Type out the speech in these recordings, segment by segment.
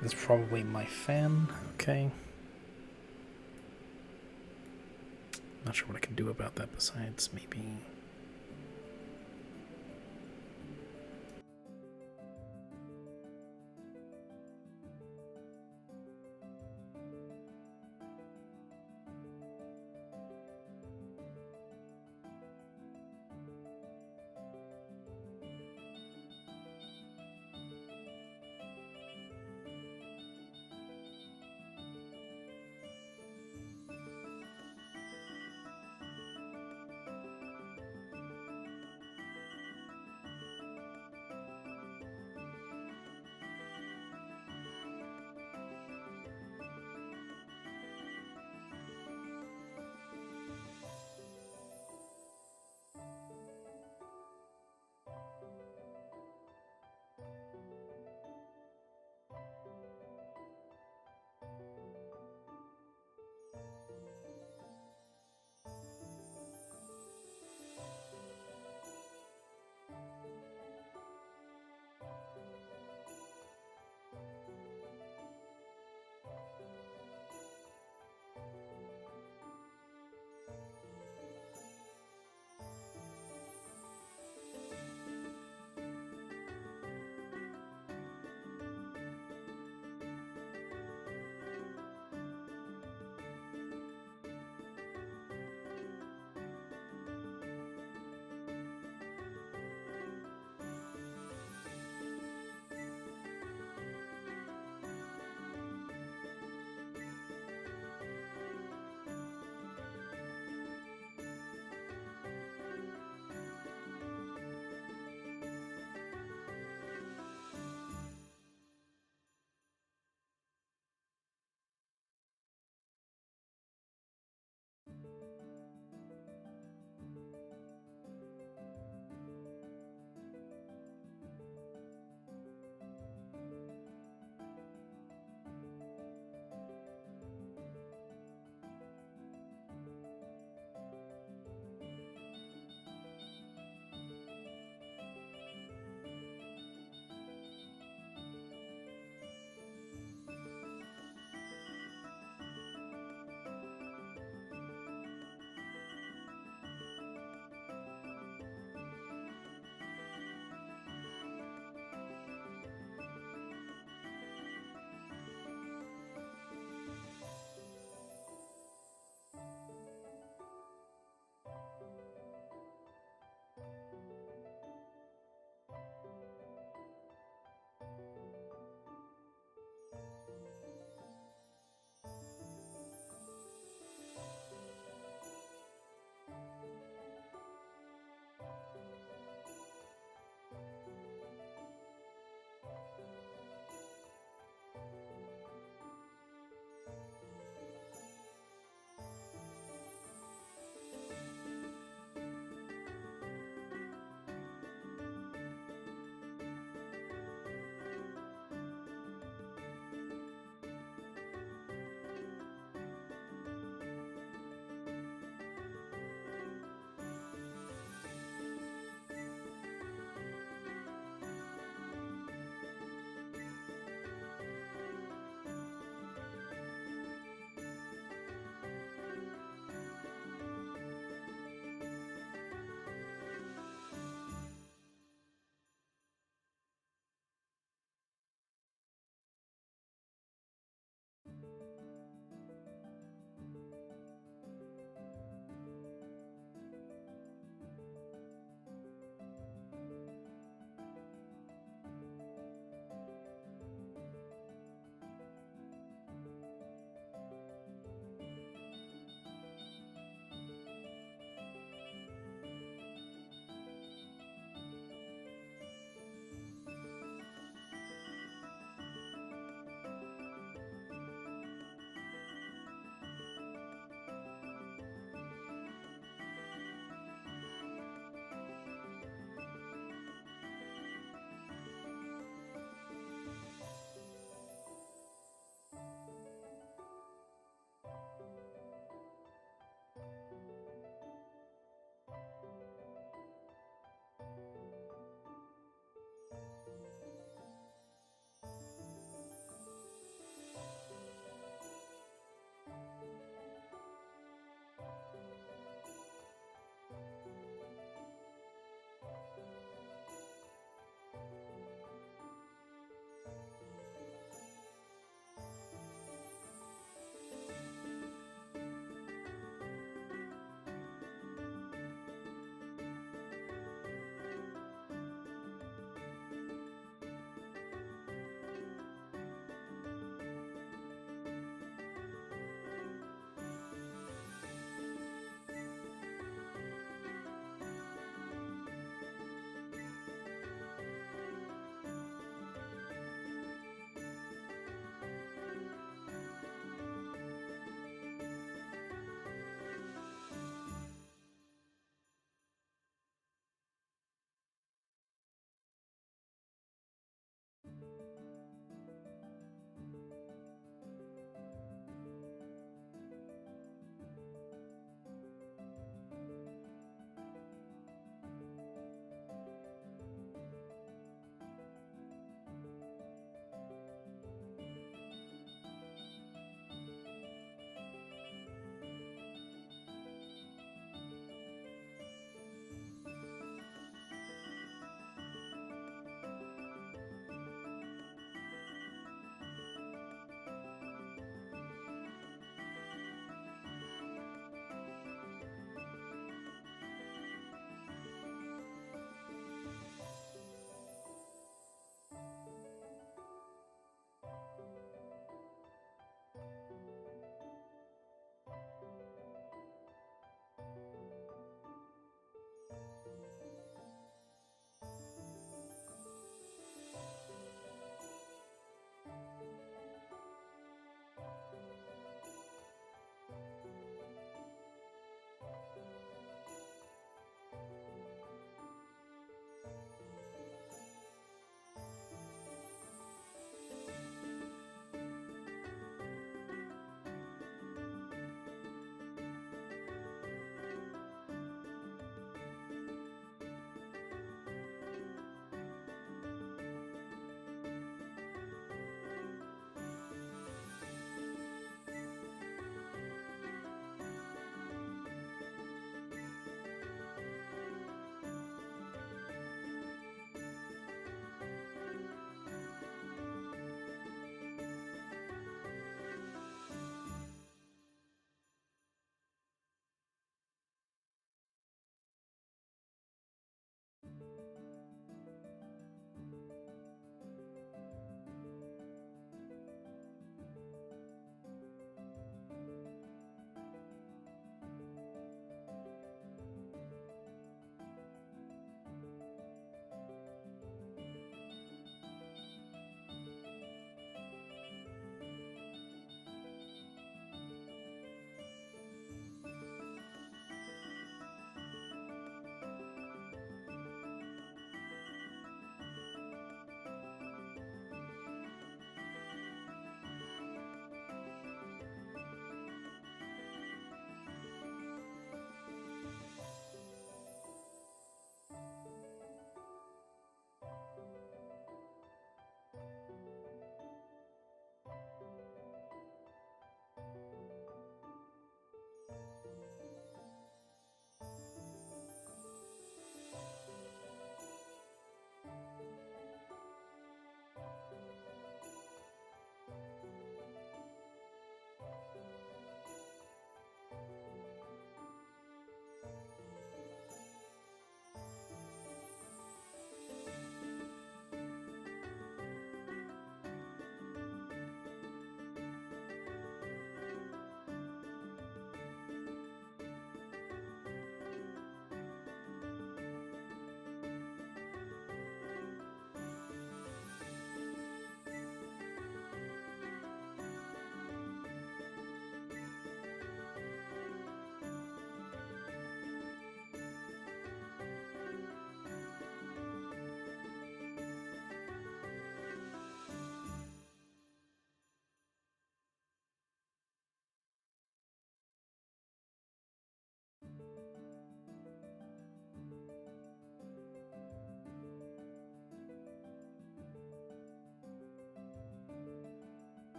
That's probably my fan. Okay. Not sure what I can do about that besides maybe...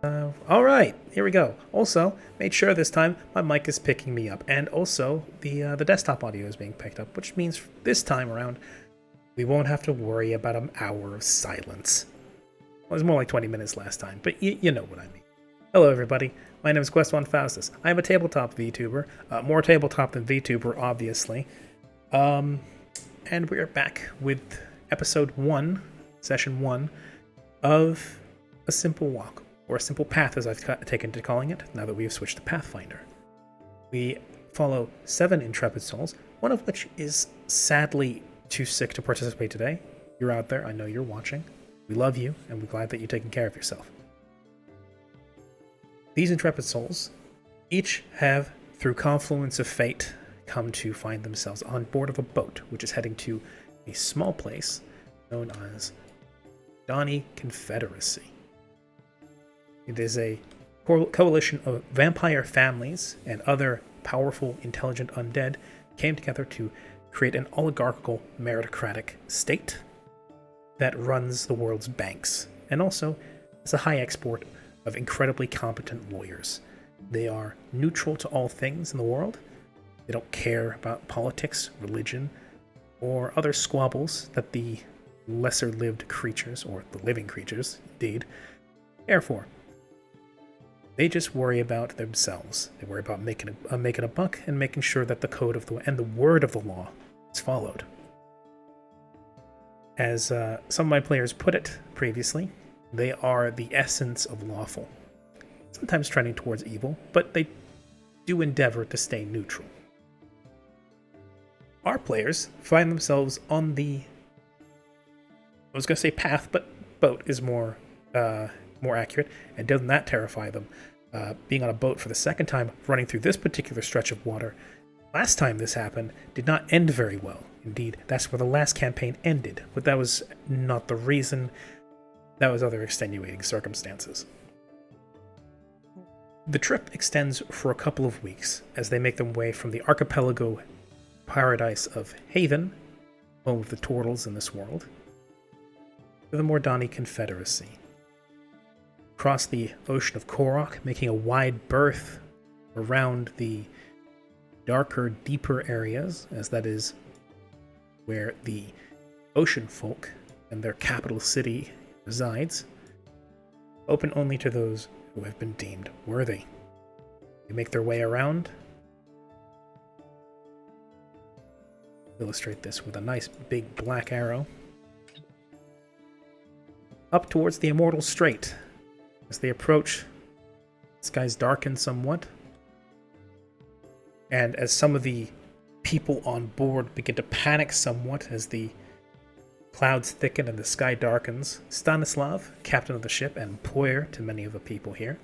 All right, here we go. Also, made sure this time my mic is picking me up, and also the desktop audio is being picked up, which means this time around we won't have to worry about an hour of silence. Well, it was more like 20 minutes last time, but you know what I mean. Hello, everybody. My name is Quest1 Faustus. I am a tabletop VTuber, more tabletop than VTuber, obviously. And we are back with episode 1, session 1 of A Simple Walk. Or A Simple Path, as I've taken to calling it, now that we have switched to Pathfinder. We follow 7 intrepid souls, one of which is sadly too sick to participate today. You're out there, I know you're watching. We love you, and we're glad that you're taking care of yourself. These intrepid souls each have, through confluence of fate, come to find themselves on board of a boat, which is heading to a small place known as Donny Confederacy. It is a coalition of vampire families and other powerful, intelligent undead came together to create an oligarchical, meritocratic state that runs the world's banks, and also is a high export of incredibly competent lawyers. They are neutral to all things in the world. They don't care about politics, religion, or other squabbles that the lesser-lived creatures, or the living creatures, indeed, care for. They just worry about themselves. They worry about making a buck and making sure that the code of the and the word of the law is followed. As some of my players put it previously, they are the essence of lawful. Sometimes trending towards evil, but they do endeavor to stay neutral. Our players find themselves on the, I was going to say path, but boat is more accurate, and doesn't that terrify them? Being on a boat for the second time, running through this particular stretch of water. Last time this happened did not end very well. Indeed, that's where the last campaign ended, but that was not the reason. That was other extenuating circumstances. The trip extends for a couple of weeks as they make their way from the archipelago paradise of Haven, home of the turtles in this world, to the Mordani Confederacy. Across the ocean of Korok, making a wide berth around the darker, deeper areas, as that is where the ocean folk and their capital city resides, open only to those who have been deemed worthy. They make their way around. Illustrate this with a nice big black arrow. Up towards the Immortal Strait. As they approach, the skies darken somewhat. And as some of the people on board begin to panic somewhat as the clouds thicken and the sky darkens, Stanislav, captain of the ship and employer to many of the people here,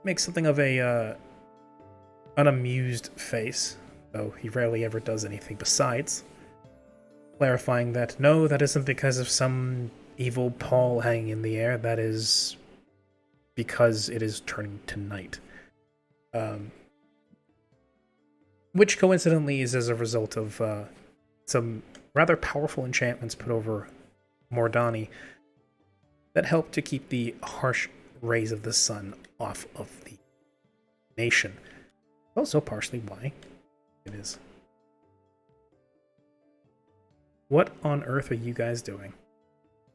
makes something of a unamused face, though he rarely ever does anything besides, clarifying that no, that isn't because of some evil pall hanging in the air, that is because it is turning to night. Which coincidentally is as a result of some rather powerful enchantments put over Mordani that help to keep the harsh rays of the sun off of the nation. Also partially why it is. What on earth are you guys doing?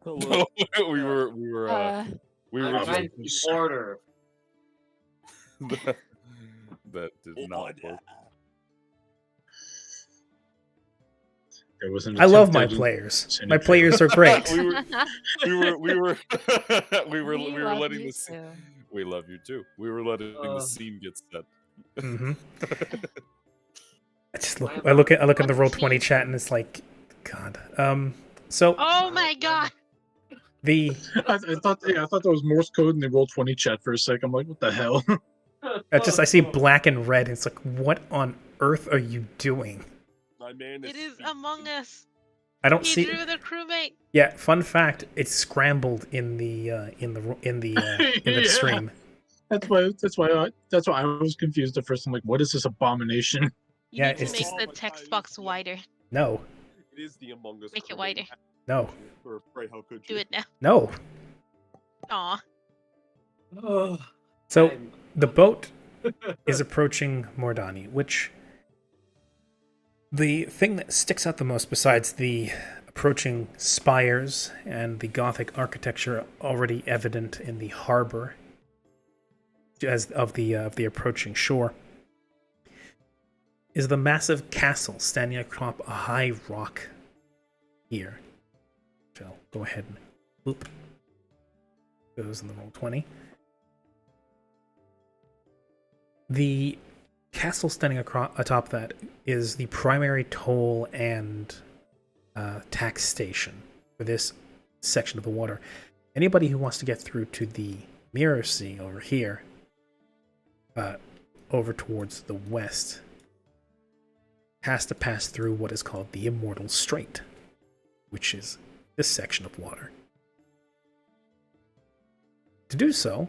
we were trying to order. that did not work. I love my players. My players are great. we were letting you this. too. We love you too. We were letting the scene get set. Mm-hmm. I look at the Roll20 chat and it's like, God. So. Oh my God. I thought there was Morse code in the Roll20 chat for a sec. I'm like, what the hell? I see black and red. And it's like, what on earth are you doing? My man It is Among Us. I don't He see. drew the crewmate. Yeah, fun fact: it's scrambled in the Yeah. stream. That's why I was confused at first. I'm like, what is this abomination? You Yeah, need to it's make just- the text box wider. No, It is the Among Us. Make it wider. no, Or pray how could Do you? it now. no. Aw. Oh, So I'm- the boat is approaching Mordani, which the thing that sticks out the most, besides the approaching spires and the Gothic architecture already evident in the harbor as of the approaching shore, is the massive castle standing atop a high rock here. Which I'll go ahead and loop. Goes in the roll 20. The castle standing atop that is the primary toll and tax station for this section of the water. Anybody who wants to get through to the Mirror Sea over here, over towards the west, has to pass through what is called the Immortal Strait, which is this section of water. To do so,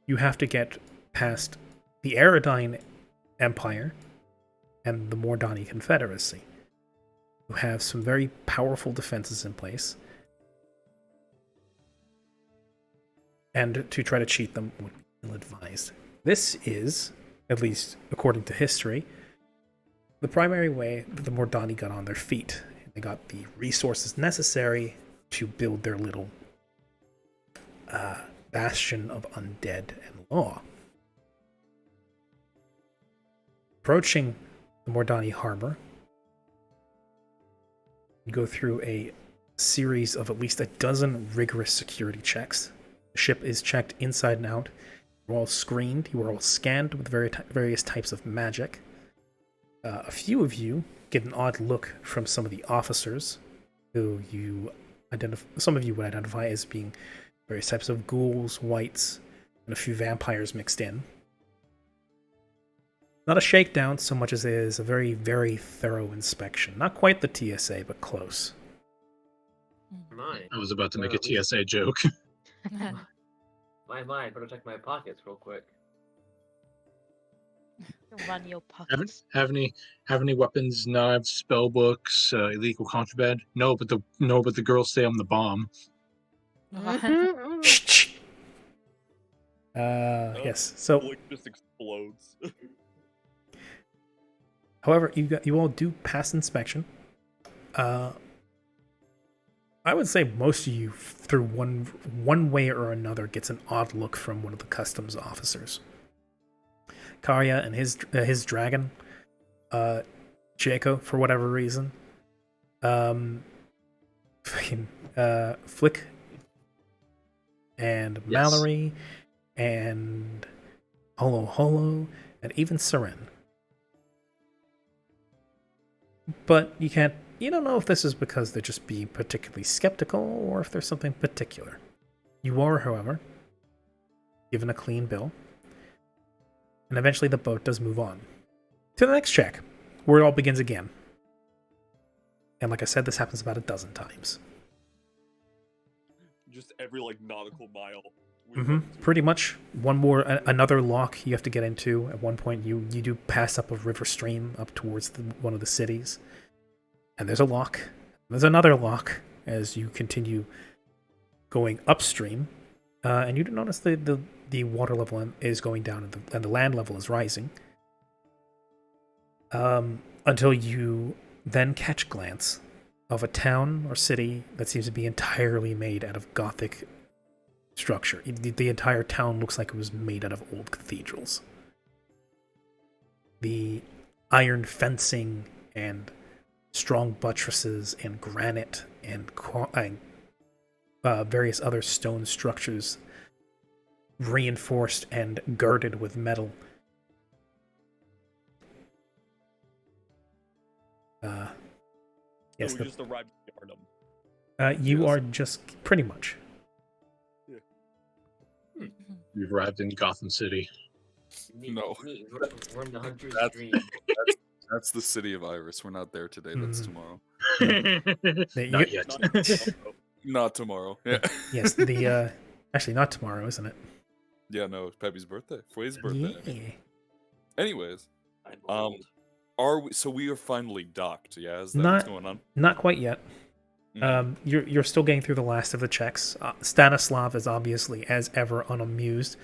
you have to get past the Aerodine Empire and the Mordani Confederacy, who have some very powerful defenses in place, and to try to cheat them would be ill-advised. This is, at least according to history, the primary way that the Mordani got on their feet. They got the resources necessary to build their little bastion of undead and law. Approaching the Mordani harbor, you go through a series of at least a dozen rigorous security checks. The ship is checked inside and out. You're all screened. You are all scanned with various types of magic. A few of you get an odd look from some of the officers, who some of you would identify as being various types of ghouls, wights, and a few vampires mixed in. Not a shakedown so much as it is a very, very thorough inspection. Not quite the TSA, but close. mine. I was about to make a TSA joke. My mind. Better check my pockets real quick. Run your pockets. Have any weapons, knives, spell books, illegal contraband? No, but the girls stay on the bomb. Yes. So, Like just explodes. however, you all do pass inspection. I would say most of you, through one way or another, gets an odd look from one of the customs officers. Karya and his dragon, Jaco, for whatever reason, Flick, and Yes. Mallory, and Holo, and even Seren. But you don't know if this is because they're just being particularly skeptical or if there's something particular. You are, however, given a clean bill, and eventually the boat does move on to the next check, where it all begins again. And like I said, this happens about a dozen times. Just every nautical mile. Pretty much. Another lock you have to get into. At one point, you do pass up a river stream up towards one of the cities. And there's a lock. There's another lock as you continue going upstream. And you do notice the water level is going down and the land level is rising. Until you then catch glance of a town or city that seems to be entirely made out of Gothic structure. The entire town looks like it was made out of old cathedrals. The iron fencing and strong buttresses and granite and various other stone structures reinforced and girded with metal. Yes, we just arrived at Yharnam. you Yes. are just pretty much. We've arrived in Gotham City. No. We're in the hunter's That's- dream. That's the city of Iris. We're not there today. That's Mm. tomorrow. Not yet. Not tomorrow. Yeah. Yes, actually not tomorrow, isn't it? Yeah, no, it's Pepe's birthday. Fuy's birthday. Yeah. Anyways, I'm old. we are finally docked, yeah? Is that Not- what's going on? Not quite yet. You're still getting through the last of the checks. Stanislav is obviously, as ever, unamused.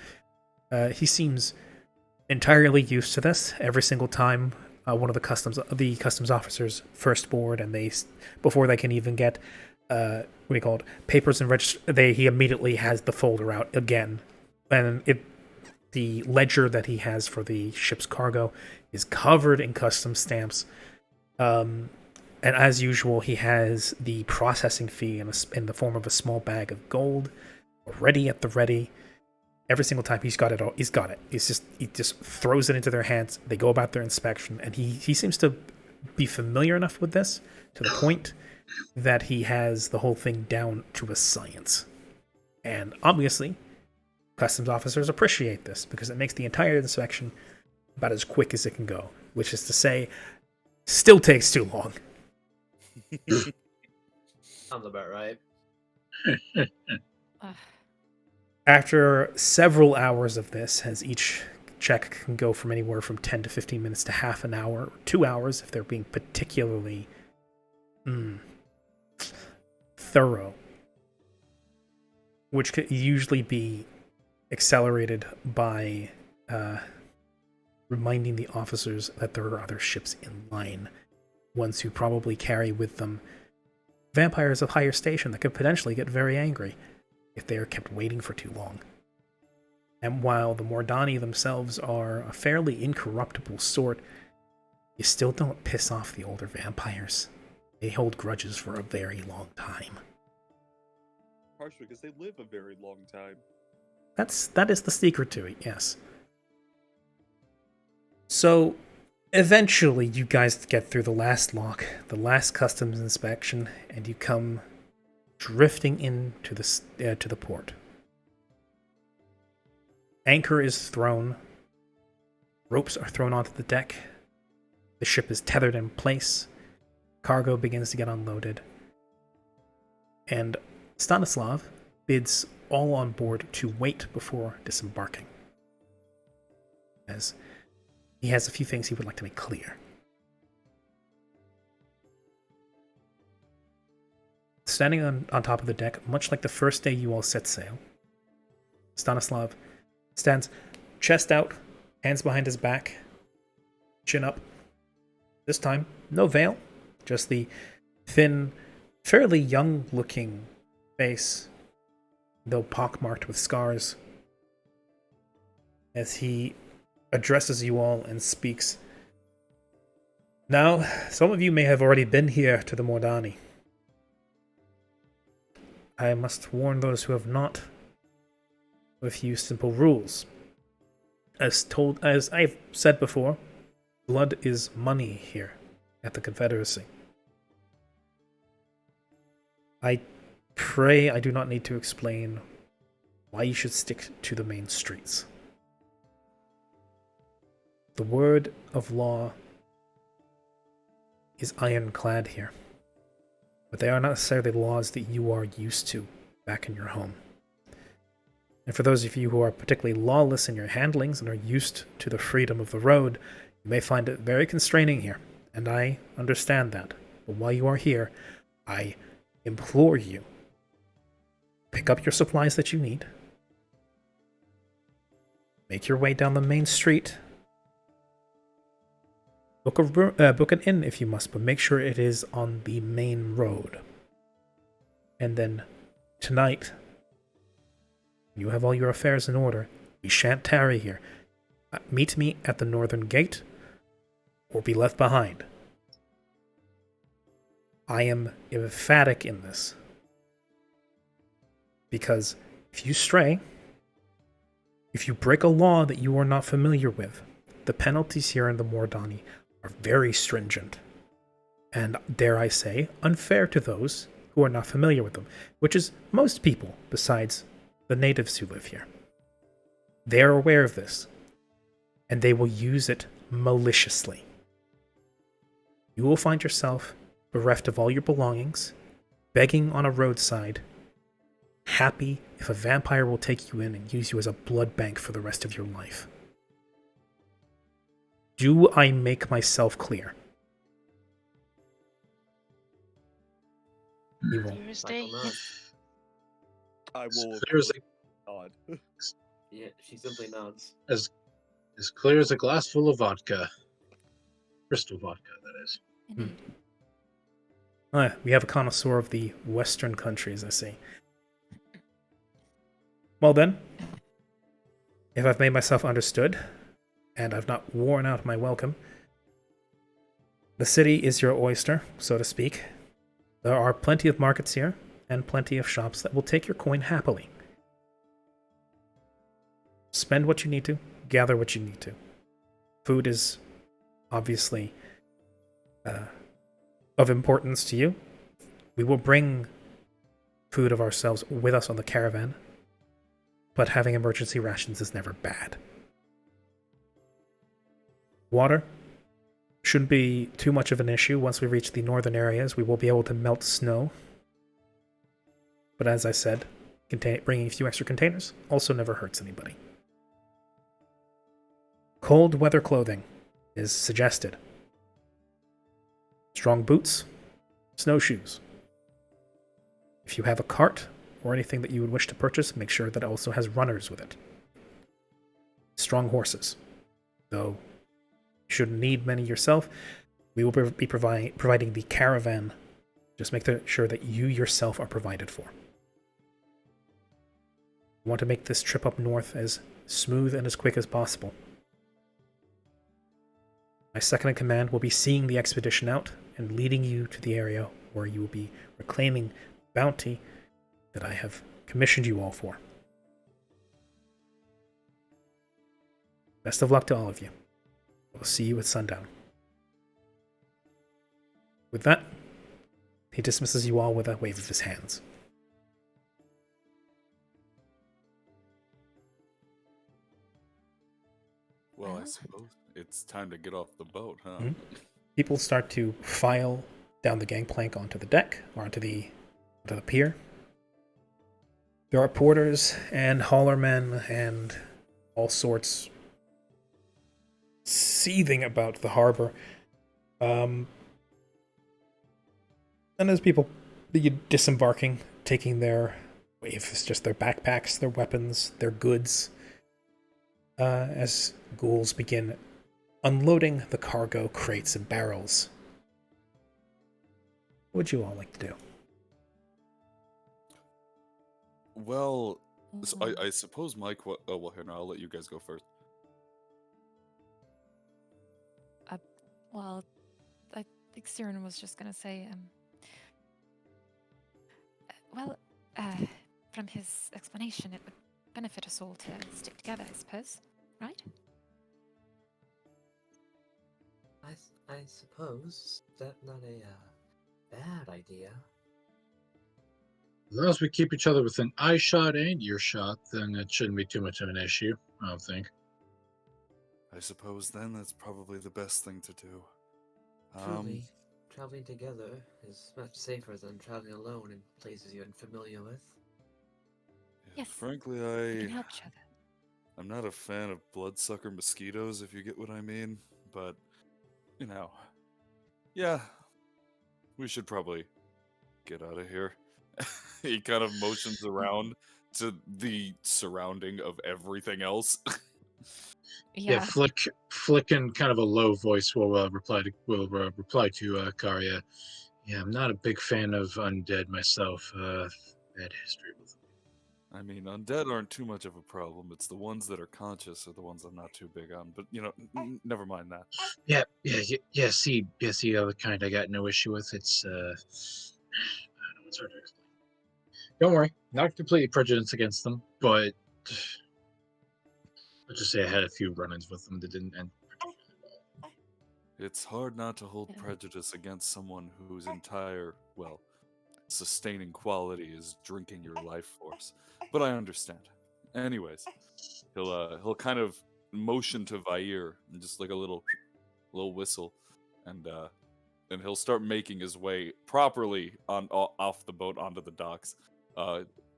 He seems entirely used to this. Every single time one of the customs officers first board, and before they can even get what do you call it, papers and register, he immediately has the folder out again, and the ledger that he has for the ship's cargo is covered in customs stamps. And as usual, he has the processing fee in the form of a small bag of gold, ready at the ready. Every single time he's got it. He just throws it into their hands. They go about their inspection, and he seems to be familiar enough with this to the point that he has the whole thing down to a science. And obviously, customs officers appreciate this because it makes the entire inspection about as quick as it can go, which is to say, still takes too long. Sounds about right. After several hours of this, as each check can go from anywhere from 10 to 15 minutes to half an hour, or 2 hours if they're being particularly thorough, which could usually be accelerated by reminding the officers that there are other ships in line, ones who probably carry with them vampires of higher station that could potentially get very angry if they are kept waiting for too long. And while the Mordani themselves are a fairly incorruptible sort, you still don't piss off the older vampires. They hold grudges for a very long time. Partially because they live a very long time. That is the secret to it, yes. So, eventually you guys get through the last lock, the last customs inspection, and you come drifting into to the port. Anchor is thrown. Ropes are thrown onto the deck. The ship is tethered in place. Cargo begins to get unloaded. And Stanislav bids all on board to wait before disembarking, as he has a few things he would like to make clear. Standing on top of the deck, much like the first day you all set sail, Stanislav stands chest out, hands behind his back, chin up. This time, no veil, just the thin, fairly young-looking face, though pockmarked with scars, as he addresses you all and speaks. Now, some of you may have already been here to the Mordani. I must warn those who have not of a few simple rules. As I've said before, blood is money here at the Confederacy. I pray I do not need to explain why you should stick to the main streets. The word of law is ironclad here, but they are not necessarily laws that you are used to back in your home. And for those of you who are particularly lawless in your handlings and are used to the freedom of the road, you may find it very constraining here, and I understand that. But while you are here, I implore you, pick up your supplies that you need, make your way down the main street, book an inn if you must, but make sure it is on the main road. And then tonight, when you have all your affairs in order, we shan't tarry here. Meet me at the northern gate, or be left behind. I am emphatic in this, because if you stray, if you break a law that you are not familiar with, the penalties here in the Mordani are very stringent, and dare I say, unfair to those who are not familiar with them, which is most people besides the natives who live here. They are aware of this, and they will use it maliciously. You will find yourself bereft of all your belongings, begging on a roadside, happy if a vampire will take you in and use you as a blood bank for the rest of your life. Do I make myself clear? He will. Thursday. Michael nods. I As will. clear as, God. Yeah, she simply nods. as clear as a glass full of vodka. Crystal vodka, that is. Indeed. We have a connoisseur of the Western countries, I see. Well then, if I've made myself understood, and I've not worn out my welcome, the city is your oyster, so to speak. There are plenty of markets here, and plenty of shops that will take your coin happily. Spend what you need to, gather what you need to. Food is obviously of importance to you. We will bring food of ourselves with us on the caravan, but having emergency rations is never bad. Water shouldn't be too much of an issue. Once we reach the northern areas, we will be able to melt snow. But as I said, bringing a few extra containers also never hurts anybody. Cold weather clothing is suggested. Strong boots, snowshoes. If you have a cart or anything that you would wish to purchase, make sure that it also has runners with it. Strong horses. Though you shouldn't need many yourself, we will be providing the caravan. Just make sure that you yourself are provided for. We want to make this trip up north as smooth and as quick as possible. My second in command will be seeing the expedition out and leading you to the area where you will be reclaiming bounty that I have commissioned you all for. Best of luck to all of you. We'll see you at sundown. With that, he dismisses you all with a wave of his hands. Well, I suppose it's time to get off the boat, huh? Mhm. People start to file down the gangplank onto the deck, or onto the pier. There are porters and haulermen and all sorts seething about the harbor. And as people begin disembarking, taking their, if it's just their backpacks, their weapons, their goods, as ghouls begin unloading the cargo crates and barrels. What would you all like to do? Well, I suppose Mike. Oh, well, here, no, I'll let you guys go first. Well, I think Siren was just gonna say, from his explanation, it would benefit us all to stick together, I suppose, right? I suppose that's not a bad idea. As long as we keep each other within eye shot and ear shot, then it shouldn't be too much of an issue, I don't think. I suppose then that's probably the best thing to do. Truly, traveling together is much safer than traveling alone in places you're unfamiliar with. Yes. Frankly, We can help each other. I'm not a fan of bloodsucker mosquitoes, if you get what I mean. But, you know, yeah, we should probably get out of here. He kind of motions around to the surrounding of everything else. Yeah, Flick in kind of a low voice will reply to Karya. Yeah, I'm not a big fan of undead myself. Bad history with them. I mean, undead aren't too much of a problem. It's the ones that are conscious are the ones I'm not too big on. But, you know, never mind that. See, the other kind I got no issue with. It's I don't know, it's hard to explain. Don't worry, not completely prejudiced against them, but let's just say I had a few run-ins with them that didn't end. It's hard not to hold prejudice against someone whose entire, well, sustaining quality is drinking your life force. But I understand. Anyways, he'll kind of motion to Vair and just like a little whistle, and he'll start making his way properly off the boat onto the docks.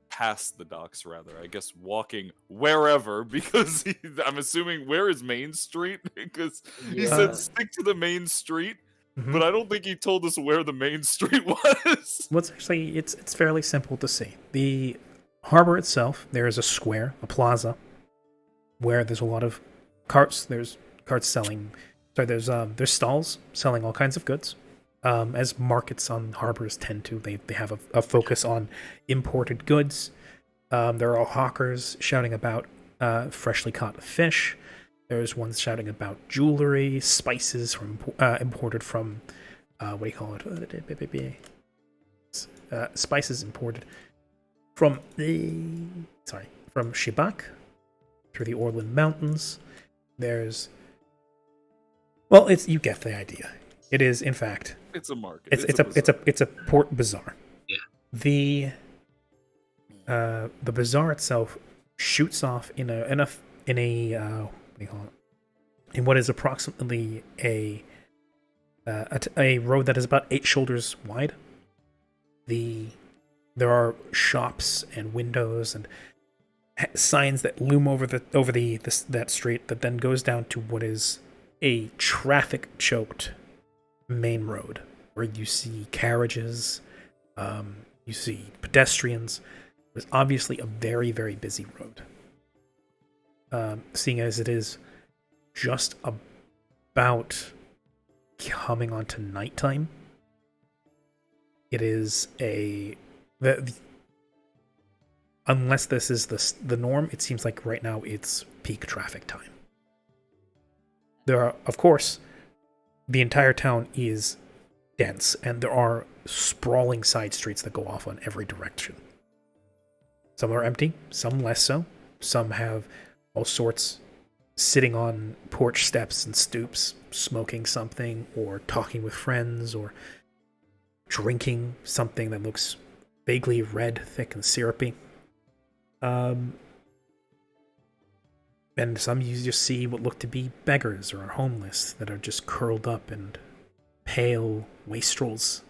Past the docks, rather. I guess walking wherever, because I'm assuming, where is Main Street? Because he said stick to the main street. Mhm. But I don't think he told us where the main street was. Well, it's fairly simple to see. The harbor itself, there is a square, a plaza, where there's a lot of carts. There's carts selling. Sorry, there's stalls selling all kinds of goods. As markets on harbors tend to, they have a focus on imported goods. There are hawkers shouting about freshly caught fish. There's ones shouting about jewelry, spices from imported from what do you call it? Spices imported from from Shibak through the Orland Mountains. There's you get the idea. It is in fact It's a market. it's a port bazaar. Yeah. The bazaar itself shoots off in a what do you call it? In what is approximately a road that is about 8 shoulders wide. There are shops and windows and signs that loom over that street that then goes down to what is a traffic choked main road where you see carriages, you see pedestrians. It's obviously a very, very busy road. Seeing as it is just about coming onto nighttime, it is unless this is the norm, it seems like right now it's peak traffic time. There are, of course, the entire town is dense, and there are sprawling side streets that go off on every direction. Some are empty, some less so. Some have all sorts sitting on porch steps and stoops, smoking something, or talking with friends, or drinking something that looks vaguely red, thick, and syrupy. And some you just see what look to be beggars or homeless that are just curled up and pale wastrels,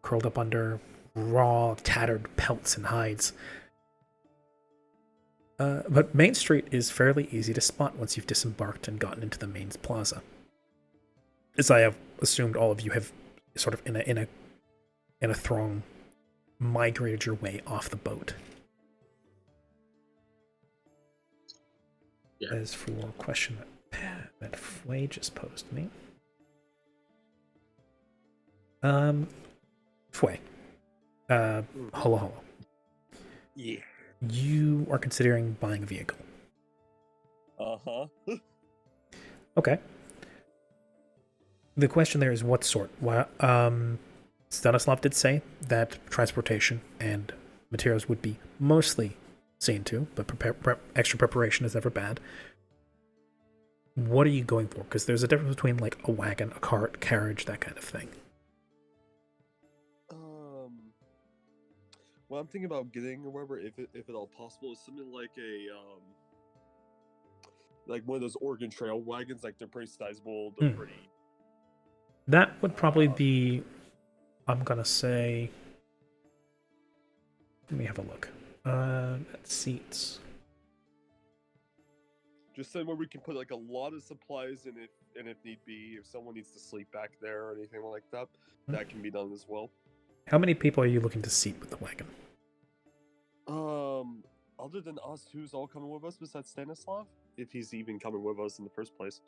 curled up under raw, tattered pelts and hides. But Main Street is fairly easy to spot once you've disembarked and gotten into the main plaza. As I have assumed all of you have sort of in a throng migrated your way off the boat. Yeah. As for a question that Flay just posed me. Fway. Hello. Yeah. You are considering buying a vehicle. Uh-huh. Okay. The question there is what sort? Stanislav did say that transportation and materials would be mostly seen to, but extra preparation is never bad. What are you going for? Because there's a difference between like a wagon, a cart, carriage, that kind of thing. What I'm thinking about getting or whatever, if at all possible, is something like like one of those Oregon Trail wagons. Like they're pretty sizable. They're pretty. That would probably be. I'm gonna say. Let me have a look. At seats. Just somewhere we can put like a lot of supplies in, if need be, if someone needs to sleep back there or anything like that, that can be done as well. How many people are you looking to seat with the wagon? Other than us, who's all coming with us besides Stanislav? If he's even coming with us in the first place.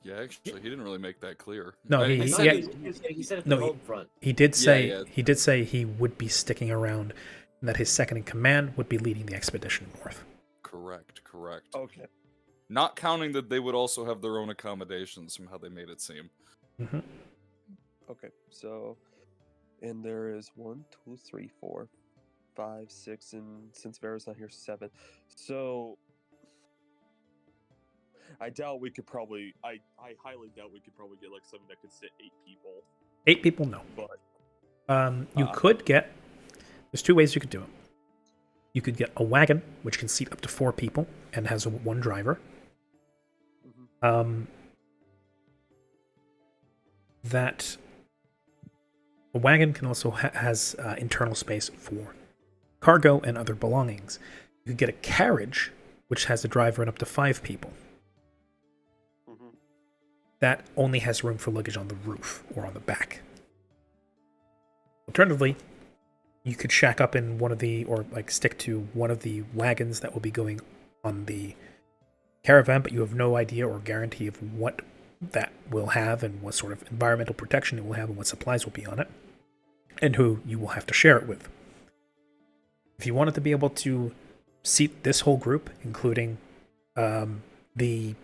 Yeah, actually, he didn't really make that clear. No, I mean, he said He said at the No, home front. He did say Yeah. he did say he would be sticking around, and that his second in command would be leading the expedition north. Correct. Okay. Not counting that they would also have their own accommodations from how they made it seem. Mm-hmm. Okay, so, and there is 1, 2, 3, 4, 5, 6, and since Vera's not here, 7. So, I doubt we could probably. I highly doubt we could probably get like something that could sit 8 people. 8 people, no. But You could get. There's 2 ways you could do it. You could get a wagon, which can seat up to 4 people and has 1 driver. That a wagon can also has internal space for cargo and other belongings. You could get a carriage, which has a driver and up to 5 people. that only has room for luggage on the roof or on the back. Alternatively, you could shack up in one of the, or like stick to one of the wagons that will be going on the caravan, but you have no idea or guarantee of what that will have and what sort of environmental protection it will have and what supplies will be on it, and who you will have to share it with. If you wanted to be able to seat this whole group, including the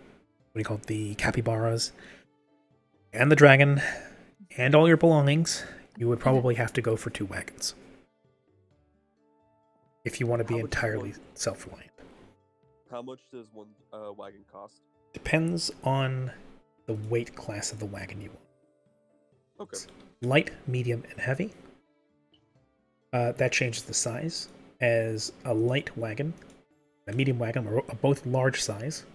capybaras and the dragon and all your belongings, you would probably have to go for 2 wagons. If you want to be How much is entirely one? self-reliant. How much does one wagon cost? Depends on the weight class of the wagon you want. Okay. Light, medium, and heavy. That changes the size, as a light wagon, a medium wagon are both large size.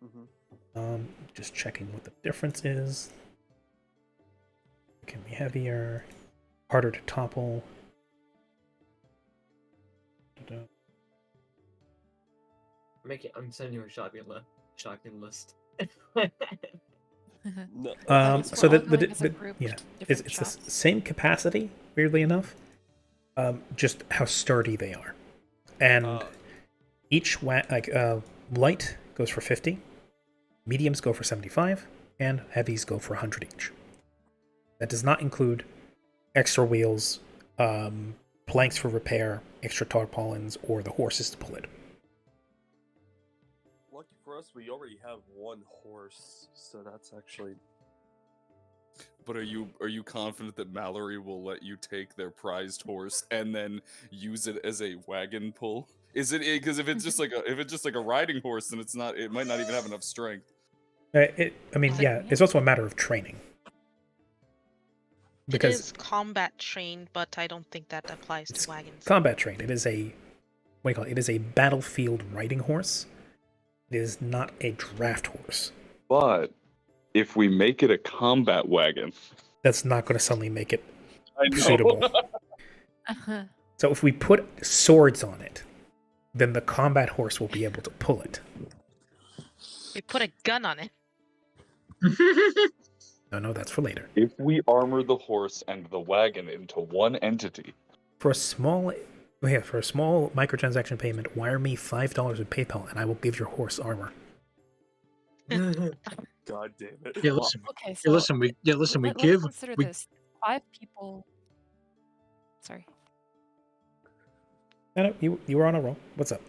Mm-hmm. Just checking what the difference is. It can be heavier, harder to topple. I'm sending you a shocking list. No. So We're all going as a group yeah, to it's different the shops. same capacity, weirdly enough. Just how sturdy they are, and each light goes for 50, mediums go for 75, and heavies go for 100 each. That does not include extra wheels, planks for repair, extra tarpaulins, or the horses to pull it. Lucky for us, we already have 1 horse, so that's actually. But are you confident that Mallory will let you take their prized horse and then use it as a wagon pull? Is it because if it's just like a riding horse, then it might not even have enough strength. It's also a matter of training. Because it is combat trained, but I don't think that applies to wagons. Combat trained. It is a It is a battlefield riding horse. It is not a draft horse. But if we make it a combat wagon, that's not going to suddenly make it I know. suitable. So if we put swords on it, then the combat horse will be able to pull it. We put a gun on it. No, that's for later. If we armor the horse and the wagon into one entity. For a small microtransaction payment, wire me $5 with PayPal, and I will give your horse armor. God damn it! Yeah, listen. Okay, so We let's give. consider We, this. 5 people. Sorry. No, you were on a roll. What's up?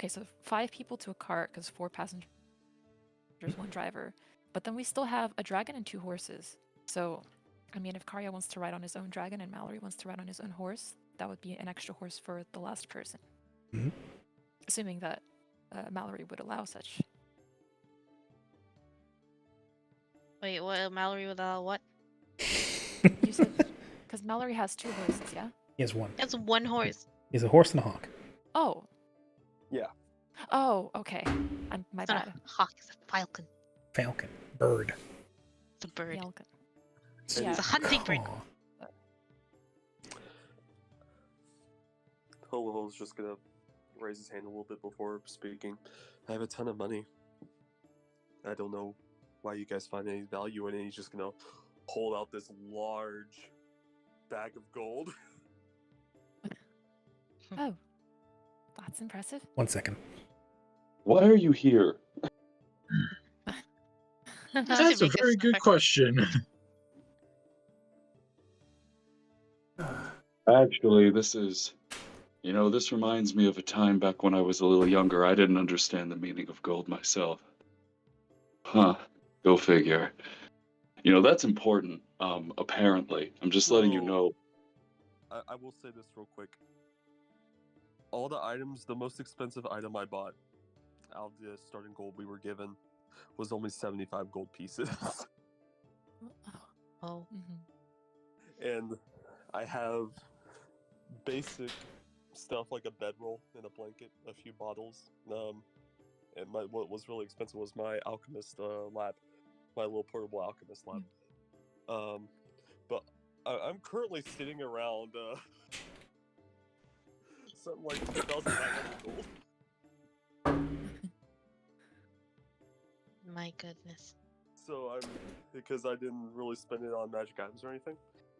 So 5 people to a cart because 4 passengers, 1 driver. But then we still have a dragon and 2 horses. So, I mean, if Karya wants to ride on his own dragon and Mallory wants to ride on his own horse, that would be an extra horse for the last person. Mm-hmm. Assuming that Mallory would allow such. Wait, what? Mallory would allow what? You said because Mallory has 2 horses, yeah? He has 1. That's 1 horse. He has a horse and a hawk. Oh. Yeah. Oh, okay. My It's not bad. a hawk, it's a falcon. Falcon. Bird. It's a bird. Falcon. Yeah. It's a hunting bird. Holo's just gonna raise his hand a little bit before speaking. I have a ton of money. I don't know why you guys find any value in it. He's just gonna hold out this large bag of gold. Oh. That's impressive. 1 second. Why are you here? That's a very good question. Actually, this reminds me of a time back when I was a little younger. I didn't understand the meaning of gold myself. Huh. Go figure. That's important, apparently. I'm just letting you know. I will say this real quick. All the items, the most expensive item I bought out of the starting gold we were given was only 75 gold pieces. Oh. Mm-hmm. And I have basic stuff like a bedroll and a blanket, a few bottles. And what was really expensive was my alchemist lab, my little portable alchemist lab. But I'm currently sitting around something like 2,900 gold. My goodness. So because I didn't really spend it on magic items or anything.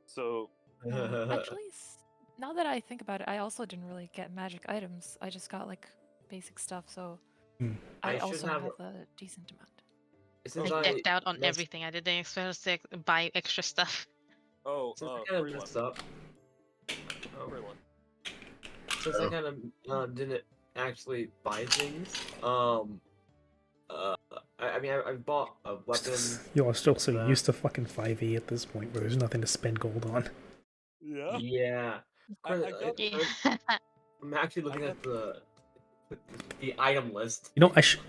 So Actually, now that I think about it, I also didn't really get magic items. I just got like basic stuff, so Hmm. I I should also have- have a decent amount. Since I I decked out on messed- everything. I didn't expect us to buy extra stuff. Since I kind of messed up. Freeland. Since I kind of didn't actually buy things, I mean, I bought a weapon. Y'all are still so used to fucking 5e at this point where there's nothing to spend gold on. Yeah. Yeah. I got Yeah. I'm actually looking at the item list. You know, I should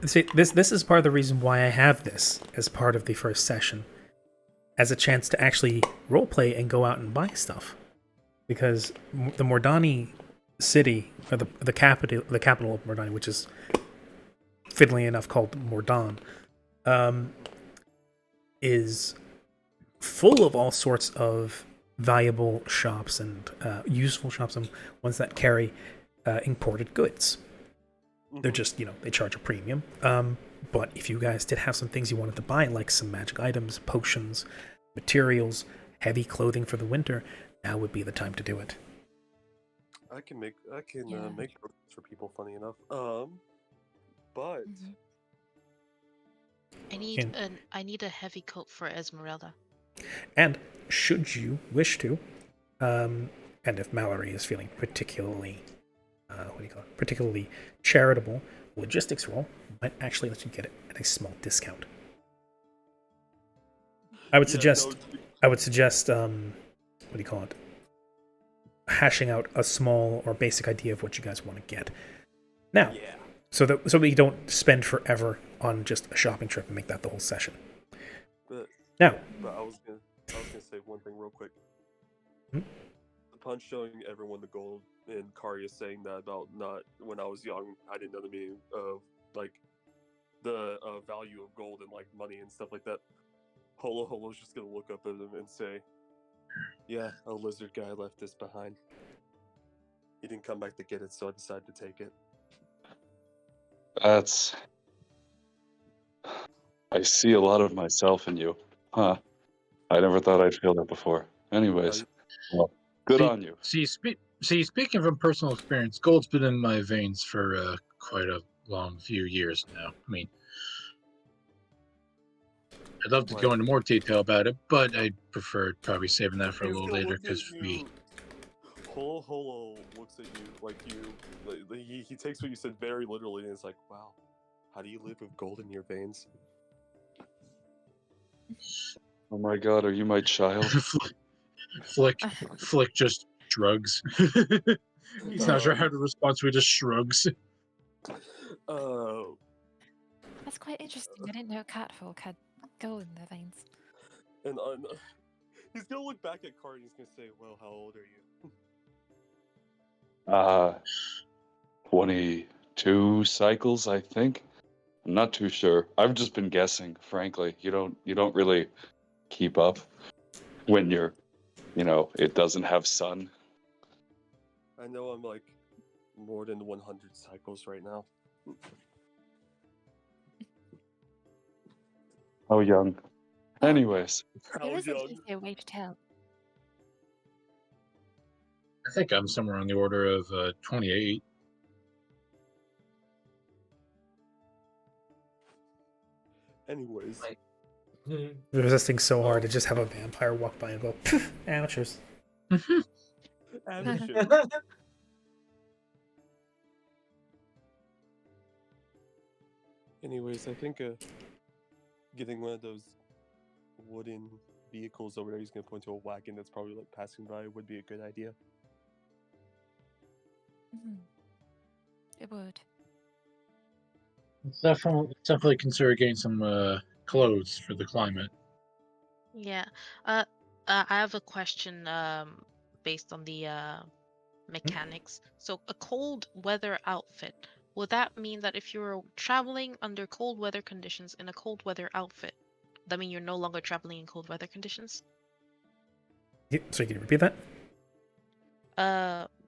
see this is part of the reason why I have this as part of the first session, as a chance to actually roleplay and go out and buy stuff, because the Mordani city, or the capital of Mordani, which is fiddly enough called Mordan, is full of all sorts of valuable shops and useful shops and ones that carry imported goods. They're just, they charge a premium. But if you guys did have some things you wanted to buy, like some magic items, potions, materials, heavy clothing for the winter, now would be the time to do it. I can make Yeah. make clothes for people. Funny enough, but Mhm. I need a heavy coat for Esmeralda. And should you wish to, and if Mallory is feeling particularly, particularly charitable, logistics roll might actually let you get it at a small discount. I would suggest, hashing out a small or basic idea of what you guys want to get. Now, yeah. so we don't spend forever on just a shopping trip and make that the whole session. But Now, but I was gonna say one thing real quick. Hmm? The punch showing everyone the gold, and Karya saying that about not when I was young, I didn't know the meaning of like the value of gold and like money and stuff like that. Holo's just gonna look up at him and say, "Yeah, a lizard guy left this behind. He didn't come back to get it, so I decided to take it." That's. I see a lot of myself in you. Huh. I never thought I'd feel that before. Anyways, well, good on you. Speaking from personal experience, gold's been in my veins for quite a long few years now. I mean, I'd love to go into more detail about it, but I prefer probably saving that for a He's little gonna later look at because you. Holo looks at you like he takes what you said very literally and is like, "Wow, how do you live with gold in your veins?" Oh my god, are you my child? Flick just shrugs. He's not sure how to respond, so he just shrugs. That's quite interesting. I didn't know catfolk had gold in their veins. And he's gonna look back at Card and he's gonna say, "Well, how old are you?" 22 cycles, I think. I'm not too sure. I've just been guessing, frankly. You don't really keep up when you're, it doesn't have sun. I know I'm like more than 100 cycles right now. How young. Anyways, There is an easier way to tell. I think I'm somewhere on the order of 28. Anyways, resisting so hard to just have a vampire walk by and go, amateurs. amateur. Anyways, I think getting one of those wooden vehicles over there, he's gonna point to a wagon that's probably like passing by, would be a good idea. It would. Definitely consider getting some clothes for the climate. Yeah. I have a question based on the mechanics. So a cold weather outfit. Would that mean that if you're traveling under cold weather conditions in a cold weather outfit, that mean you're no longer traveling in cold weather conditions? So can you repeat that?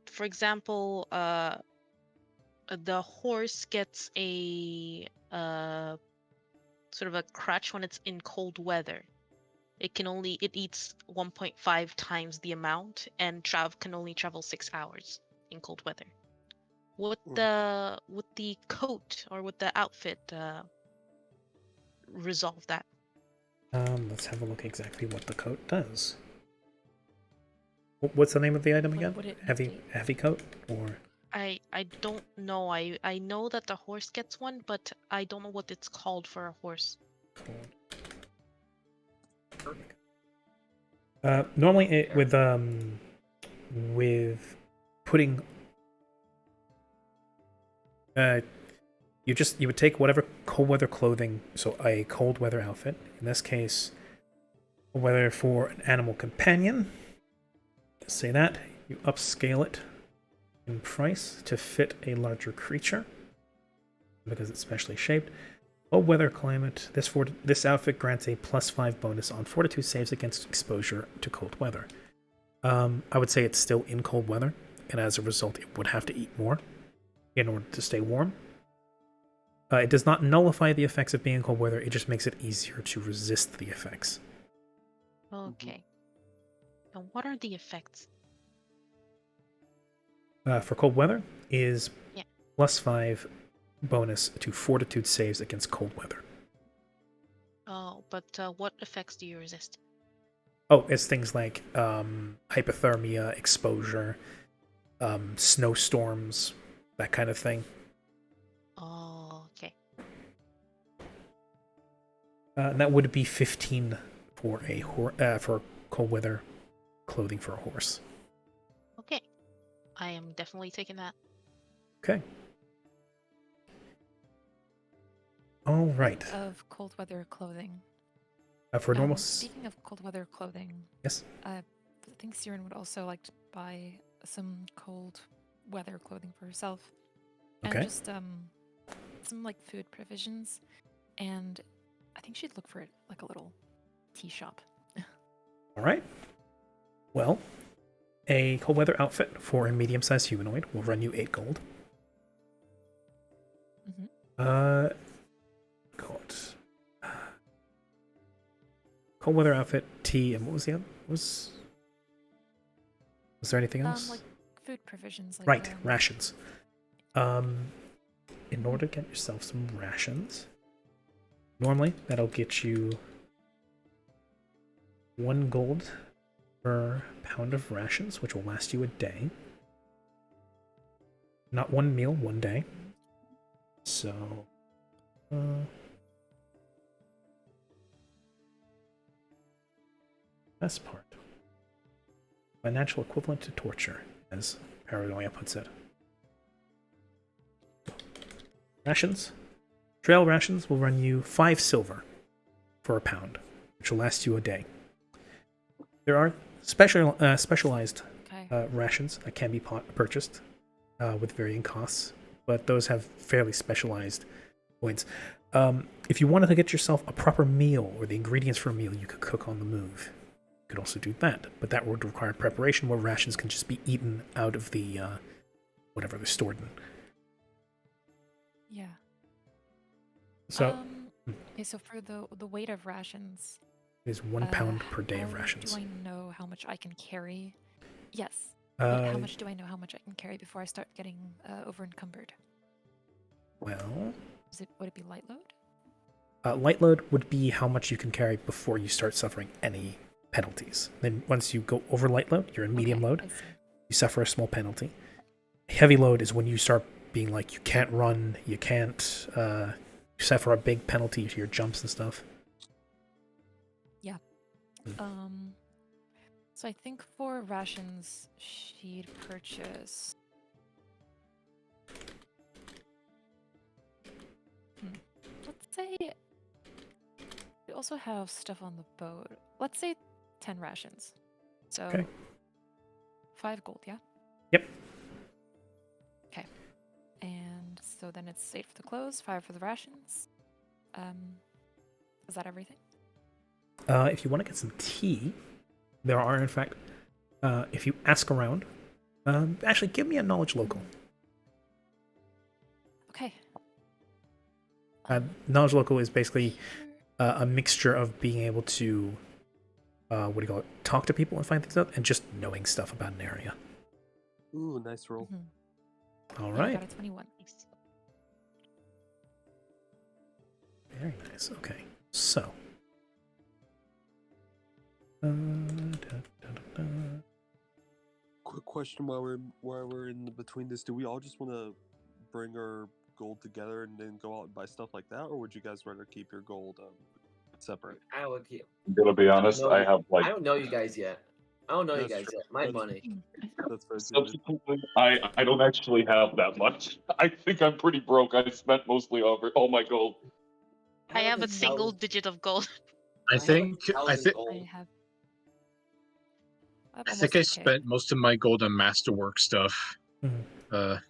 For example, the horse gets a sort of a crutch when it's in cold weather. It eats 1.5 times the amount, and can only travel 6 hours in cold weather. Would the coat or would the outfit resolve that? Let's have a look exactly what the coat does. What's the name of the item again? Would it Heavy coat or? I don't know. I know that the horse gets one, but I don't know what it's called for a horse. Normally with putting you would take whatever cold weather clothing, so a cold weather outfit. In this case, whether for an animal companion, say that you upscale it in price to fit a larger creature because it's specially shaped. Cold weather climate. This outfit grants a +5 bonus on fortitude saves against exposure to cold weather. I would say it's still in cold weather, and as a result, it would have to eat more in order to stay warm. It does not nullify the effects of being in cold weather, it just makes it easier to resist the effects. Okay. And what are the effects? For cold weather is Yeah. +5 bonus to fortitude saves against cold weather. Oh, but what effects do you resist? Oh, it's things like hypothermia, exposure, snowstorms, that kind of thing. Oh, okay. That would be 15 for for cold weather clothing for a horse. Okay. I am definitely taking that. Okay. All right. Of cold weather clothing. For normal. Speaking of cold weather clothing, Yes. I think Siren would also like to buy some cold weather clothing for herself. Okay. And just some like food provisions, and I think she'd look for it like a little tea shop. All right. Well, a cold weather outfit for a medium-sized humanoid will run you 8 gold. Mm-hmm. God. Cold weather outfit, tea, and what was the other? Was there anything else? Like food provisions. Like, right, rations. In order to get yourself some rations, normally that'll get you 1 gold per pound of rations, which will last you a day. Not 1 meal, 1 day. So, best part. Financial equivalent to torture, as Paranoia puts it. Rations. Trail rations will run you 5 silver for a pound, which will last you a day. There are specialized rations that can be purchased with varying costs, but those have fairly specialized points. If you wanted to get yourself a proper meal or the ingredients for a meal you could cook on the move, you could also do that, but that would require preparation where rations can just be eaten out of the whatever they're stored in. Yeah. So, okay, so for the weight of rations, it is 1 pound per day of rations. Do I know how much I can carry? Yes. But how much do I know how much I can carry before I start getting over encumbered? Well, would it be light load? Light load would be how much you can carry before you start suffering any penalties. Then once you go over light load, you're in medium load. You suffer a small penalty. Heavy load is when you start being like, you can't run, you can't you suffer a big penalty to your jumps and stuff. Yeah. So I think for rations, she'd purchase. Let's say we also have stuff on the boat. Let's say 10 rations. So 5 gold, yeah? Yep. Okay. And so then it's 8 for the clothes, 5 for the rations. Is that everything? If you want to get some tea, there are, in fact, if you ask around, actually, give me a knowledge local. Okay. Knowledge local is basically a mixture of being able to, what do you call it, talk to people and find things out, and just knowing stuff about an area. Ooh, nice roll. All I right. got a 21. Very nice. Okay. So. Quick question while we're in between this: do we all just want to bring our gold together and then go out and buy stuff like that, or would you guys rather keep your gold separate? I would keep. I'm gonna be honest. I have I don't know you guys yet. I don't know you That's guys true. yet. My That's- money. That's fair. David. subsequently. I don't actually have that much. I think I'm pretty broke. I spent mostly all my gold. I have a like single digit of gold. I think I thousand think gold. I I think I spent most of my gold on masterwork stuff. Mhm.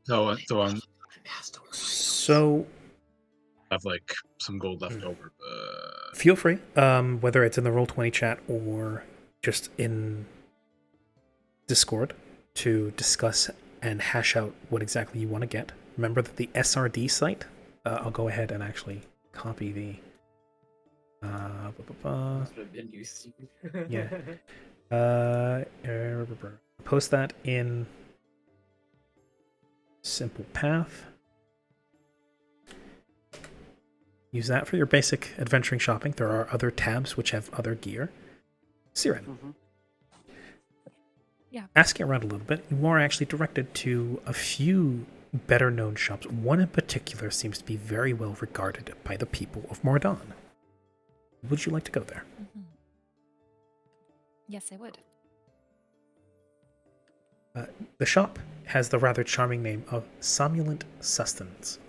Though I'm So have like some gold left Hmm. over. feel free, whether it's in the Roll20 chat or just in Discord, to discuss and hash out what exactly you want to get. Remember that the SRD site, I'll go ahead and actually copy the Must have been used. yeah. Post that in Simple Path. Use that for your basic adventuring shopping. There are other tabs which have other gear. Siren. Yeah. Asking around a little bit, you are actually directed to a few better known shops. One in particular seems to be very well regarded by the people of Mordon. Would you like to go there? Yes, I would. The shop has the rather charming name of Somnolent Sustenance.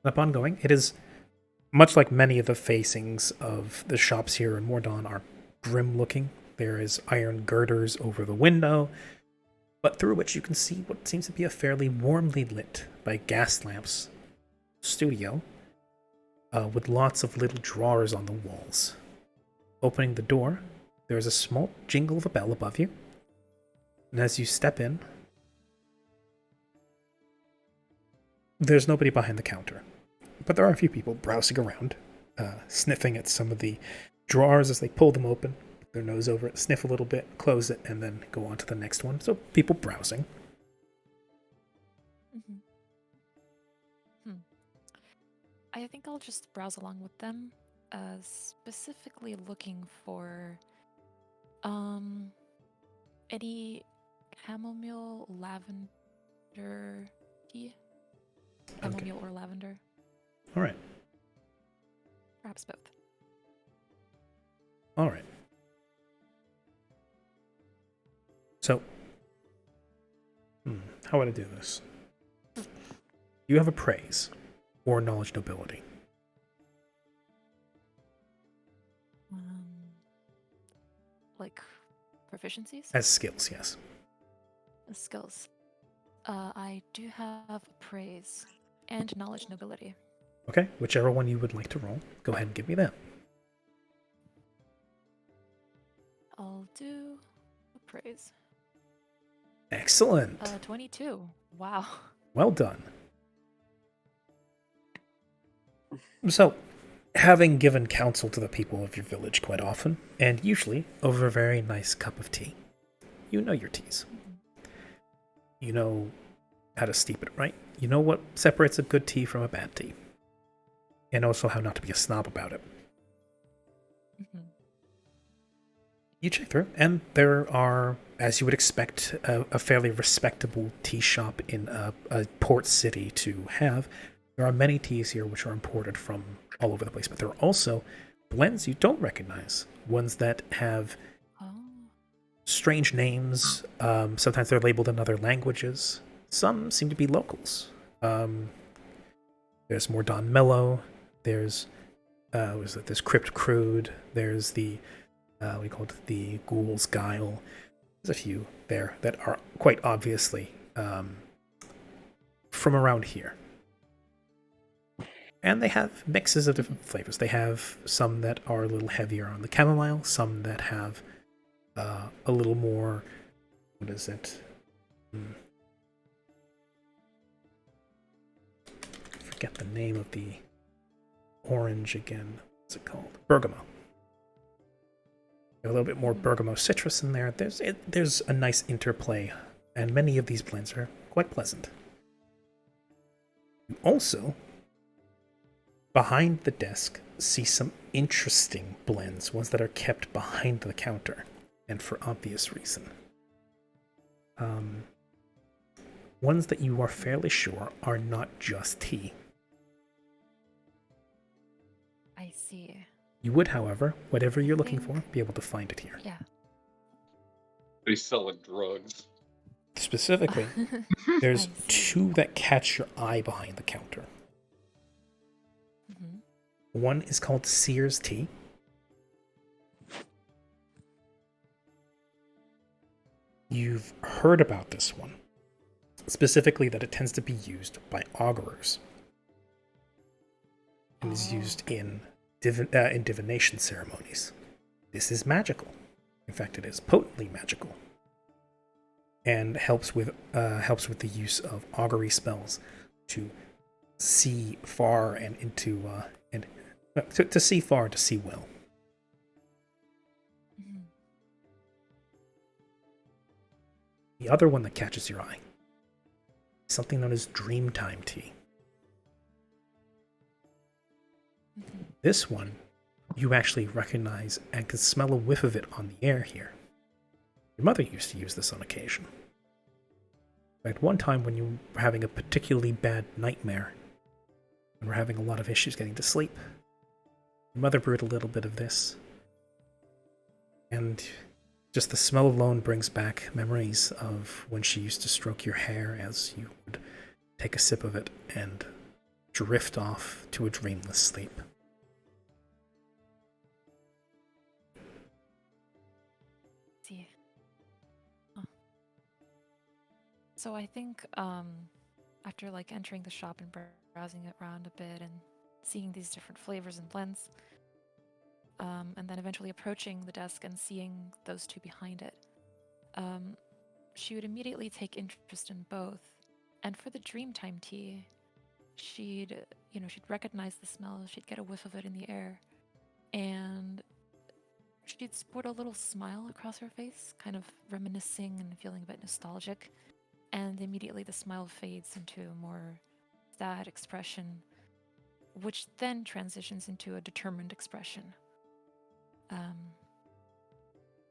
Upon going, it is much like many of the facings of the shops here in Mordon are grim looking. There is iron girders over the window, but through which you can see what seems to be a fairly warmly lit by gas lamps studio, with lots of little drawers on the walls. Opening the door, there is a small jingle of a bell above you, and as you step in, there's nobody behind the counter. But there are a few people browsing around, sniffing at some of the drawers as they pull them open, put their nose over it, sniff a little bit, close it, and then go on to the next one. So people browsing. I think I'll just browse along with them, specifically looking for any chamomile, lavender tea. Chamomile or lavender. All right. Perhaps both. All right. So, how would I do this? You have a praise or knowledge nobility. Like proficiencies? As skills, yes. Skills. I do have praise and knowledge nobility. Okay, whichever one you would like to roll, go ahead and give me that. I'll do praise. Excellent. 22. Wow. Well done. So, having given counsel to the people of your village quite often, and usually over a very nice cup of tea, you know your teas. You know how to steep it right. You know what separates a good tea from a bad tea. And also how not to be a snob about it. You check through, and there are, as you would expect, a fairly respectable tea shop in a port city to have. There are many teas here which are imported from all over the place, but there are also blends you don't recognize. Ones that have strange names. Sometimes they're labeled in other languages. Some seem to be locals. There's Mordon Mellow. There's there's Crypt Crude. There's the we call it the Ghoul's Guile. There's a few there that are quite obviously from around here. And they have mixes of different flavors. They have some that are a little heavier on the chamomile, some that have a little more, what is it? forget the name of the orange again. What's it called? Bergamot. A little bit more bergamot citrus in there. There's a nice interplay, and many of these blends are quite pleasant. You also, behind the desk, see some interesting blends, ones that are kept behind the counter, and for obvious reason. Ones that you are fairly sure are not just tea. I see. You would, however, whatever you're looking for, be able to find it here. Yeah. They selling drugs. Specifically, there's I see. 2 that catch your eye behind the counter. Mhm. One is called Sears Tea. You've heard about this one. Specifically that it tends to be used by augurers. And is used in divination ceremonies. This is magical. In fact, it is potently magical. And helps with the use of augury spells to see far and into to see far, to see well. Mhm. The other one that catches your eye, something known as Dreamtime Tea. Mhm. This one, you actually recognize and can smell a whiff of it on the air here. Your mother used to use this on occasion. In fact, one time when you were having a particularly bad nightmare, and were having a lot of issues getting to sleep, your mother brewed a little bit of this. And just the smell alone brings back memories of when she used to stroke your hair as you would take a sip of it and drift off to a dreamless sleep. See. Huh. So I think after like entering the shop and browsing it around a bit and seeing these different flavors and blends, and then eventually approaching the desk and seeing those 2 behind it, she would immediately take interest in both. And for the Dreamtime tea, she'd recognize the smell, she'd get a whiff of it in the air, and she'd sport a little smile across her face, kind of reminiscing and feeling a bit nostalgic. And immediately the smile fades into a more sad expression, which then transitions into a determined expression.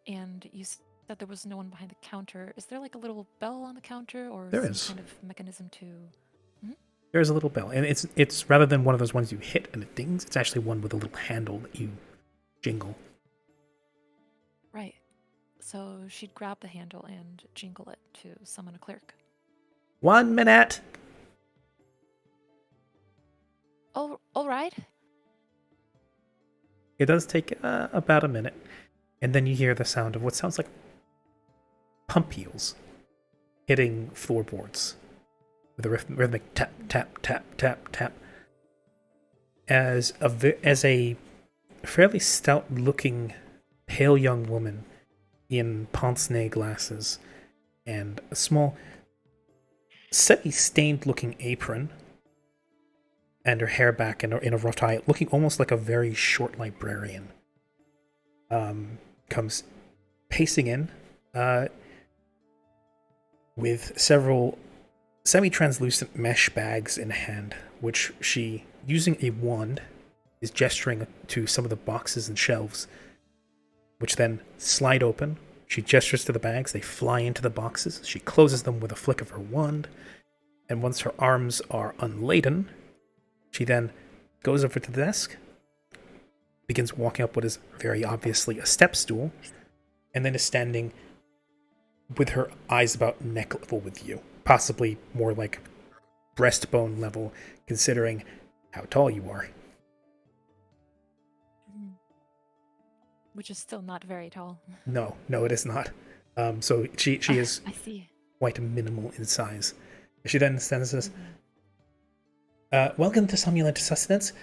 And you said there was no one behind the counter. Is there like a little bell on the counter or There some is. kind of mechanism to... There's a little bell, and it's rather than one of those ones you hit and it dings, it's actually one with a little handle that you jingle. Right. So she'd grab the handle and jingle it to summon a clerk. 1 minute! Oh, all right. It does take about a minute, and then you hear the sound of what sounds like pump heels hitting floorboards with a rhythmic tap, tap, tap, tap, tap. As a fairly stout-looking, pale young woman in pince-nez glasses and a small, semi-stained-looking apron, and her hair back in a rough tie, looking almost like a very short librarian, comes pacing in with several semi-translucent mesh bags in hand, which she, using a wand, is gesturing to some of the boxes and shelves, which then slide open. She gestures to the bags, they fly into the boxes, she closes them with a flick of her wand, and once her arms are unladen, she then goes over to the desk, begins walking up what is very obviously a step stool, and then is standing with her eyes about neck level with you. Possibly more like breastbone level, considering how tall you are. Which is still not very tall. No, it is not. So she is I see. quite minimal in size. She then stands and says, welcome to Somnolent Sustenance.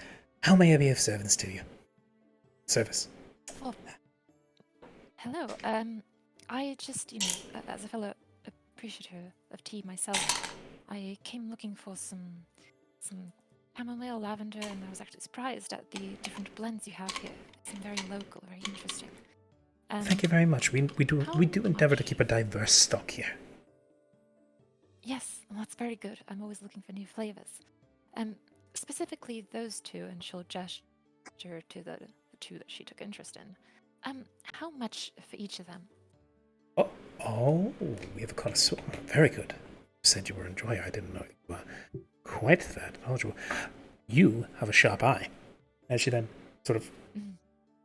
How may I be of service to you? Service. Oh. Hello. I just, as a fellow appreciator of tea myself, I came looking for some chamomile, lavender, and I was actually surprised at the different blends you have here. They seem very local, very interesting. Thank you very much. We do endeavor to much- keep a diverse stock here. Yes, well, that's very good. I'm always looking for new flavors. Specifically those two, and she'll gesture to the two that she took interest in. How much for each of them? Oh, we have a connoisseur. Very good. You said you were an enjoyer. I didn't know you were quite that knowledgeable. You have a sharp eye. And she then sort of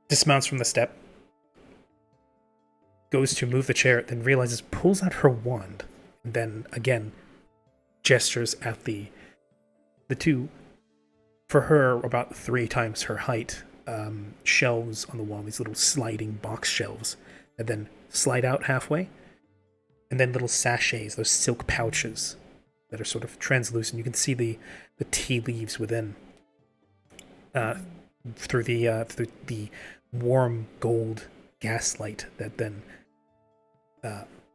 dismounts from the step, goes to move the chair, then realizes, pulls out her wand, and then again gestures at the two, for her about 3 times her height, shelves on the wall, these little sliding box shelves, and then slide out halfway, and then little sachets, those silk pouches that are sort of translucent. You can see the tea leaves within through the warm gold gaslight that then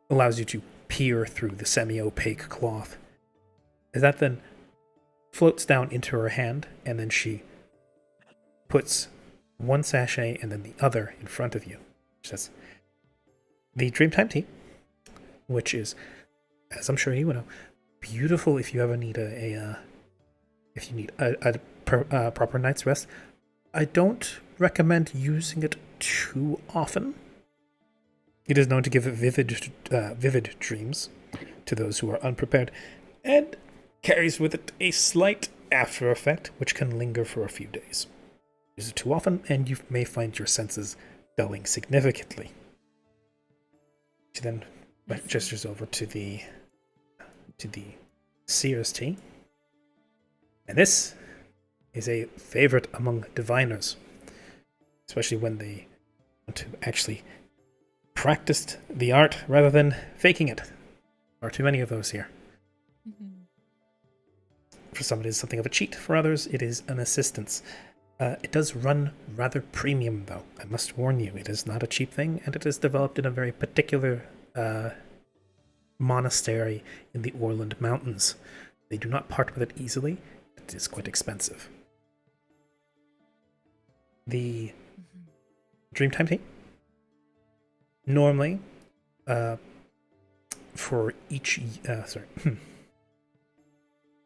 allows you to peer through the semi-opaque cloth. As that then floats down into her hand, and then she puts one sachet and then the other in front of you. She says, the Dreamtime tea, which is, as I'm sure you know, beautiful if you ever need a proper night's rest. I don't recommend using it too often. It is known to give vivid dreams to those who are unprepared, and carries with it a slight after effect which can linger for a few days. Use it too often, and you may find your senses dulling significantly. She then gestures over to the Seer's tea, and this is a favorite among diviners, especially when they want to actually practice the art rather than faking it. There are too many of those here. For some, it is something of a cheat. For others, it is an assistance. It does run rather premium, though. I must warn you, it is not a cheap thing, and it is developed in a very particular monastery in the Orland Mountains. They do not part with it easily. It is quite expensive. The Dreamtime tea, normally, for each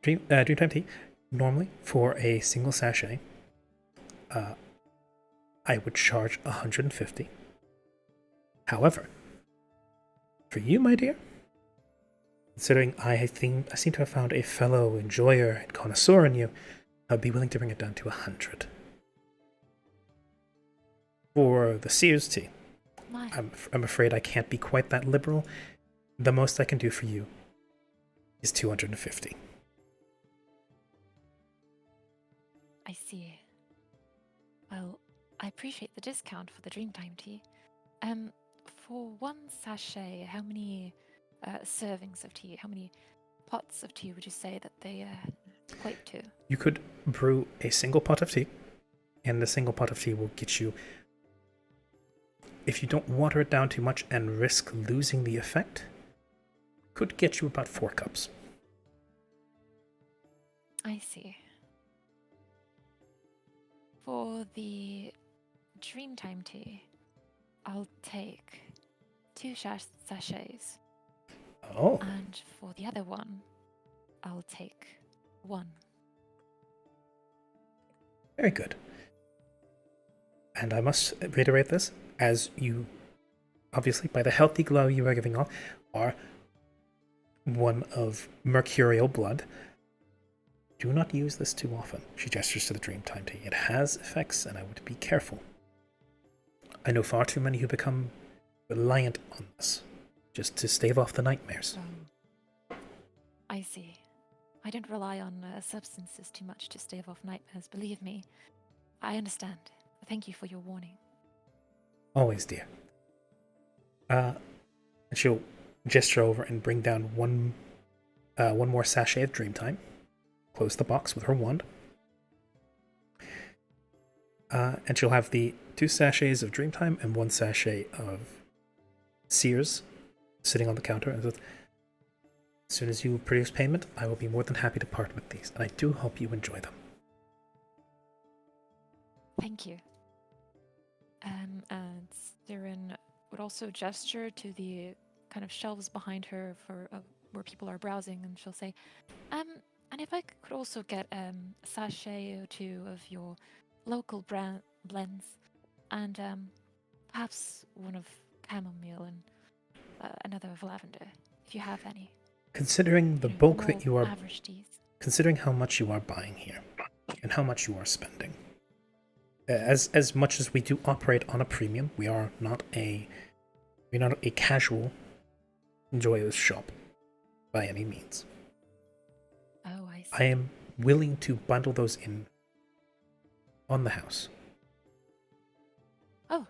Dreamtime tea, normally for a single sachet, I would charge 150. However, for you, my dear, considering I seem to have found a fellow enjoyer and connoisseur in you, I'd be willing to bring it down to 100. For the Seer's tea, I'm afraid I can't be quite that liberal. The most I can do for you is 250. I see. Well, I appreciate the discount for the Dreamtime tea. For one sachet, how many servings of tea, how many pots of tea would you say that they equate to? You could brew a single pot of tea, and the single pot of tea will get you, if you don't water it down too much and risk losing the effect, could get you about 4 cups. I see. For the Dreamtime tea, I'll take 2 sachets. Oh. And for the other one, I'll take 1. Very good. And I must reiterate this, as you, obviously, by the healthy glow you are giving off, are one of mercurial blood. Do not use this too often. She gestures to the Dreamtime tea. It has effects, and I would be careful. I know far too many who become reliant on this, just to stave off the nightmares. I see. I don't rely on substances too much to stave off nightmares, believe me. I understand. Thank you for your warning. Always, dear. And she'll gesture over and bring down one more sachet of Dreamtime. Close the box with her wand. And she'll have the 2 sachets of Dreamtime and 1 sachet of Seers sitting on the counter. And says, as soon as you produce payment, I will be more than happy to part with these. And I do hope you enjoy them. Thank you. And Siren would also gesture to the kind of shelves behind her for where people are browsing, and she'll say, and if I could also get a sachet or two of your local blends, and perhaps one of chamomile and another of lavender, if you have any. Considering the You know, bulk more that you are, average teas. considering how much you are buying here, and how much you are spending, as much as we do operate on a premium, we're not a casual enjoyer's shop by any means. Oh, I see. I am willing to bundle those in on the house. Oh.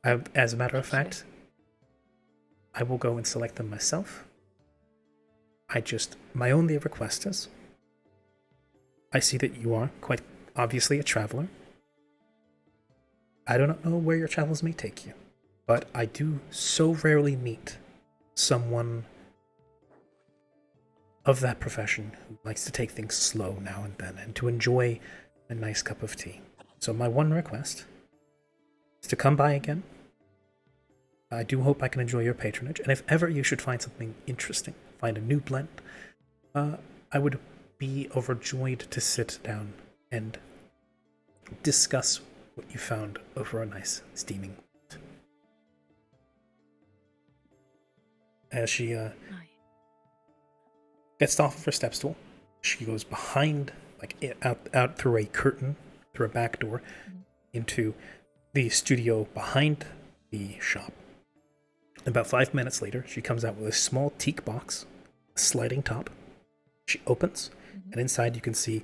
As a matter of Thank you. fact, I will go and select them myself. My only request is, I see that you are quite obviously a traveler. I do not know where your travels may take you, but I do so rarely meet someone of that profession who likes to take things slow now and then and to enjoy a nice cup of tea. So my one request is to come by again. I do hope I can enjoy your patronage, and if ever you should find something interesting, find a new blend, I would be overjoyed to sit down and discuss what you found over a nice steaming. As she gets off of her step stool, she goes behind, like out through a curtain, through a back door, into the studio behind the shop. About 5 minutes later, she comes out with a small teak box, a sliding top. She opens, and inside you can see,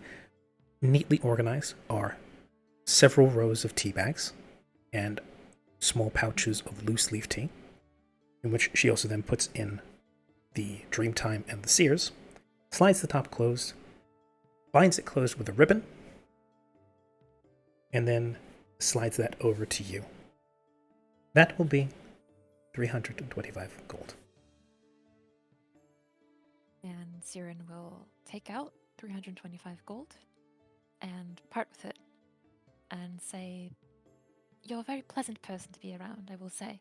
neatly organized, are several rows of tea bags and small pouches of loose leaf tea, in which she also then puts in the Dreamtime and the Sears, slides the top closed, binds it closed with a ribbon, and then slides that over to you. That will be 325 gold. And Siren will take out 325 gold and part with it and say, "You're a very pleasant person to be around, I will say.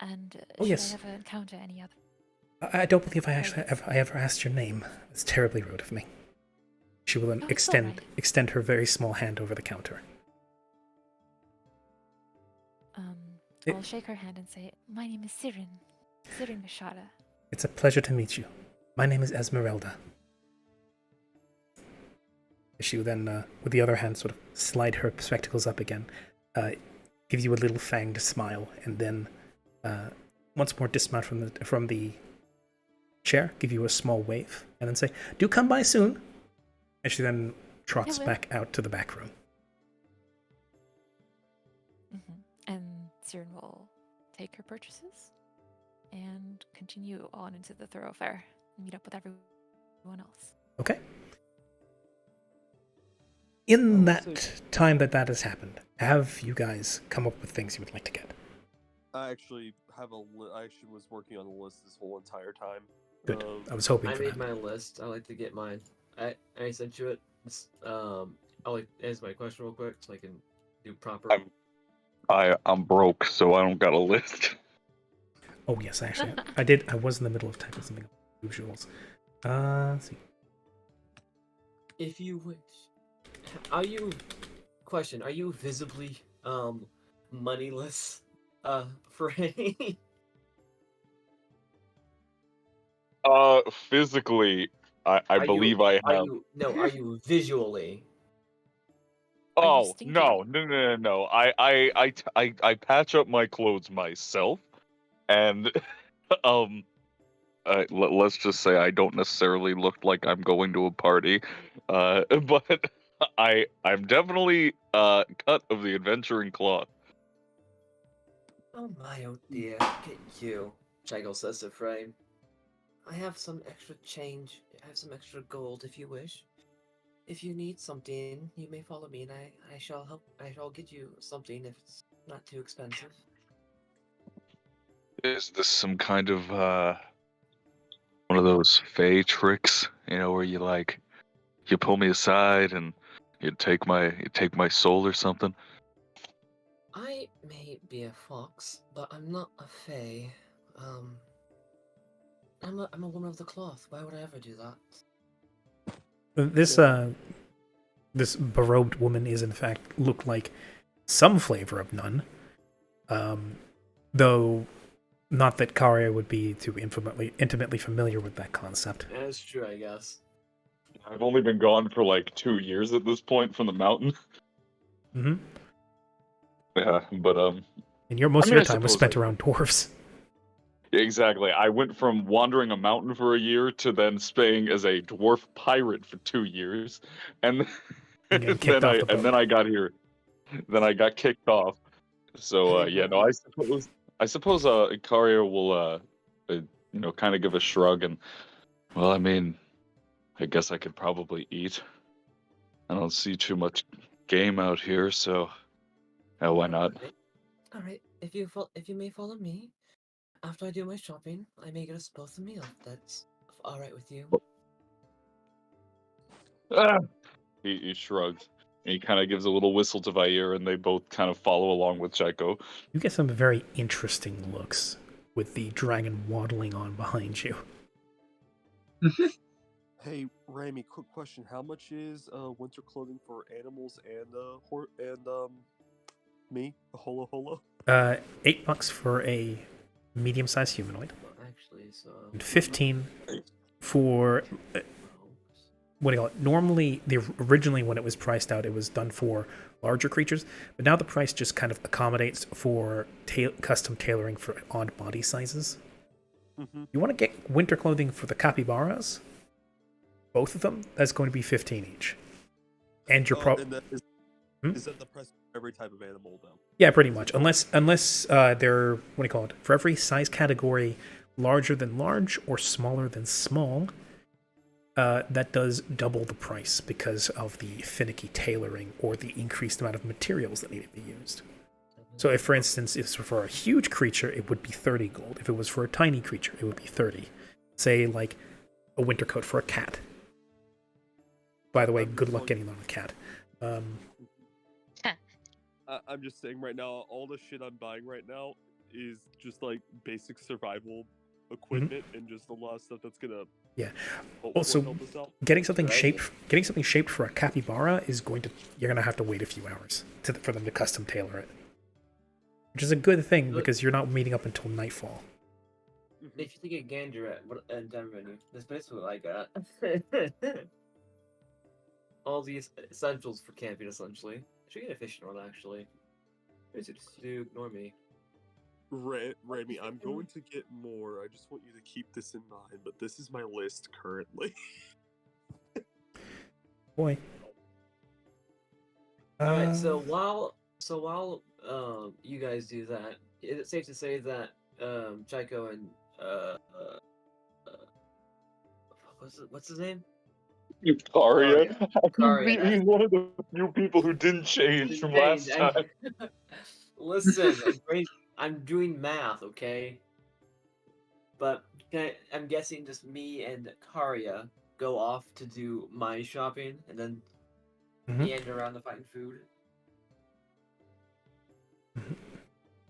And should yes. I ever encounter any other..." I don't believe I ever asked your name. It's terribly rude of me. She will then extend her very small hand over the counter. I'll shake her hand and say, "My name is Siren Mashara." It's a pleasure to meet you. My name is Esmeralda. She will then, with the other hand, sort of slide her spectacles up again, gives you a little fanged smile, and then once more dismount from the chair, give you a small wave, and then say, "Do come by soon." And she then trots back out to the back room. And Siren will take her purchases and continue on into the thoroughfare and meet up with everyone else. Okay. In that time that has happened, have you guys come up with things you would like to get? I actually was working on the list this whole entire time. Good. I was hoping I for made that. my list. I like to get mine. I sent you it. I'll answer my question real quick so I can do proper. I'm broke, so I don't got a list. Oh yes, actually, I did. I was in the middle of typing something up. Visuals. Let's see. If you wish, are you visibly moneyless, Frey? Physically, I believe I have. Are you visually? Oh no! I patch up my clothes myself, and let's just say I don't necessarily look like I'm going to a party, but I'm definitely cut of the adventuring cloth. Oh my, oh dear, get you, Chaggle says to Frey. I have some extra change. I have some extra gold if you wish. If you need something, you may follow me, and I shall help. I shall get you something if it's not too expensive. Is this some kind of one of those fey tricks, where you pull me aside and You'd take my soul or something. I may be a fox, but I'm not a fae. I'm a woman of the cloth. Why would I ever do that? This berobed woman is in fact look like some flavor of nun, though not that Karya would be too intimately familiar with that concept. That's true, I guess. I've only been gone for like 2 years at this point from the mountain. Mm-hmm. Yeah, but And most I of mean, your I time was suppose spent around dwarves. exactly. I went from wandering a mountain for a year to then staying as a dwarf pirate for 2 years, and And getting kicked off the boat. then I got here. Then I got kicked off. So Hey, yeah, no, I suppose Ikaria will kind of give a shrug and, well, I mean, I guess I could probably eat. I don't see too much game out here, so why not? All right. If you may follow me, after I do my shopping, I may get us both a meal. If that's all right with you. Ah! He shrugs. And he kind of gives a little whistle to Vair, and they both kind of follow along with Chaiko. You get some very interesting looks with the dragon waddling on behind you. Hey, Rami, quick question: how much is winter clothing for animals and me, a holo holo? $8 for a medium-sized humanoid, Actually, so and 15 for what do you call it? Normally, originally when it was priced out, it was done for larger creatures, but now the price just kind of accommodates for custom tailoring for odd body sizes. Mm-hmm. You want to get winter clothing for the capybaras? Both of them? That's going to be 15 each. And you're probably... Is that the price for every type of animal, though? Yeah, pretty much. Unless they're, what do you call it? For every size category larger than large or smaller than small, that does double the price because of the finicky tailoring or the increased amount of materials that need to be used. So if, for instance, if for a huge creature, it would be 30 gold. If it was for a tiny creature, it would be 30. Say, like, a winter coat for a cat. By the way, good luck getting on a cat. I'm just saying right now, all the shit I'm buying right now is just like basic survival equipment and just a lot of stuff that's gonna Also, help us out. getting something shaped for a capybara is you're gonna have to wait a few hours for them to custom tailor it, which is a good thing because you're not meeting up until nightfall. If you take a gander at Denver, that's basically what I got. All these essentials for camping, essentially. I should get a fishing rod, actually. Just ignore me. Rami, I'm going to get more. I just want you to keep this in mind, but this is my list currently. Boy. Alright, so while you guys do that, is it safe to say that Chaiko and what's his name? Ikaria. Karya. He's one of the few people who didn't change from last time. Listen, I'm doing math, okay? But I'm guessing just me and Karya go off to do my shopping and then meander around to find food.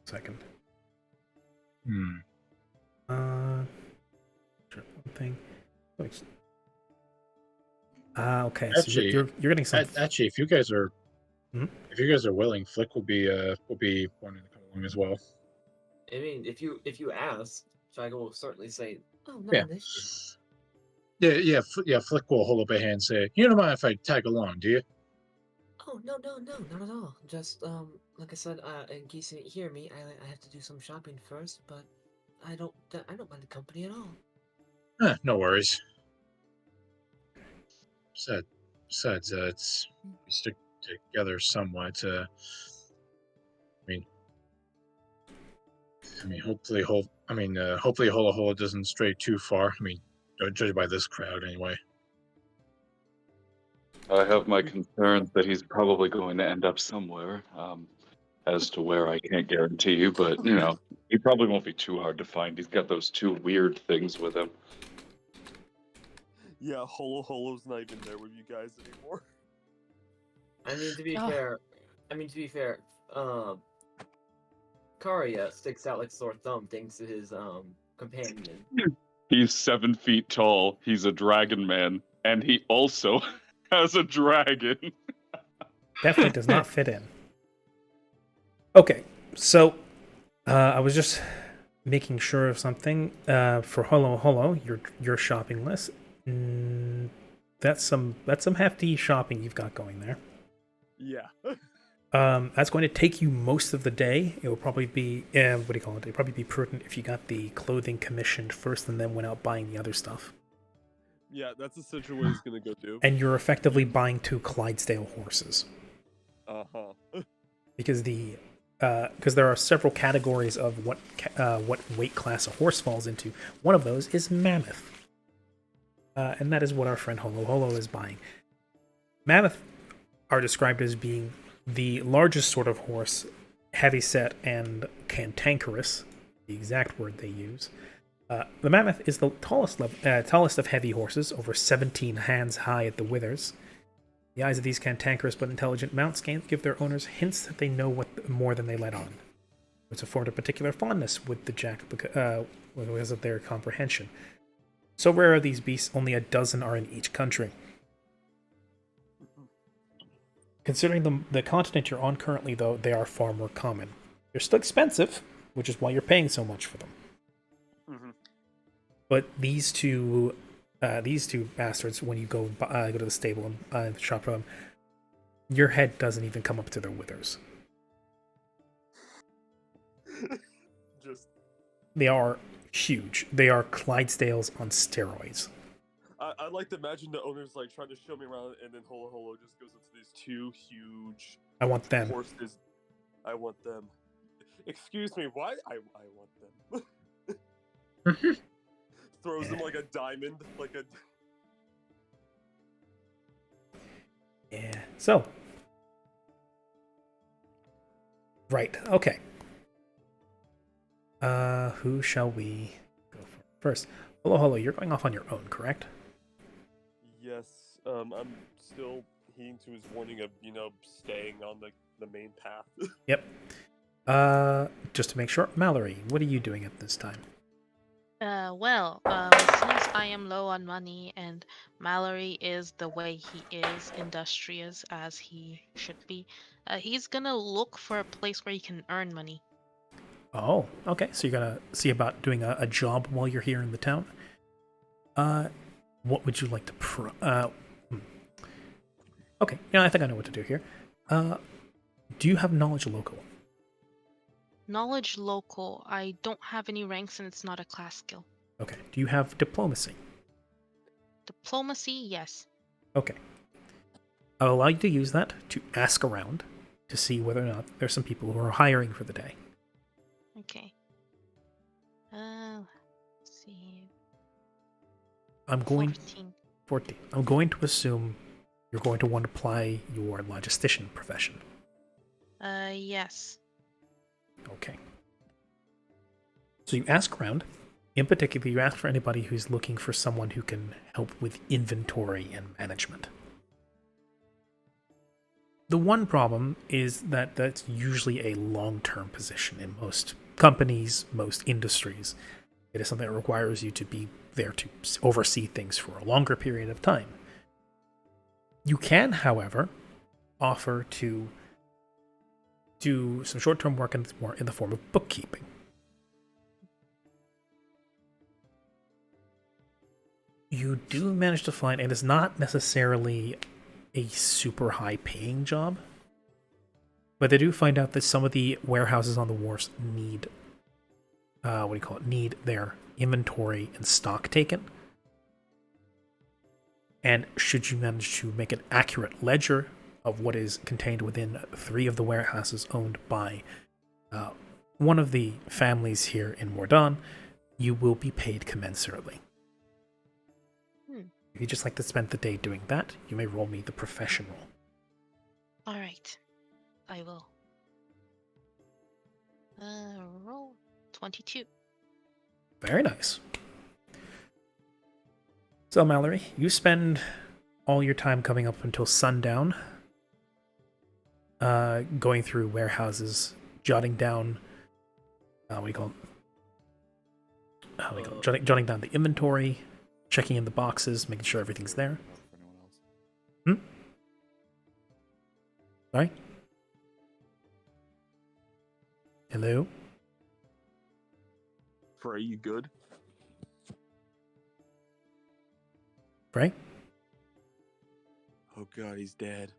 Second. Sure, one thing. Okay. Actually, so you're getting some. Actually, if you guys are willing, Flick will be wanting to come along as well. I mean, if you ask, Chago will certainly say, "Oh, not Yeah. an issue." Yeah. Flick will hold up a hand and say, "You don't mind if I tag along, do you?" Oh, no, not at all. Just like I said, in case you didn't hear me, I have to do some shopping first, but I don't mind the company at all. No worries. Besides, we stick together somewhat. Hopefully, hopefully, Hola Hola doesn't stray too far. Judged by this crowd, anyway. I have my concerns that he's probably going to end up somewhere. As to where, I can't guarantee you, but he probably won't be too hard to find. He's got those two weird things with him. Yeah, Holo Holo's not even there with you guys anymore. I mean, to be Oh. fair, Karya sticks out like sore thumb thanks to his companion. He's 7 feet tall. He's a dragon man, and he also has a dragon. Definitely does not fit in. Okay, so I was just making sure of something for Holo Holo, your shopping list. That's some hefty shopping you've got going there. Yeah. That's going to take you most of the day. It will probably be what do you call it? It'd probably be prudent if you got the clothing commissioned first and then went out buying the other stuff. Yeah, that's essentially what he's gonna go do. And you're effectively buying 2 Clydesdale horses. Uh-huh. Because there are several categories of what weight class a horse falls into. One of those is mammoth, and that is what our friend Holo Holo is buying. Mammoth are described as being the largest sort of horse, heavyset and cantankerous, the exact word they use. The mammoth is the tallest of heavy horses, over 17 hands high at the withers. The eyes of these cantankerous but intelligent mounts give their owners hints that they know more than they let on. It's afforded a particular fondness with the jack because of their comprehension. So rare are these beasts, only a dozen are in each country. Considering the continent you're on currently, though, they are far more common. They're still expensive, which is why you're paying so much for them. Mm-hmm. But these two bastards, when you go to the stable and shop for them, your head doesn't even come up to their withers. They are huge. They are Clydesdales on steroids. I like to imagine the owners like trying to show me around, and then Holo Holo just goes into these 2 huge. I want them. Horses. I want them. Excuse me, why? I want them. Throws them like a diamond, like a. Yeah. So. Right. Okay. Who shall we go for first? Holo Holo, you're going off on your own, correct? Yes. I'm still heeding to his warning of staying on the main path. Yep. Just to make sure, Mallory, what are you doing at this time? Since I am low on money and Mallory is the way he is, industrious as he should be, he's gonna look for a place where he can earn money. Oh, okay. So you're gonna see about doing a job while you're here in the town. What would you like to Okay, yeah, I think I know what to do here. Do you have knowledge local? Knowledge local. I don't have any ranks and it's not a class skill. Okay. Do you have diplomacy? Diplomacy, yes. Okay. I'll allow you to use that to ask around to see whether or not there's some people who are hiring for the day. Okay. Let's see. I'm going 14. 14. I'm going to assume you're going to want to apply your logistician profession. Yes. Okay. So you ask around. In particular, you ask for anybody who's looking for someone who can help with inventory and management. The one problem is that that's usually a long-term position in most companies, most industries. It is something that requires you to be there to oversee things for a longer period of time. You can, however, offer to do some short-term work in the form of bookkeeping. You do manage to find, and it's not necessarily a super high-paying job, but they do find out that some of the warehouses on the wharfs need, need their inventory and stock taken. And should you manage to make an accurate ledger of what is contained within 3 of the warehouses owned by one of the families here in Mordon, you will be paid commensurately. If you'd just like to spend the day doing that, you may roll me the profession roll. All right. I will. Roll 22. Very nice. So, Mallory, you spend all your time coming up until sundown going through warehouses, jotting down what do you call it? Jotting down the inventory, checking in the boxes, making sure everything's there. Sorry? Hello? Frey, you good? Frey? Oh god, he's dead.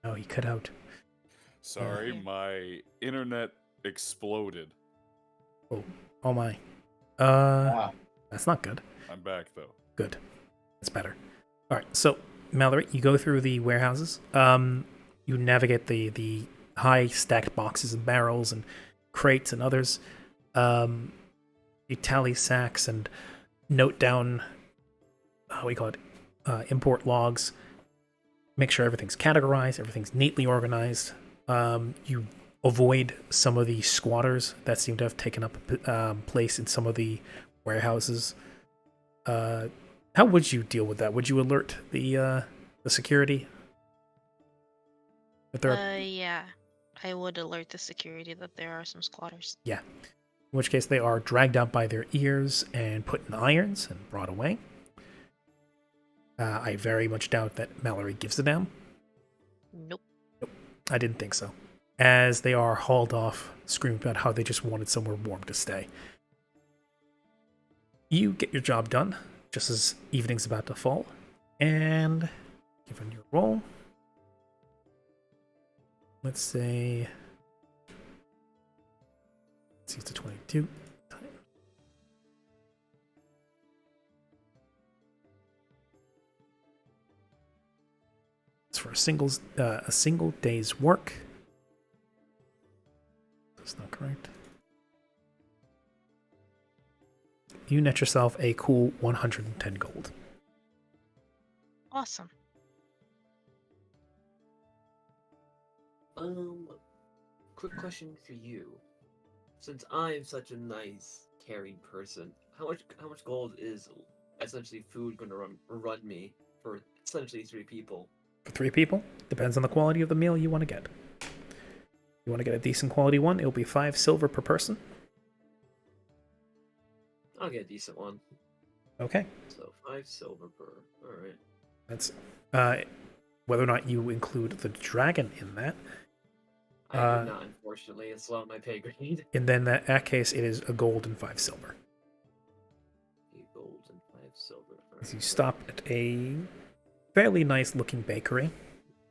Oh, he cut out. Sorry, my internet exploded. Oh my. That's not good. I'm back though. Good. That's better. All right. So, Mallory, you go through the warehouses. You navigate the high stacked boxes and barrels and crates and others. You tally sacks and note down how we call it import logs. Make sure everything's categorized, everything's neatly organized. You avoid some of the squatters that seem to have taken up place in some of the warehouses. How would you deal with that? Would you alert the security? If there are... Yeah, I would alert the security that there are some squatters. Yeah. In which case they are dragged out by their ears and put in irons and brought away. I very much doubt that Mallory gives a damn. Nope. I didn't think so. As they are hauled off, screaming about how they just wanted somewhere warm to stay. You get your job done, just as evening's about to fall. And given your roll, let's say, it's a 22. It's for a single day's work. That's not correct. You net yourself a cool 110 gold. Awesome. Quick question for you. Since I'm such a nice, caring person, how much gold is essentially food going to run me for essentially 3 people? For 3 people, depends on the quality of the meal you want to get. You want to get a decent quality one, it'll be 5 silver per person. I'll get a decent one. Okay. So 5 silver per. Alright. That's whether or not you include the dragon in that. I do not, unfortunately. It's low on my pay grade. And then that case, it is a gold and 5 silver. A gold and 5 silver. As you stop at a fairly nice looking bakery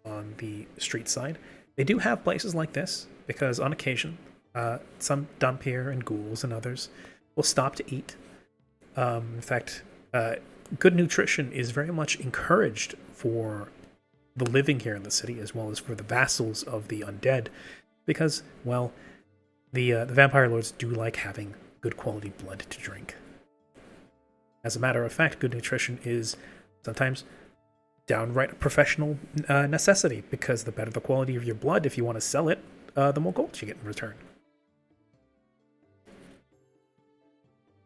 on the street side. They do have places like this, because on occasion, some dump here and ghouls and others will stop to eat. In fact, good nutrition is very much encouraged for the living here in the city, as well as for the vassals of the undead, because, well, the vampire lords do like having good quality blood to drink. As a matter of fact, good nutrition is sometimes downright professional necessity, because the better the quality of your blood, if you want to sell it, the more gold you get in return.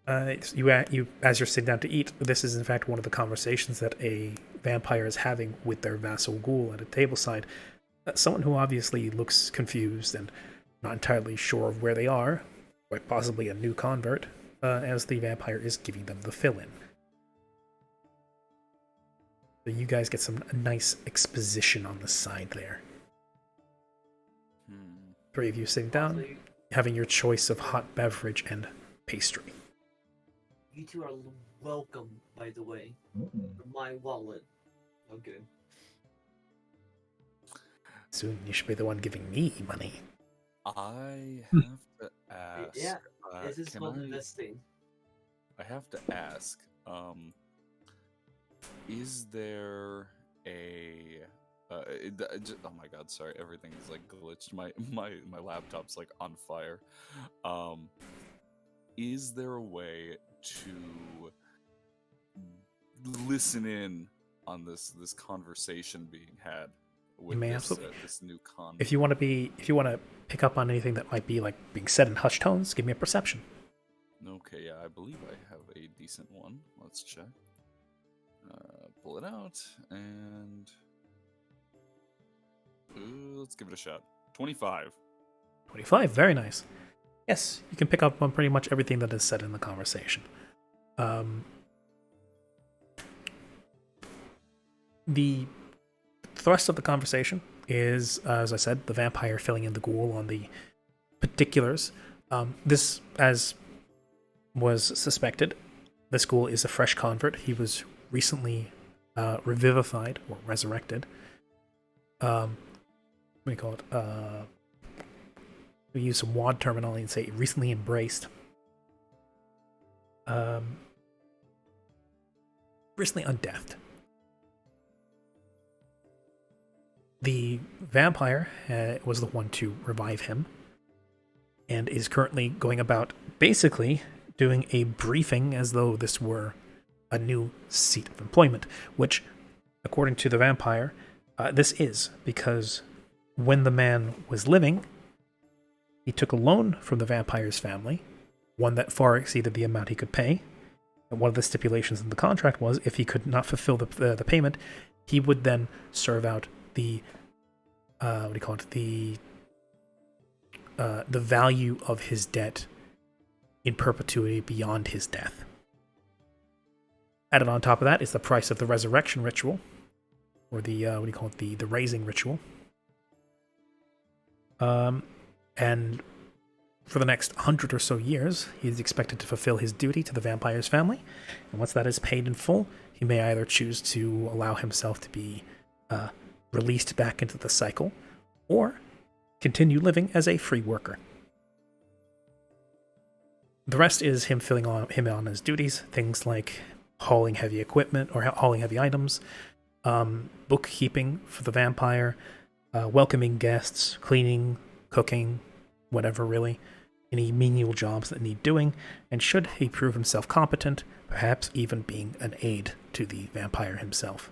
As you're sitting down to eat, this is in fact one of the conversations that a vampire is having with their vassal ghoul at a tableside. Someone who obviously looks confused and not entirely sure of where they are, quite possibly a new convert, as the vampire is giving them the fill-in. So you guys get some nice exposition on the side there. 3 of you sitting down, having your choice of hot beverage and pastry. You two are welcome, by the way. My wallet. Okay. Soon you should be the one giving me money. I have to ask. Yeah, this is called I investing. have to ask. Is there a? Oh my god! Sorry, everything is like glitched. My laptop's like on fire. Is there a way to listen in on this conversation being had with this new con? If you want to pick up on anything that might be like being said in hushed tones, give me a perception. Okay, yeah, I believe I have a decent one. Let's check. Pull it out and let's give it a shot. 25. 25, very nice. Yes, you can pick up on pretty much everything that is said in the conversation. The thrust of the conversation is, as I said, the vampire filling in the ghoul on the particulars. This, as was suspected, this ghoul is a fresh convert. He was recently revivified or resurrected. What do you call it? We use some WAD terminology and say recently embraced. Recently undeathed. The vampire was the one to revive him and is currently going about basically doing a briefing as though this were a new seat of employment, which, according to the vampire, this is because when the man was living, he took a loan from the vampire's family, one that far exceeded the amount he could pay. And one of the stipulations in the contract was if he could not fulfill the payment, he would then serve out the the value of his debt in perpetuity beyond his death. Added on top of that is the price of the resurrection ritual, or the the raising ritual. And for the next 100 or so years, he is expected to fulfill his duty to the vampire's family. And once that is paid in full, he may either choose to allow himself to be released back into the cycle, or continue living as a free worker. The rest is him filling him on his duties, things like hauling heavy equipment or hauling heavy items, bookkeeping for the vampire, welcoming guests, cleaning, cooking, whatever really, any menial jobs that need doing, and should he prove himself competent, perhaps even being an aid to the vampire himself.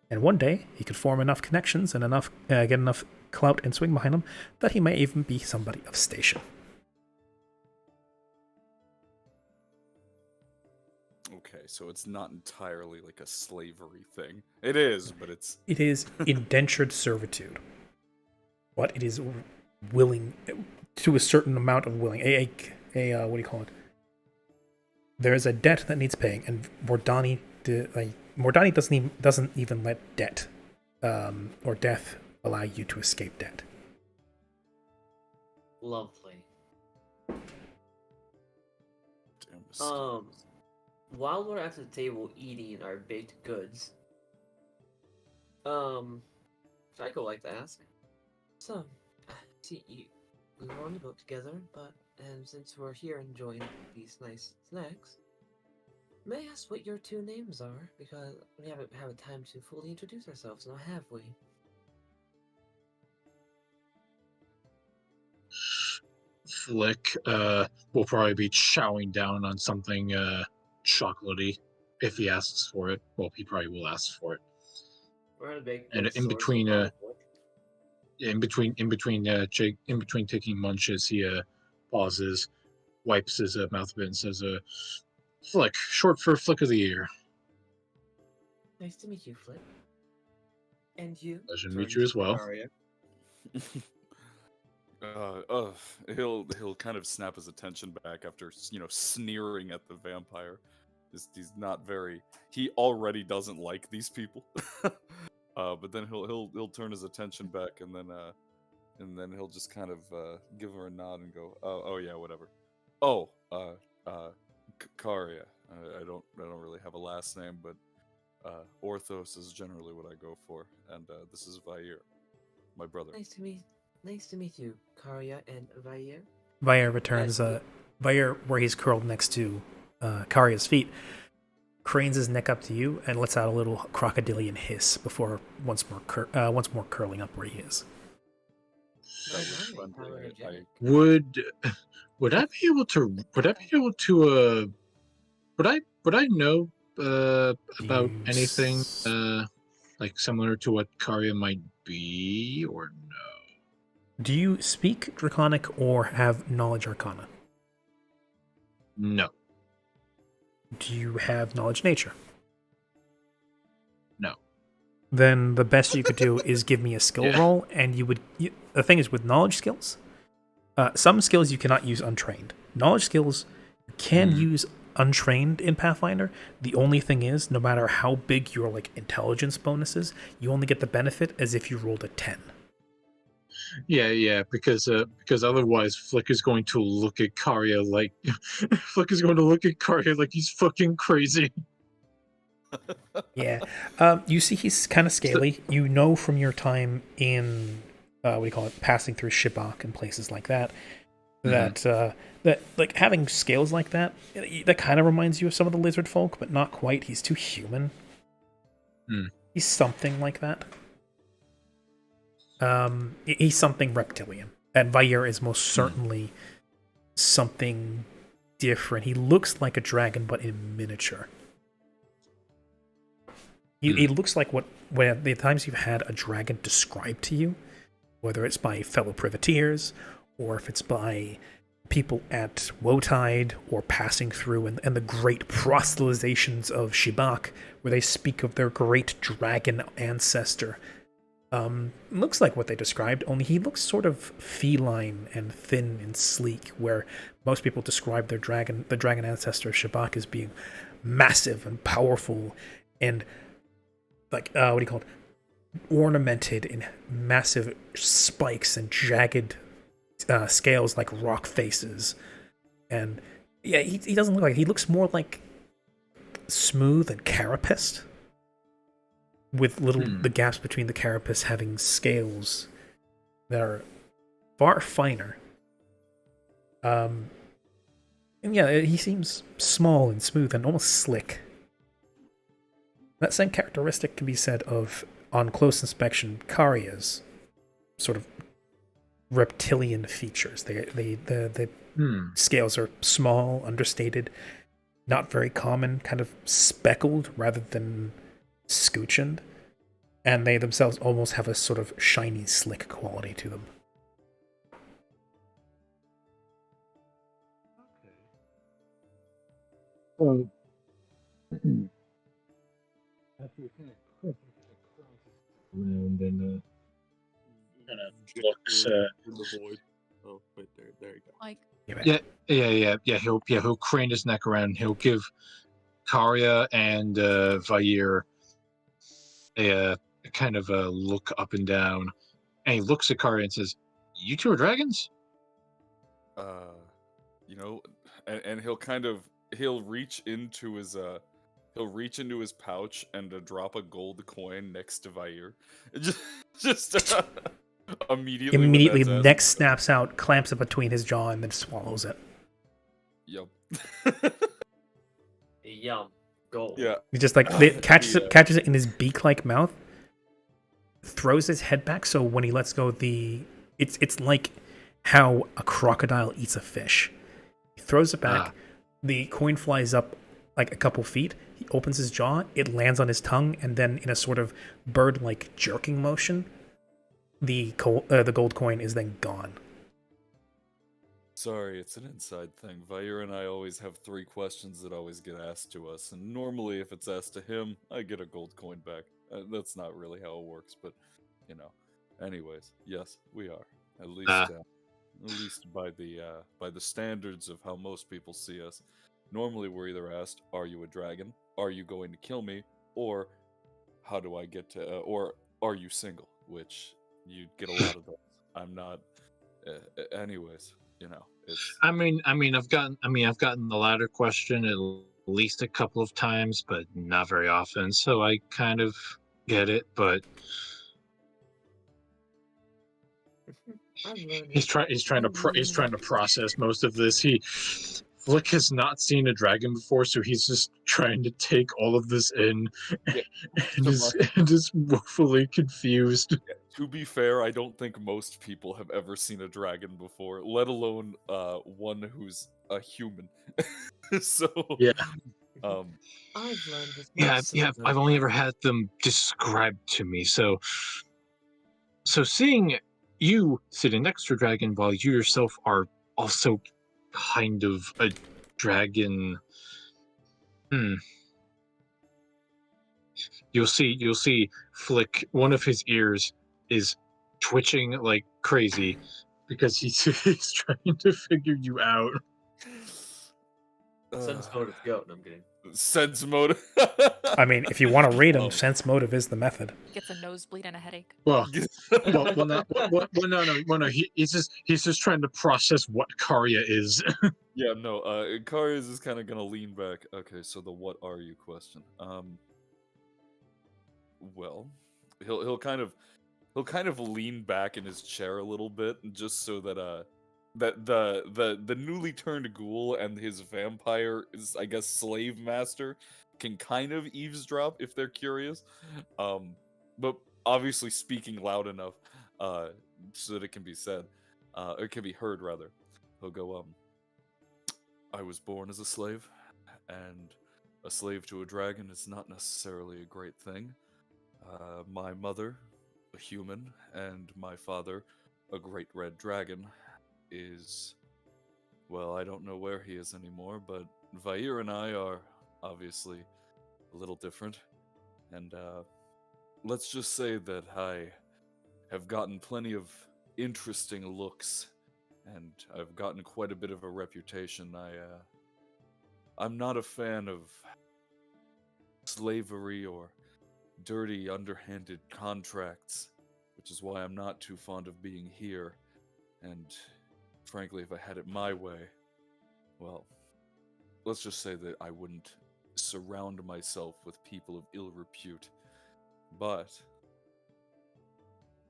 And one day, he could form enough connections and get enough clout and swing behind him that he may even be somebody of station. Okay, so it's not entirely like a slavery thing. It is, but it's... It is indentured servitude. What it is willing, to a certain amount of willing. What do you call it? There is a debt that needs paying, and Mordani doesn't even let debt or death allow you to escape debt. Lovely. Damn, While we're at the table eating our baked goods, Psycho would like to ask. So, see, we were on the boat together, and since we're here enjoying these nice snacks, may I ask what your two names are? Because we haven't had time to fully introduce ourselves, now have we? Flick will probably be chowing down on something chocolatey if he asks for it. Well, he probably will ask for it. We're at a big And in between taking munches, he pauses, wipes his mouth a bit, and says, "Flick, short for Flick of the Year." Nice to meet you, Flip. And you? Pleasure to meet you as well. He'll kind of snap his attention back after sneering at the vampire. He's not very. He already doesn't like these people. But then he'll turn his attention back, and then he'll just kind of give her a nod and go, oh yeah, whatever. Oh, Karia. I don't really have a last name, but Orthos is generally what I go for, and this is Vair, my brother. Nice to meet you, Karia and Vair. Vair returns. Vair, where he's curled next to Karia's feet, cranes his neck up to you and lets out a little crocodilian hiss before once more curling up where he is. Would I be able to would I know about anything like similar to what Karia might be, or no? Do you speak Draconic or have knowledge Arcana? No. Do you have knowledge Nature? No. then the best you could do is give me a skill Yeah. roll, and the thing is with knowledge skills, some skills you cannot use untrained. Knowledge skills you can use untrained in Pathfinder. The only thing is, no matter how big your like intelligence bonus is, you only get the benefit as if you rolled a 10. Yeah, because otherwise Flick is going to look at Karya like Flick is going to look at Karya like he's fucking crazy. Yeah. You see he's kind of scaly. You know from your time in, what do you call it, passing through Shibak and places like that, that like having scales like that kind of reminds you of some of the lizard folk, but not quite. He's too human. He's something like that. He's something reptilian, and Vair is most certainly something different. He looks like a dragon, but in miniature. He looks like when the times you've had a dragon described to you, whether it's by fellow privateers, or if it's by people at Wotide, or passing through, and the great proselytizations of Shibak, where they speak of their great dragon ancestor. Looks like what they described, only he looks sort of feline and thin and sleek, where most people describe the dragon ancestor of Shibak as being massive and powerful and like what do you call it? Ornamented in massive spikes and jagged scales like rock faces. And yeah, he doesn't look like, he looks more like smooth and carapaced, with the gaps between the carapace having scales that are far finer. And yeah, he seems small and smooth and almost slick. That same characteristic can be said of, on close inspection, Karya's sort of reptilian features. The scales are small, understated, not very common, kind of speckled rather than scoochioned, and they themselves almost have a sort of shiny, slick quality to them. Well, after it kind of crosses around and kind of looks in the void. Oh, wait, there you go. Like, he'll crane his neck around. He'll give Karya and Vair a kind of a look up and down, and he looks at Karya and says, "You two are dragons?" You know, and he'll reach into his pouch and drop a gold coin next to Vair. Just immediately when Immediately, that's neck snaps out, clamps it between his jaw, and then swallows it. Yep. Yum. Gold. Yeah. He just like catches it in his beak-like mouth, throws his head back. So when he lets go, it's like how a crocodile eats a fish. He throws it back. The coin flies up like a couple feet. He opens his jaw. It lands on his tongue, and then in a sort of bird-like jerking motion, the gold coin is then gone. Sorry, it's an inside thing. Vair and I always have 3 questions that always get asked to us, and normally if it's asked to him, I get a gold coin back. That's not really how it works, but you know. Anyways, yes, we are. At least by the standards of how most people see us. Normally we're either asked, "Are you a dragon? Are you going to kill me?" or "How do I get to?" Or "Are you single?" Which you get a lot of those. I'm not. Anyways, you know, it's. I've gotten the latter question at least a couple of times, but not very often. So I kind of get it, but he's trying to process most of this. Flick has not seen a dragon before, so he's just trying to take all of this in, and is woefully confused. Yeah, to be fair, I don't think most people have ever seen a dragon before, let alone one who's a human. So yeah, I've learned as yeah. I've only ever had them described to me, so seeing you sitting next to a dragon while you yourself are also kind of a dragon. you'll see Flick. One of his ears is twitching like crazy because he's trying to figure you out. Sense motive, go. No, I'm kidding. Sense motive. I mean, if you want to read him, Oh. sense motive is the method. Gets a nosebleed and a headache. Well, no. He's just trying to process what Karya is. Yeah, no. Ikari is just kind of gonna lean back. Okay, so the "what are you" question. Well, he'll kind of lean back in his chair a little bit, just so that that the newly turned ghoul and his vampire is, I guess, slave master can kind of eavesdrop if they're curious. But obviously speaking loud enough so that it can be said, it can be heard rather. He'll go, I was born as a slave, and a slave to a dragon is not necessarily a great thing. My mother, a human, and my father, a great red dragon, is... Well, I don't know where he is anymore, but Vair and I are obviously a little different. And let's just say that I have gotten plenty of interesting looks, and I've gotten quite a bit of a reputation. I'm not a fan of slavery or dirty, underhanded contracts, which is why I'm not too fond of being here. And frankly, if I had it my way, well, let's just say that I wouldn't surround myself with people of ill repute. But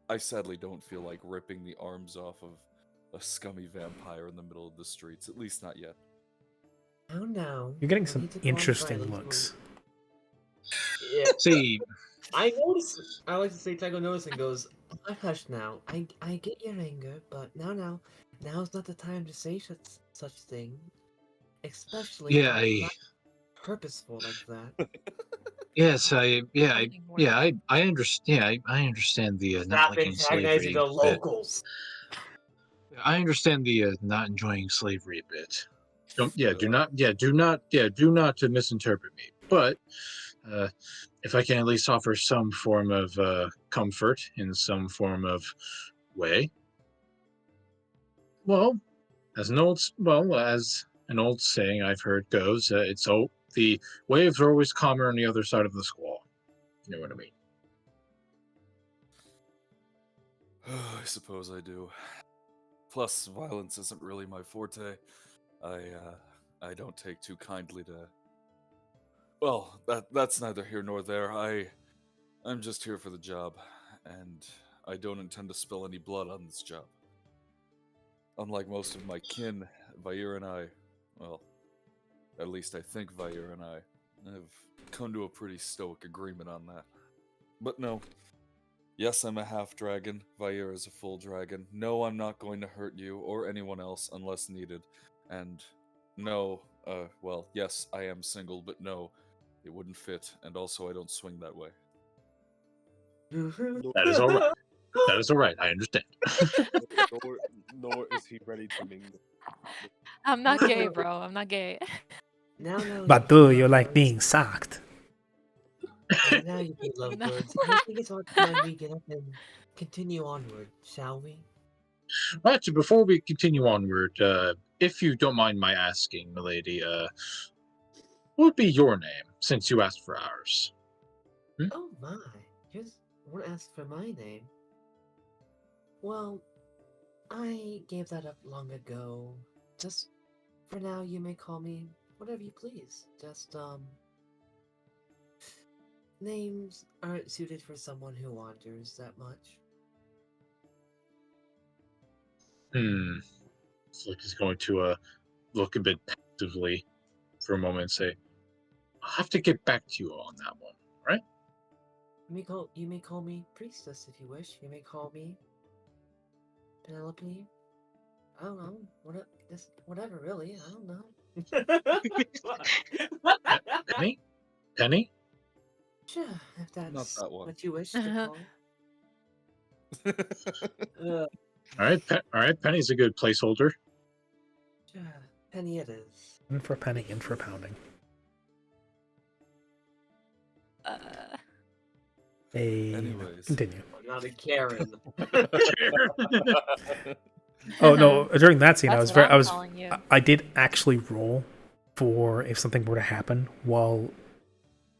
I sadly don't feel like ripping the arms off of a scummy vampire in the middle of the streets, at least not yet. Oh no. You're getting We some need to go on interesting silent looks. Yeah. See, I notice. I like to say Tycho notices and goes, hush now. I get your anger, but now's not the time to say such thing. Especially yeah, not purposeful like that. yes, Finding more than- I understand. I understand the not Stop liking antagonizing slavery the a bit. locals. I understand the not enjoying slavery a bit. Do not misinterpret me. But if I can at least offer some form of comfort in some form of way, well, as an old saying I've heard goes, the waves are always calmer on the other side of the squall. You know what I mean? I suppose I do. Plus, violence isn't really my forte. I don't take too kindly to... Well, that's neither here nor there. I'm just here for the job, and I don't intend to spill any blood on this job. Unlike most of my kin, Vair and I, well, at least I think Vair and I, have come to a pretty stoic agreement on that. But no. Yes, I'm a half-dragon. Vair is a full dragon. No, I'm not going to hurt you or anyone else unless needed. And no, well, yes, I am single, but no, it wouldn't fit. And also, I don't swing that way. That is all right. That is all right. I understand. Nor is he ready to mingle. I'm not gay, bro. I'm not gay. Now, But do you like being sucked? Now you be lovebirds. I think it's about time we get up and continue onward, shall we? Actually, before we continue onward, if you don't mind my asking, milady, what would be your name, since you asked for ours? Oh my, just want to ask for my name. Well, I gave that up long ago. Just for now, you may call me whatever you please. Just, names aren't suited for someone who wanders that much. Flick is going to look a bit passively for a moment and say, I'll have to get back to you on that one, right? You may call me priestess if you wish. You may call me Penelope. I don't know. Whatever, really. I don't know. Penny? Penny? Sure, if that's Not that one. what you wish to call. All right. Penny's a good placeholder. Sure, Penny it is. In for a penny, in for a pounding. Anyways. Continue. I'm not a Karen. Oh no! During that scene, That's what I'm calling you. I did actually roll for if something were to happen while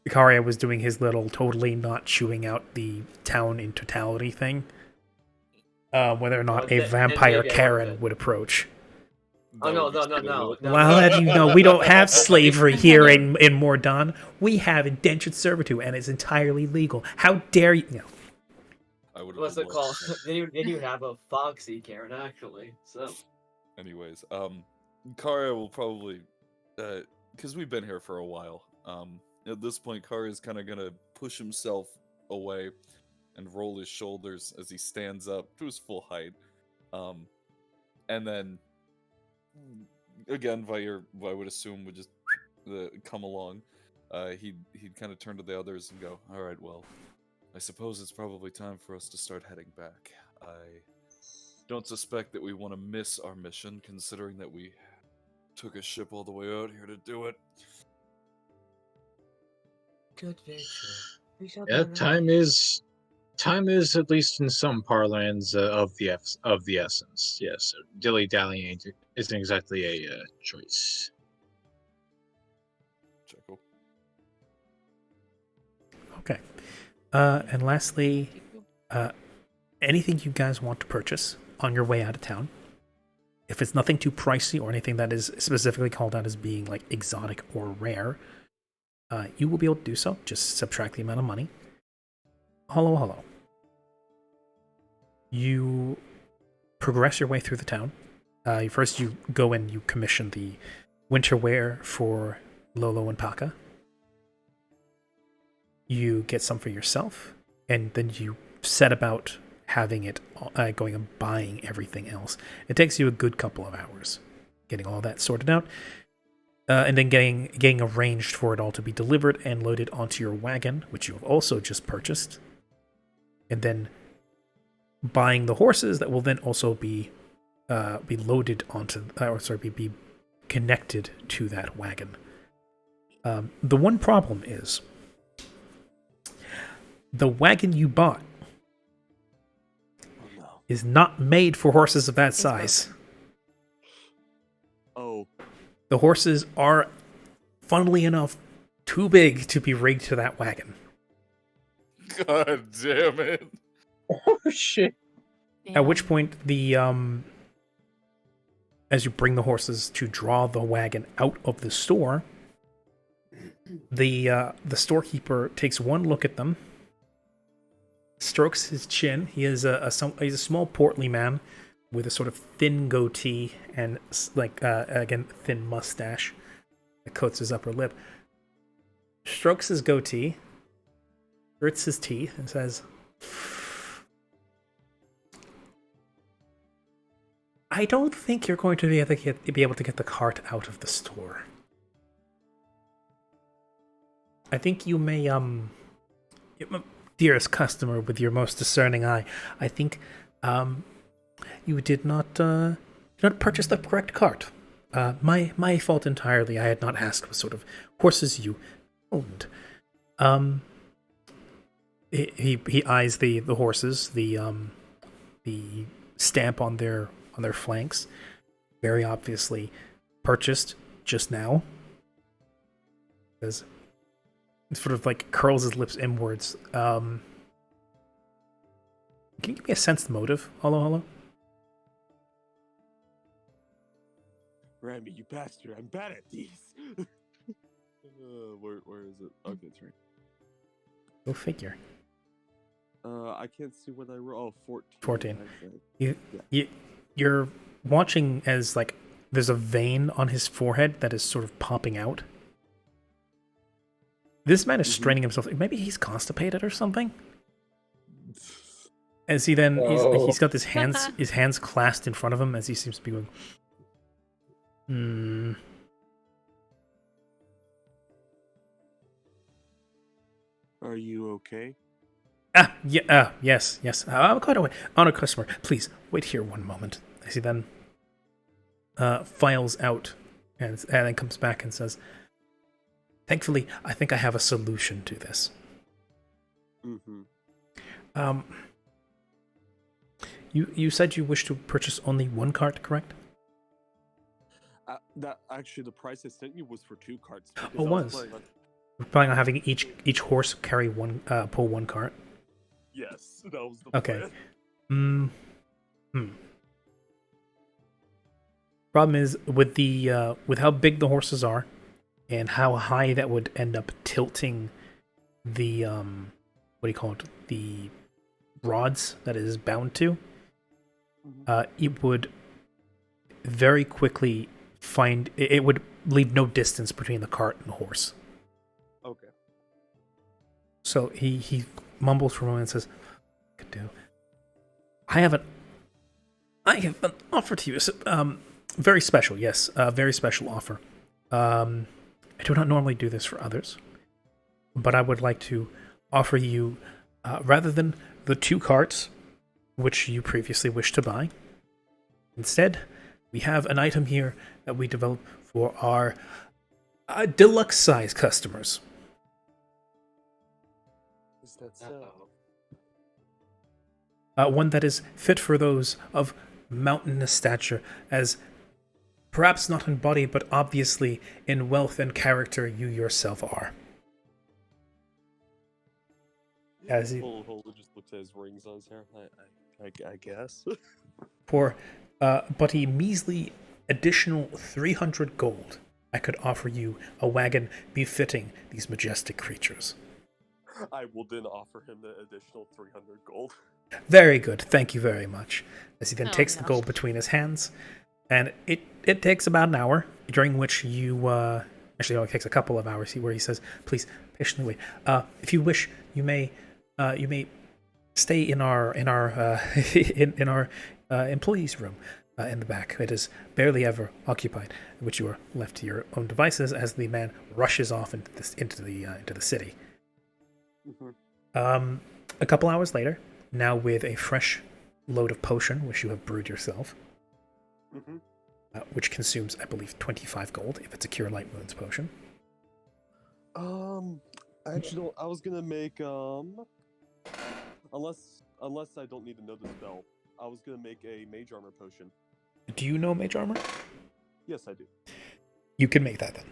Ikaria was doing his little totally not chewing out the town in totality thing. Whether or not Well, a then vampire maybe I Karen would've would approach. Oh, no, That would be no. stupid. Well, as you know, we don't have slavery here in Mordon. We have indentured servitude, and it's entirely legal. How dare you? No. I would What's it called? Then you have a foxy Karen, actually. So. Anyways, Karia will probably, because we've been here for a while. At this point, Karia's kind of gonna push himself away and roll his shoulders as he stands up to his full height. And then, again, I would assume would just come along. He'd kind of turn to the others and go, "All right, well, I suppose it's probably time for us to start heading back. I don't suspect that we want to miss our mission, considering that we took a ship all the way out here to do it." Good venture. We shall Yeah, be time is at least in some parlance of the essence. Yes, so dilly dallying isn't exactly a choice. Chuckle. Okay. And lastly, anything you guys want to purchase on your way out of town, if it's nothing too pricey or anything that is specifically called out as being like exotic or rare, you will be able to do so. Just subtract the amount of money. Hello. You progress your way through the town. First, you go and you commission the winter wear for Lolo and Paka. You get some for yourself, and then you set about having it, going and buying everything else. It takes you a good couple of hours getting all that sorted out, and then getting arranged for it all to be delivered and loaded onto your wagon, which you have also just purchased, and then buying the horses that will then also be loaded onto, be connected to that wagon. The one problem is the wagon you bought is not made for horses of that size. Oh. The horses are, funnily enough, too big to be rigged to that wagon. God damn it. Oh shit. At which point, as you bring the horses to draw the wagon out of the store, the storekeeper takes one look at them, strokes his chin. He is he's a small, portly man with a sort of thin goatee and again thin mustache that coats his upper lip. Strokes his goatee, grits his teeth, and says, "I don't think you're going to be able to get the cart out of the store. I think you may, dearest customer with your most discerning eye, I think, you did not purchase the correct cart. My fault entirely. I had not asked what sort of horses you owned." He eyes the horses, the stamp on their flanks, very obviously purchased just now. Because sort of like curls his lips inwards. Can you give me a sense motive? Hello? Remy, you bastard! I'm bad at these. Where is it? Okay, it's right. Go figure. I can't see what I roll. Oh, 14. Yeah. You're watching as like there's a vein on his forehead that is sort of popping out. This man is straining himself. Maybe he's constipated or something. As he then he's got his hands clasped in front of him as he seems to be going. Are you okay? Yes. I'm quite away. Honored customer, please wait here one moment. As he then files out and then comes back and says, "Thankfully, I think I have a solution to this." Mm-hmm. You said you wish to purchase only one cart, correct? That actually, the price I sent you was for 2 carts. Oh, because I was. planning on- We're planning on having each horse carry one, pull one cart. Yes, that was the Okay. plan. Problem is with the with how big the horses are, and how high that would end up tilting the what do you call it? The rods that it is bound to. It would very quickly find it would leave no distance between the cart and the horse. Okay. So he mumbles for a moment and says, "Could do. I have an offer to you. Very special, yes, very special offer. I do not normally do this for others, but I would like to offer you, rather than the 2 carts, which you previously wished to buy, instead, we have an item here that we develop for our deluxe size customers. Is that so? One that is fit for those of mountainous stature, as perhaps not in body, but obviously in wealth and character you yourself are." As he, Holo just looks at his rings on his hair. I guess. for but a measly additional 300 gold, I could offer you a wagon befitting these majestic creatures. I will then offer him the additional 300 gold. Very good, thank you very much. As he then Oh, takes the no. gold between his hands, and it takes about an hour, during which you actually it only takes a couple of hours. Where he says, "Please patiently wait. If you wish, you may stay in our in our employees' room in the back. It is barely ever occupied, which you are left to your own devices." As the man rushes off into the city. A couple hours later, now with a fresh load of potion, which you have brewed yourself, which consumes, I believe, 25 gold if it's a Cure Light Wounds potion. Actually, I was gonna make unless I don't need to know the spell, I was gonna make a Mage Armor potion. Do you know Mage Armor? Yes, I do. You can make that then.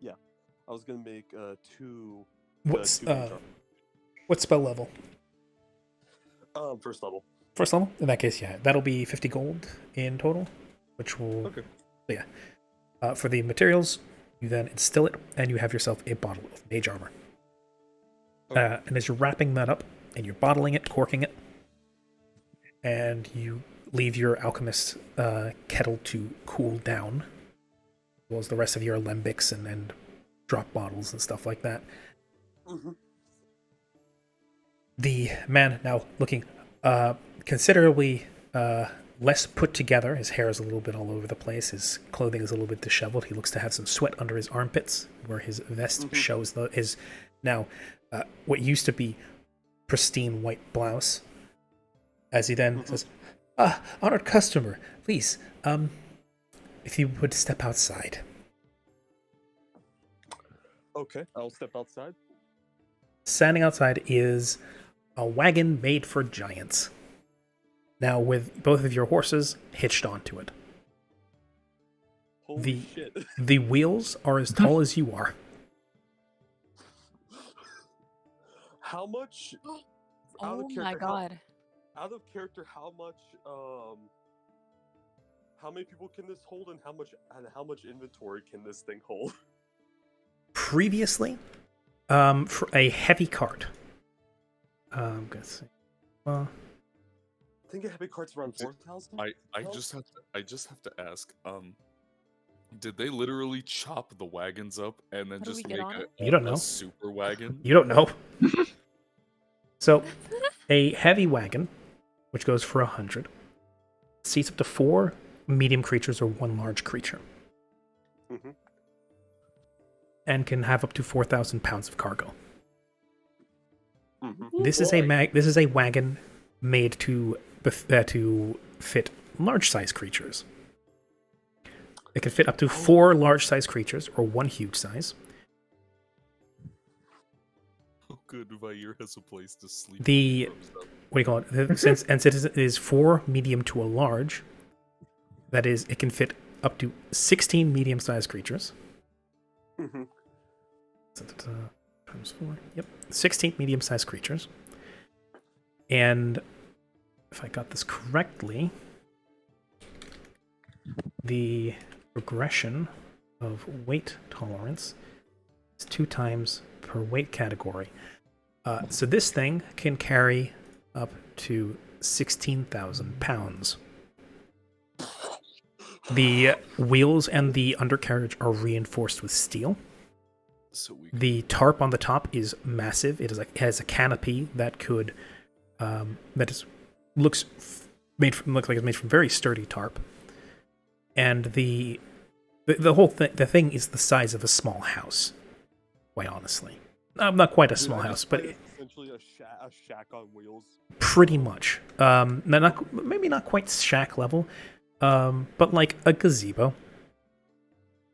Yeah, I was gonna make 2. What's 2 Mage Armor. what spell level? First level. First level? In that case, yeah, that'll be 50 gold in total, which will... Okay. Yeah. For the materials, you then instill it, and you have yourself a bottle of Mage Armor. Okay. And as you're wrapping that up, and you're bottling it, corking it, and you leave your alchemist kettle to cool down, as well as the rest of your alembics and drop bottles and stuff like that. The man, now looking considerably less put together, his hair is a little bit all over the place, his clothing is a little bit disheveled, he looks to have some sweat under his armpits, where his vest shows his now what used to be pristine white blouse. As he then says, "Honored customer, please, if you would step outside." Okay, I'll step outside. Standing outside is a wagon made for giants. Now, with both of your horses hitched onto it. Holy shit. The wheels are as tall as you are. How much? Oh my god. Out of character, how much? How many people can this hold, and how much inventory can this thing hold? Previously, for a heavy cart, I'm gonna say, I think a heavy cart's around 4,000. I just have to ask. Did they literally chop the wagons up and then How do just we get make on it? You don't know. a super wagon? You don't know. So, a heavy wagon, which goes for 100, seats up to 4 medium creatures or 1 large creature, and can have up to 4,000 pounds of cargo. This is a wagon made to fit large size creatures. It can fit up to 4 large size creatures or 1 huge size. good Vair has a place to sleep. The for himself. what do you call it? Since it is 4 medium to a large, that is, it can fit up to 16 medium-sized creatures. Mhm. Times 4. Yep, 16 medium-sized creatures. And if I got this correctly, the progression of weight tolerance is 2 times per weight category. So this thing can carry up to 16,000 pounds. The wheels and the undercarriage are reinforced with steel. So we The tarp on the top is massive. It has a canopy that could looks like it's made from very sturdy tarp. And the whole thing is the size of a small house. Quite honestly, not quite a small house, but It's essentially a shack on wheels. pretty much. Maybe not quite shack level, but like a gazebo.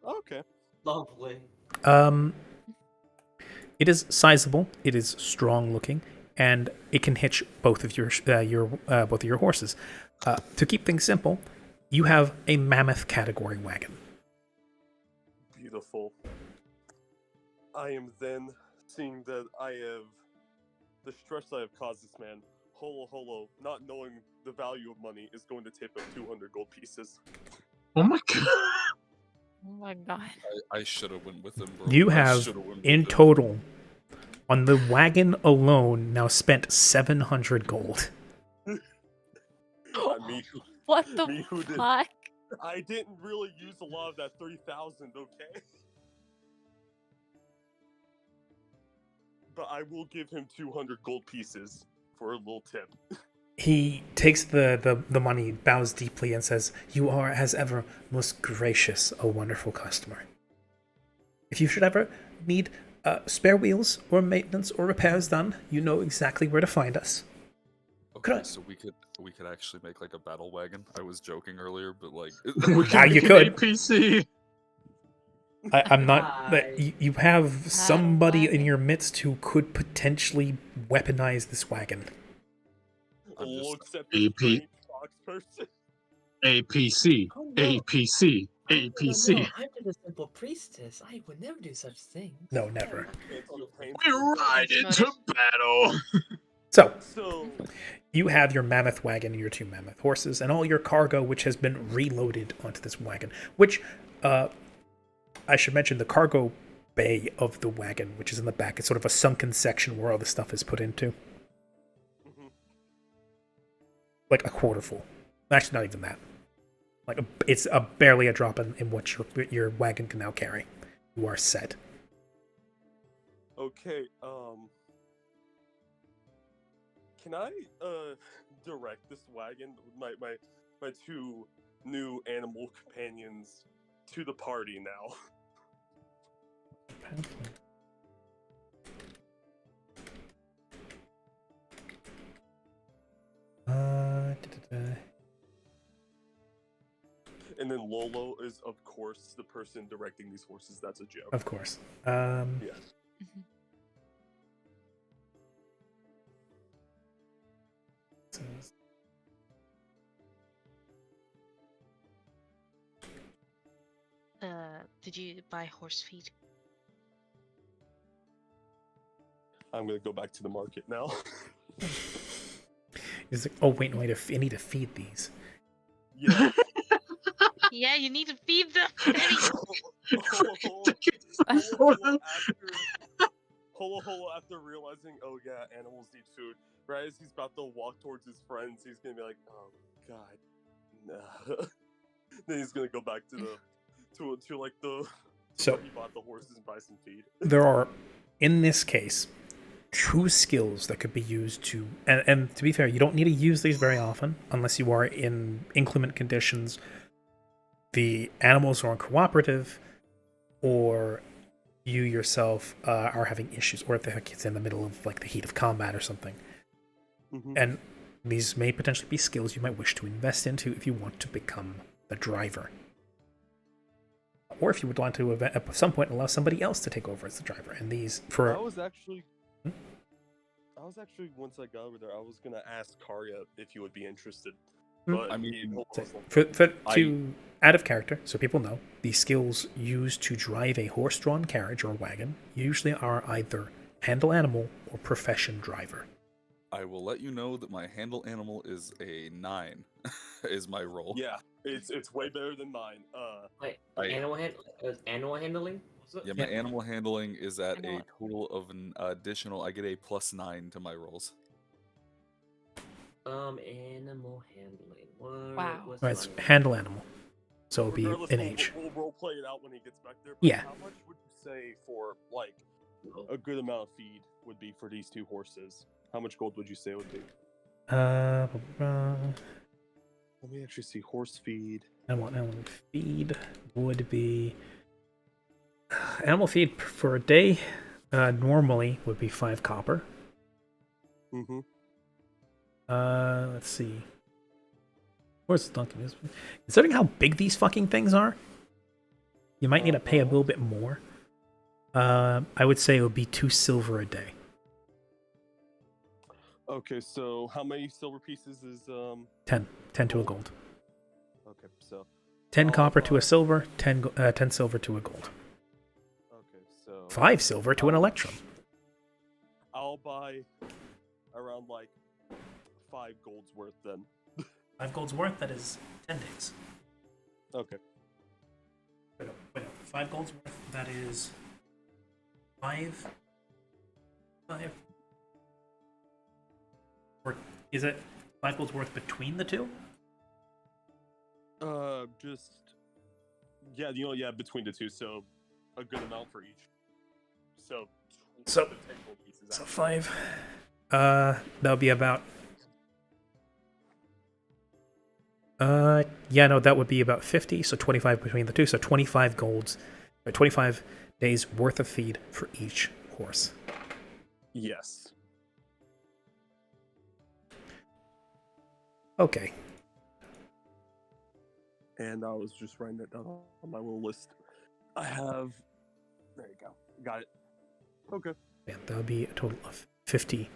Okay. Lovely. It is sizable. It is strong looking, and it can hitch both of your horses. To keep things simple, you have a mammoth category wagon. Beautiful. I am then seeing that the stress I have caused this man, holo, not knowing the value of money, is going to tip him 200 gold pieces. Oh my god. Oh my god. I should have went with him, bro. You I have, shoulda went with in him. total, on the wagon alone, now spent 700 gold. Me, What the me who did. fuck? I didn't really use a lot of that 3,000, okay? But I will give him 200 gold pieces for a little tip. He takes the money, bows deeply, and says, "You are, as ever, most gracious, a wonderful customer. If you should ever need spare wheels or maintenance or repairs done, you know exactly where to find us." Okay, so we could actually make like a battle wagon. I was joking earlier, but like We Now can you make an could. APC. I'm not. But Hi. you have somebody in wagon. your midst who could potentially weaponize this wagon. I'm just- Looks at the AP. strange fox person. APC. Oh, no. APC. Oh, APC. no, I'm just a simple priestess. I would never do such things. No, never. Cancel the pain. We ride That's into battle. So So, you have your mammoth wagon and your 2 mammoth horses, and all your cargo, which has been reloaded onto this wagon. Which, I should mention, the cargo bay of the wagon, which is in the back, it's sort of a sunken section where all the stuff is put into. mhm. Like a quarter full. Actually, not even that. Like it's barely a drop in what your wagon can now carry. You are set. Okay, can I direct this wagon with my 2 new animal companions to the party now? And then Lolo is, of course, the person directing these horses. That's a joke. Of course. Yeah. Did you buy horse feed? I'm gonna go back to the market now. He's like, oh wait, no, I need to feed these. Yeah. Yeah, you need to feed them. Holo after realizing, oh yeah, animals need food. Right as he's about to walk towards his friends, he's gonna be like, oh god, nah. Then he's gonna go back to the So where he bought the horses and buy some feed. there are, in this case, 2 skills that could be used to, and to be fair, you don't need to use these very often unless you are in inclement conditions, the animals are uncooperative, or you yourself are having issues, or if the heck it's in the middle of like the heat of combat or something. Mhm. And these may potentially be skills you might wish to invest into if you want to become the driver. Or if you would want to, at some point, allow somebody else to take over as the driver. And these, I was actually was actually, once I got over there, I was gonna ask Karya if you would be interested. Hmm. But I he mean, told us To out of character, so people know, the skills used to drive a horse-drawn carriage or wagon usually are either handle animal or profession driver. I will let you know that my handle animal is a 9, is my roll. Yeah, it's way better than mine. Wait, I- animal handling? Was it? Yeah, my Yeah. animal handling is at a Animal- total of an additional. I get a +9 to my rolls. Animal handling. What Wow. was Right, it's mine? handle animal, so it'll be Regardless, an we'll, age. we'll role play it out when he gets back there. But Yeah. How much would you say for like Oh, a good amount of feed would be for these 2 horses? How much gold would you say it would be? Uh, Let me actually see horse feed. animal feed would be animal feed for a day. Normally would be 5 copper. Mm-hmm. Let's see. Where's Duncan? Considering how big these fucking things are, you might need to pay a little bit more. I would say it would be 2 silver a day. Okay, so how many silver pieces is 10 to a gold. Okay, so 10 Oh, copper to a wow. silver, 10 silver to a gold. okay, so 5 silver to an electrum. I'll buy around like 5 golds worth then. 5 gold's worth, that is 10 days. Okay. Wait, 5 gold's worth, that is 5. Or is it 5 gold's worth between the two? Just yeah, between the 2, so a good amount for each. So So- 10 gold pieces. So actually. 5. That'll be about. Yeah, no, that would be about 50. So 25 between the two. So 25 golds, or 25 days worth of feed for each horse. Yes. Okay. And I was just writing it down on my little list. I have. There you go. Got it. Okay. Yeah, that would be a total of 50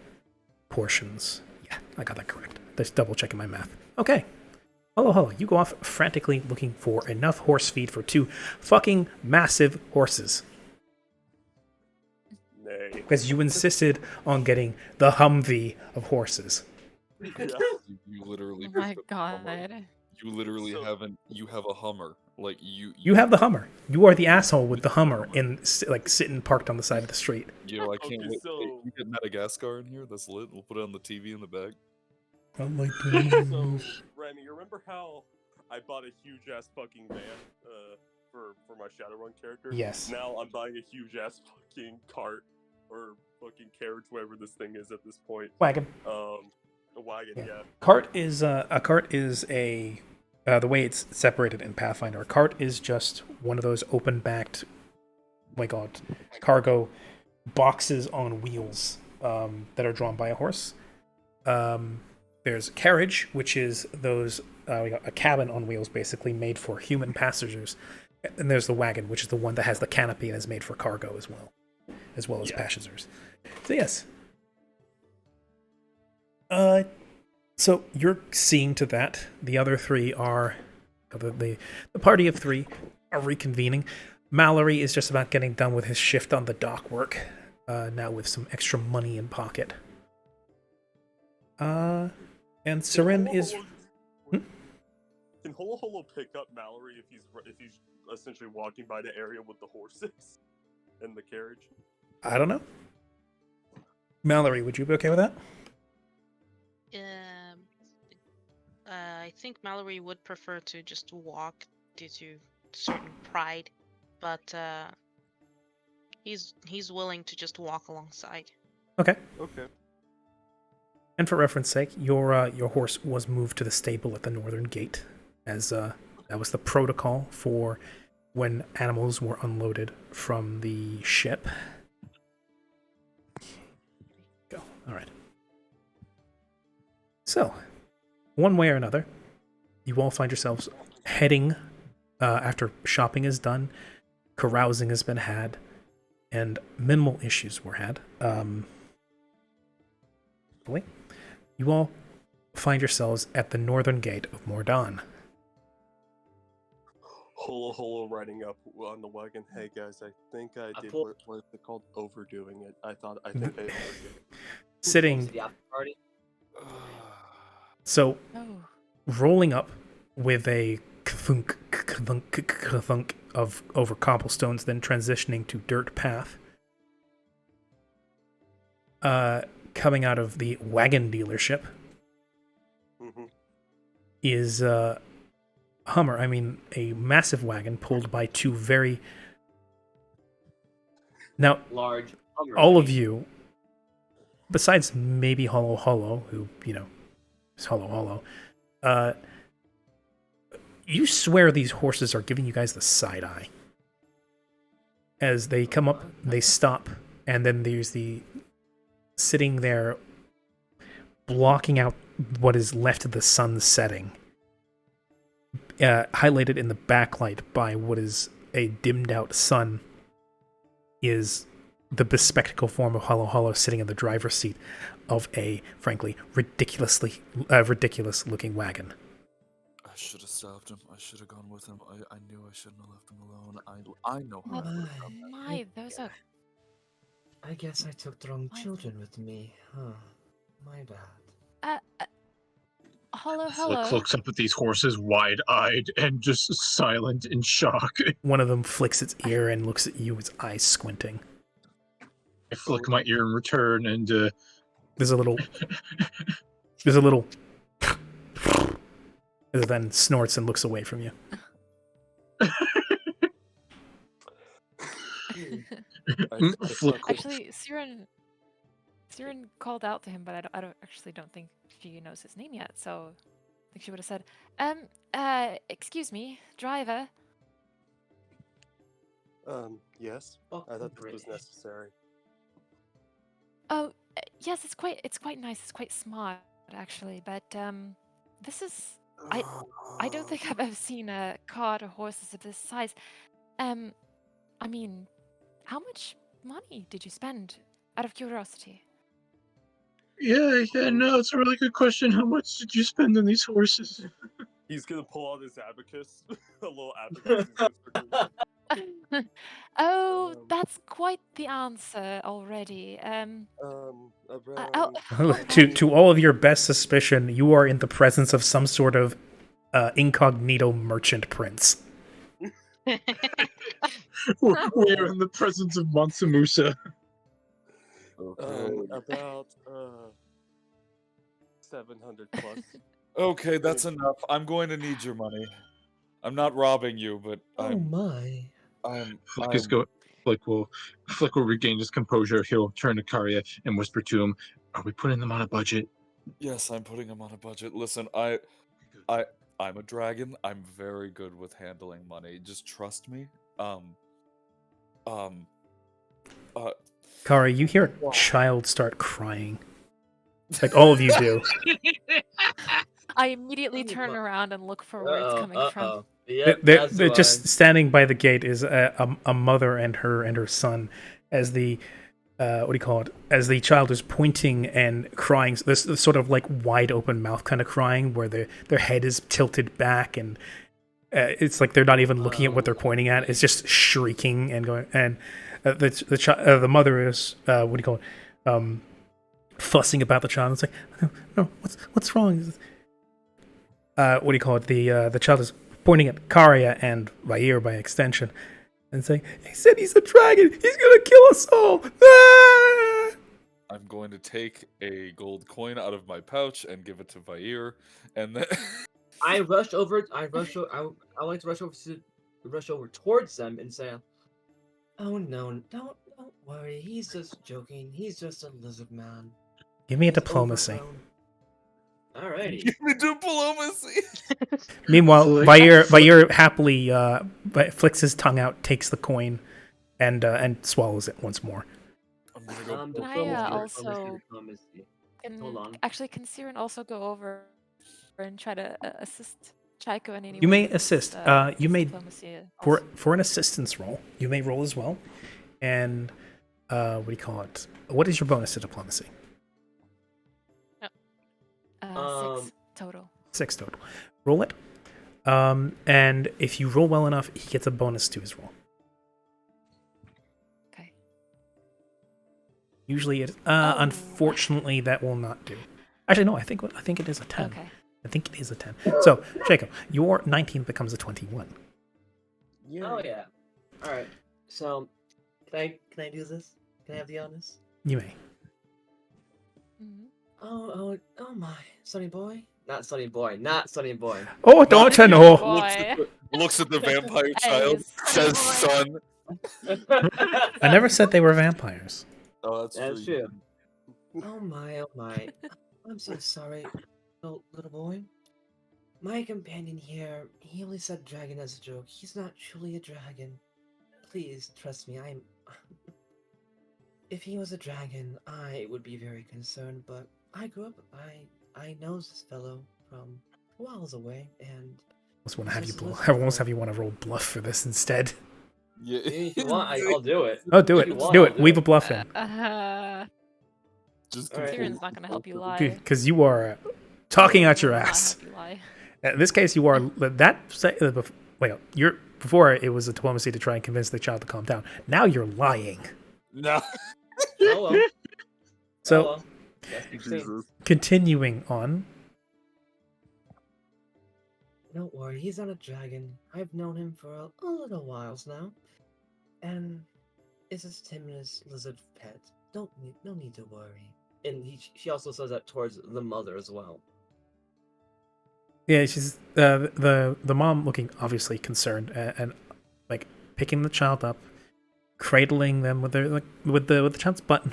portions. Yeah, I got that correct. Just double checking my math. Okay. Hello. You go off frantically looking for enough horse feed for 2 fucking massive horses. Nay. Because you insisted on getting the Humvee of horses. Yeah. You literally. Oh my picked up a Hummer. god. You literally So- you have a Hummer. Like You have the Hummer. You are the asshole with the Hummer sitting parked on the side of the street. Yo, I can't Okay, wait. so- Hey, can we get Madagascar in here? That's lit. We'll put it on the TV in the back. I like So, Remy, you remember how I bought a huge ass fucking van for my Shadowrun character? Yes. Now I'm buying a huge ass fucking cart or fucking carriage, whatever this thing is at this point. Wagon. A wagon, Yeah. yeah. Cart is the way it's separated in Pathfinder. A cart is just one of those open-backed, oh my god, cargo boxes on wheels that are drawn by a horse. There's a carriage, which is those we got a cabin on wheels, basically made for human passengers. And there's the wagon, which is the one that has the canopy and is made for cargo as well as Yeah. passengers. So yes. So you're seeing to that. The other 3 are the party of 3 are reconvening. Mallory is just about getting done with his shift on the dock work, now with some extra money in pocket. And Seren is. Can Holo Holo pick up Mallory if he's essentially walking by the area with the horses and the carriage? I don't know. Mallory, would you be okay with that? I think Mallory would prefer to just walk due to certain pride, but he's willing to just walk alongside. Okay. Okay. And for reference sake, your horse was moved to the stable at the northern gate, as that was the protocol for when animals were unloaded from the ship. Go. All right. So, one way or another, you all find yourselves heading after shopping is done, carousing has been had, and minimal issues were had. You all find yourselves at the northern gate of Mordan. Holo riding up on the wagon. Hey guys, I think I did what is it called? Overdoing it. I think I overdid it. Sitting. The after party. So, Oh. rolling up with a thunk of over cobblestones, then transitioning to dirt path. Coming out of the wagon dealership is Hummer. I mean, a massive wagon pulled by two very Large Hummer. all of you, besides maybe Hollow, who is Hollow. You swear these horses are giving you guys the side eye. As they come up, they stop, and then there's the sitting there, blocking out what is left of the sun setting, highlighted in the backlight by what is a dimmed out sun, is the bespectacled form of Hollow sitting in the driver's seat of a, frankly, ridiculous looking wagon. I should have stopped him. I should have gone with him. I knew I shouldn't have left him alone. I know how to My, those are. I guess I took the wrong children with me. Huh. My bad. Hello. Flick looks up at these horses wide-eyed and just silent in shock. One of them flicks its ear and looks at you, its eyes squinting. I flick my ear in return, and There's a little, and then snorts and looks away from you. Actually, Siren called out to him, but I don't think she knows his name yet. So I think she would have said, excuse me, driver." Yes. I thought this was necessary. Oh, yes, it's quite nice. It's quite smart, actually. But this is I don't think I've ever seen a cart or horses of this size. I mean, how much money did you spend, out of curiosity? Yeah, no, it's a really good question. How much did you spend on these horses? He's gonna pull out his abacus, a little abacus. Oh, that's quite the answer already. Around To all of your best suspicion, you are in the presence of some sort of incognito merchant prince. We're in the presence of Mansa Musa. About 700 plus. Okay, that's enough. I'm going to need your money. I'm not robbing you, but my. Flick will regain his composure. He'll turn to Karya and whisper to him, "Are we putting them on a budget?" Yes, I'm putting him on a budget. Listen, I'm a dragon. I'm very good with handling money. Just trust me. Kara, you hear a child start crying. Like all of you do. I immediately turn around and look for where it's coming from. Yep, they're just standing by the gate is a mother and her son, as the as the child is pointing and crying, this sort of like wide open mouth kind of crying, where their head is tilted back, and it's like they're not even looking at what they're pointing at. It's just shrieking and going, and the mother is fussing about the child. It's like, no, what's wrong? The child is pointing at Karya and Vair by extension, and saying, "He said he's a dragon. He's gonna kill us all." Ah! I'm going to take a gold coin out of my pouch and give it to Vair, and then I like to rush over towards them and say, "Oh no, don't worry. He's just joking. He's just a lizard man. Give me a diplomacy. Alrighty." give me diplomacy. Meanwhile, Vair happily flicks his tongue out, takes the coin, and swallows it once more. I'm gonna go. Can I also... Diplomacy. Hold on. Actually, can Siren also go over and try to assist Chaiko in any way? You may with assist. this, You may diplomacy for an assistance roll. You may roll as well. And what is your bonus to diplomacy? 6 total. 6 total. Roll it. And if you roll well enough, he gets a bonus to his roll. Okay. Usually, it. Oh. Unfortunately, that will not do. Actually, no. I think it is a 10. Okay. I think it is a 10. So, Jacob, your 19 becomes a 21. Oh yeah. All right. So, can I do this? Can I have the honors? You may. Mhm. Oh my, Sonny Boy. Not Sonny Boy. Not Sonny Boy. Oh, don't you Sonny know? boy. Looks at the vampire Hey, child, Sonny says boy. son. I never said they were vampires. Oh, that's That's true. true. Oh my. I'm so sorry, little boy. My companion here, he only said dragon as a joke. He's not truly a dragon. Please trust me. If he was a dragon, I would be very concerned. But I grew up. I know this fellow from miles away, and I almost have you want to roll bluff for this instead. Yeah. if you want, I'll do it. Oh, do If it. you want, Do I'll it. Weave a bluff in. Just All right. Tyrion's not gonna help you lie. Because you are talking out your Will not ass. help you lie. In this case, you are wait. You're before it was a diplomacy to try and convince the child to calm down. Now you're lying. No. Oh well. So Oh, well. Yes, you've seen. Jesus. continuing on. Don't worry, he's not a dragon. I've known him for a little whiles now, and is as timid as lizard pet. No need to worry. And she also says that towards the mother as well. Yeah, she's the mom looking obviously concerned and like picking the child up, cradling them with the child's butt in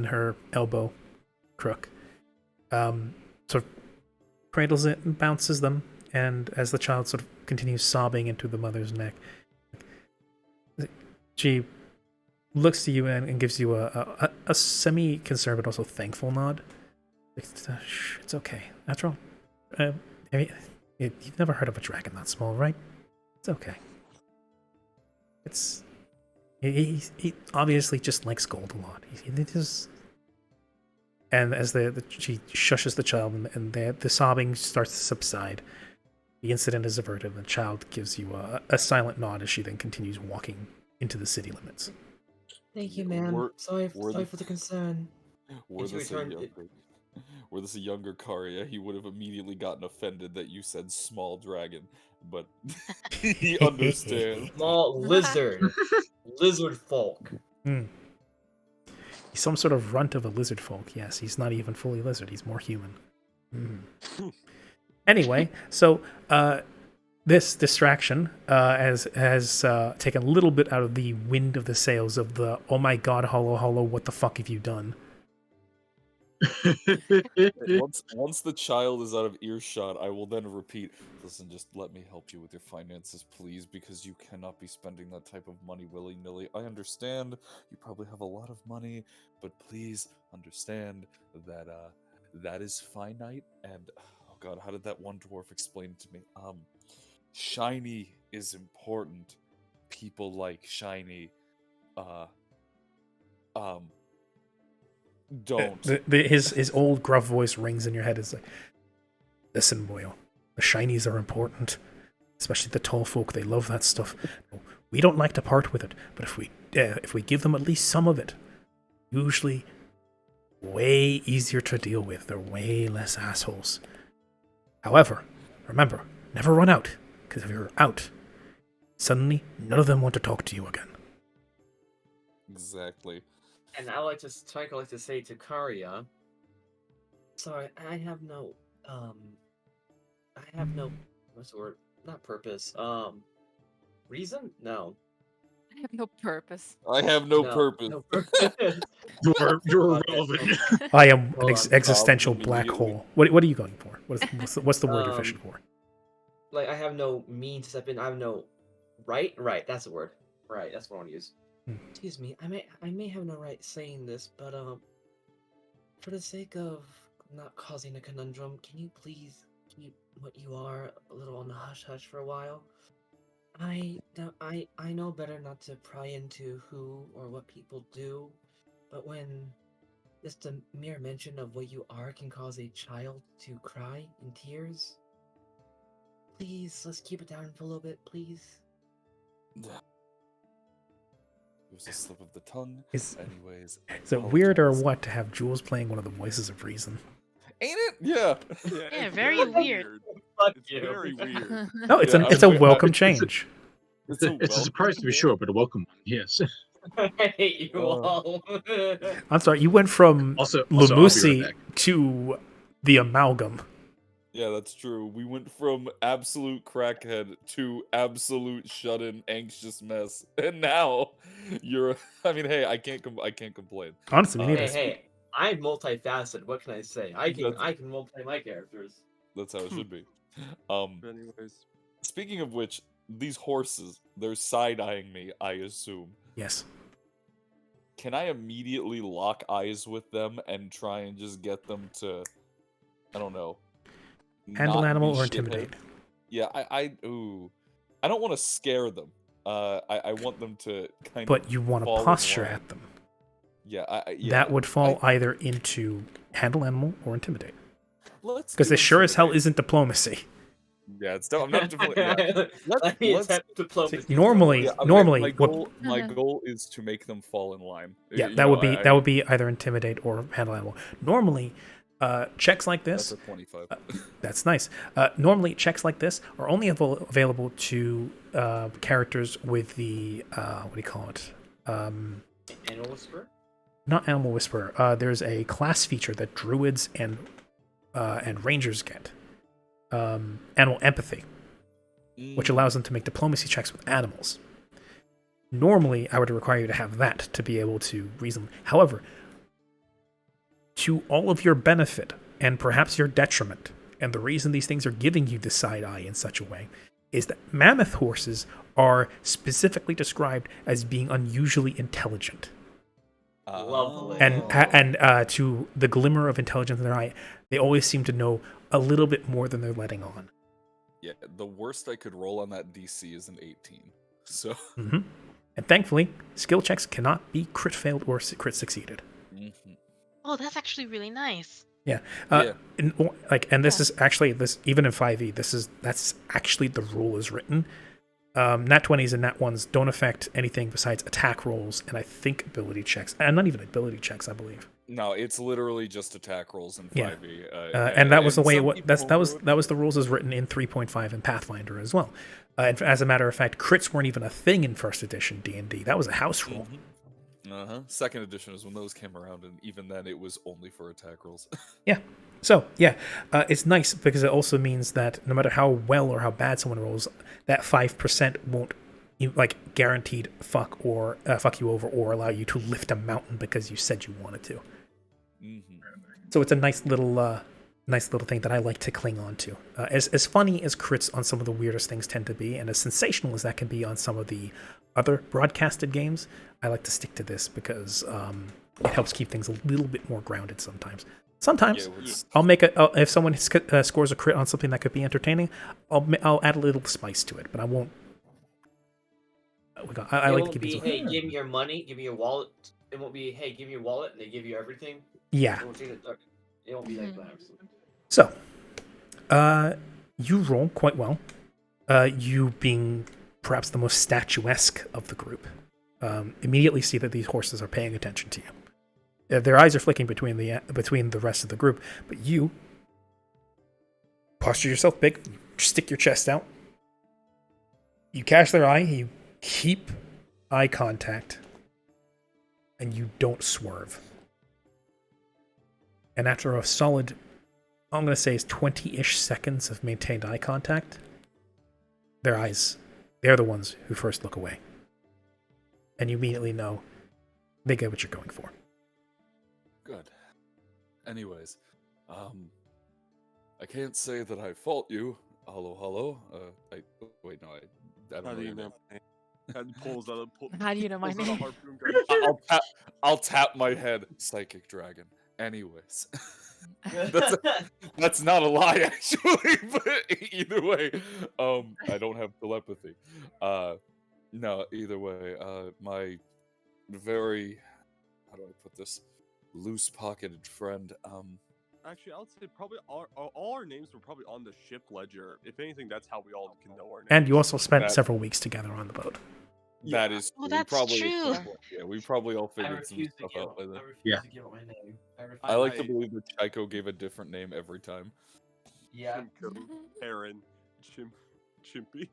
her elbow crook. Sort of cradles it and bounces them, and as the child sort of continues sobbing into the mother's neck, she looks to you and gives you a semi-concerned but also thankful nod. It's okay. After all, you've never heard of a dragon that small, right? It's okay. He obviously just likes gold a lot. And as she shushes the child and the sobbing starts to subside, the incident is averted, and the child gives you a silent nod as she then continues walking into the city limits. Thank you, ma'am. Sorry for the concern. Were this a younger Karya, he would have immediately gotten offended that you said small dragon, but he understands. Small lizard. Lizard folk. He's some sort of runt of a lizard folk. Yes, he's not even fully lizard. He's more human. Anyway, so this distraction has taken a little bit out of the wind of the sails of the, oh my god, hollow, what the fuck have you done? Once the child is out of earshot, I will then repeat, listen, just let me help you with your finances, please, because you cannot be spending that type of money willy-nilly. I understand you probably have a lot of money, but please understand that that is finite, and oh god, how did that one dwarf explain it to me? Shiny is important. People like shiny. Don't. His old gruff voice rings in your head. It's like, listen, boyo, the shinies are important, especially the tall folk. They love that stuff. We don't like to part with it, but if we give them at least some of it, usually way easier to deal with. They're way less assholes. However, remember, never run out, because if you're out, suddenly none of them want to talk to you again. Exactly. And I like to say to Karya, sorry, I have no what's the word? Not purpose. Reason? No. I have no purpose. I have no purpose. No purpose. You're irrelevant. I am an Hold on. existential black hole. What are you going for? What's the word you're fishing for? Like I have no mean to step in. I have no right. That's the word. Right. That's what I want to use. Excuse me. I may have no right saying this, but for the sake of not causing a conundrum, can you please keep what you are a little on the hush hush for a while? I know better not to pry into who or what people do, but when just a mere mention of what you are can cause a child to cry in tears. Please, let's keep it down for a little bit, please. It was a slip of the tongue. Is Anyways, it weird or apologize. what to have Jules playing one of the voices of reason? Ain't it? Yeah. Yeah, Yeah, it's very weird. Fuck It's you. very weird. No, it's Yeah, it's a welcome it's a- change. It's a It's a surprise to be welcome sure, but a welcome one. Yes. I hate you all. I'm sorry, you went from Also, I'll be right Lamusi back. to the amalgam. Yeah, that's true. We went from absolute crackhead to absolute shut-in anxious mess, and now you're. I mean, hey, I can't complain. Honestly, me Uh, neither. hey, I'm multifaceted. What can I say? I That's- can multi my characters. That's how it should be. Anyways, Speaking of which, these horses, they're side-eyeing me, I assume. Yes. Can I immediately lock eyes with them and try and just get them to, I don't know, Handle not animal be or intimidate. shitheads? Yeah, I don't want to scare them. I want them to kind of. But you want to fall in posture line. at them. Yeah, That would fall either into handle animal or intimidate. Let's Because do it sure as hell intimidate. isn't diplomacy. Yeah, it's I'm not definitely. Yeah. Let me let's- attempt diplomacy. See, normally- Yeah, normally, my what- goal is to make them fall in line. Yeah, You that know, would be either intimidate or handle animal. Normally, checks like That's this. a 25. That's nice. Normally, checks like this are only available to characters with the what do you call it? Animal whisper. Not animal whisperer. There's a class feature that druids and rangers get. Animal empathy, which allows them to make diplomacy checks with animals. Normally, I would require you to have that to be able to reason. However, to all of your benefit and perhaps your detriment, and the reason these things are giving you the side eye in such a way, is that mammoth horses are specifically described as being unusually intelligent. Lovely. And to the glimmer of intelligence in their eye, they always seem to know a little bit more than they're letting on. Yeah, the worst I could roll on that DC is an 18. So. Mm-hmm. And thankfully, skill checks cannot be crit failed or crit succeeded. Mm-hmm. Oh, that's actually really nice. Yeah. Yeah. And this is actually this even in 5e. That's actually the rule is written. Nat 20s and Nat 1s don't affect anything besides attack rolls and I think ability checks. And not even ability checks, I believe. No, it's literally just attack rolls in 5e. And that was the way some that was the rules as written in 3.5 and Pathfinder as well. And as a matter of fact, crits weren't even a thing in first edition D&D. That was a house rule. Second edition is when those came around, and even then it was only for attack rolls. Yeah. So, yeah, it's nice because it also means that no matter how well or how bad someone rolls, that 5% won't guaranteed fuck you over or allow you to lift a mountain because you said you wanted to. Mm-hmm. So it's a nice little thing that I like to cling on to. As funny as crits on some of the weirdest things tend to be, and as sensational as that can be on some of the other broadcasted games, I like to stick to this because it helps keep things a little bit more grounded sometimes. Sometimes I'll make if someone scores a crit on something that could be entertaining, I'll add a little spice to it, but I won't. I like to keep it. Hey, give me your money, give me your wallet. It won't be, hey, give me your wallet, and they give you everything. Yeah. It won't be like that. So, you roll quite well. You being perhaps the most statuesque of the group, immediately see that these horses are paying attention to you. Their eyes are flicking between the rest of the group, but you posture yourself big, stick your chest out. You catch their eye, you keep eye contact, and you don't swerve. And after a solid, I'm going to say, is 20-ish seconds of maintained eye contact, they're the ones who first look away. And you immediately know they get what you're going for. Good. Anyways, I can't say that I fault you. Hello. I don't how know do you your know name. my name? And pulls out a How do you know my pulls out a name? harpoon gun. I'll tap my head. Psychic dragon. Anyways, that's not a lie actually. But either way, I don't have telepathy. No, either way, my very, how do I put this, loose-pocketed friend. Actually, I would say probably all our names were probably on the ship ledger. If anything, that's how we all can know our names. And you also spent That- several weeks together on the boat. That is Oh, true. that's true. We probably all I figured some refuse to stuff give. out by I then. refuse to give up my name. I like to believe that Chico gave a different name every time. Yeah. Chimko, Aaron, Chimpy.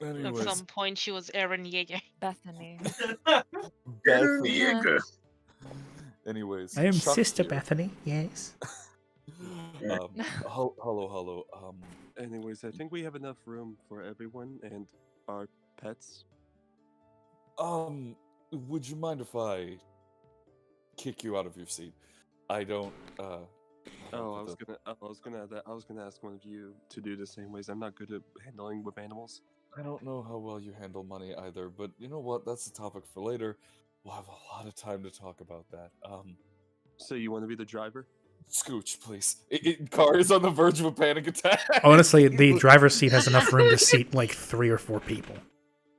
At Anyways, some point, she was Aaron Yeager. Bethany. Diego. anyways, I am Chuck Sister here. Bethany, yes. Hello. Anyways, I think we have enough room for everyone and our pets. Would you mind if I kick you out of your seat? I don't. I was gonna ask one of you to do the same ways. I'm not good at handling with animals. I don't know how well you handle money either, but you know what? That's a topic for later. We'll have a lot of time to talk about that. So you want to be the driver? Scooch, please. Car is on the verge of a panic attack. Honestly, the driver's seat has enough room to seat like 3 or 4 people.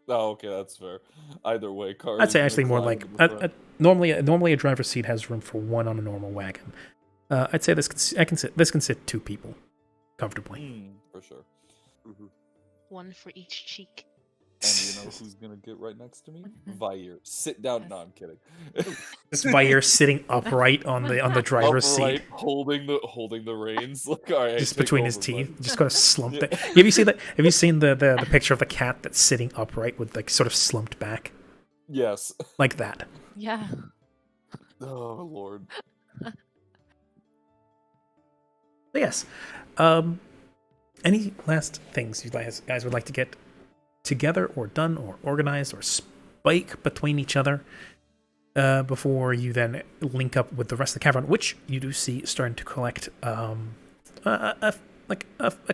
Oh, okay, that's fair. Either way, Car. I'd is say gonna actually more climb like into the front. normally a driver's seat has room for 1 on a normal wagon. I'd say this can sit 2 people comfortably. For sure. Mm-hmm. One for each cheek. And you know who's gonna get right next to me? Vair. Sit down. No, I'm kidding. This Vair sitting upright on the driver's Upright, seat, holding the reins. Look, all right, just take between his over, teeth, bud. just kind of slumped. Yeah. Have you seen that? Have you seen the picture of the cat that's sitting upright with like sort of slumped back, Yes. like that? Yeah. Oh Lord. So yes. Any last things you guys would like to get together or done or organized or spike between each other before you then link up with the rest of the caravan, which you do see starting to collect a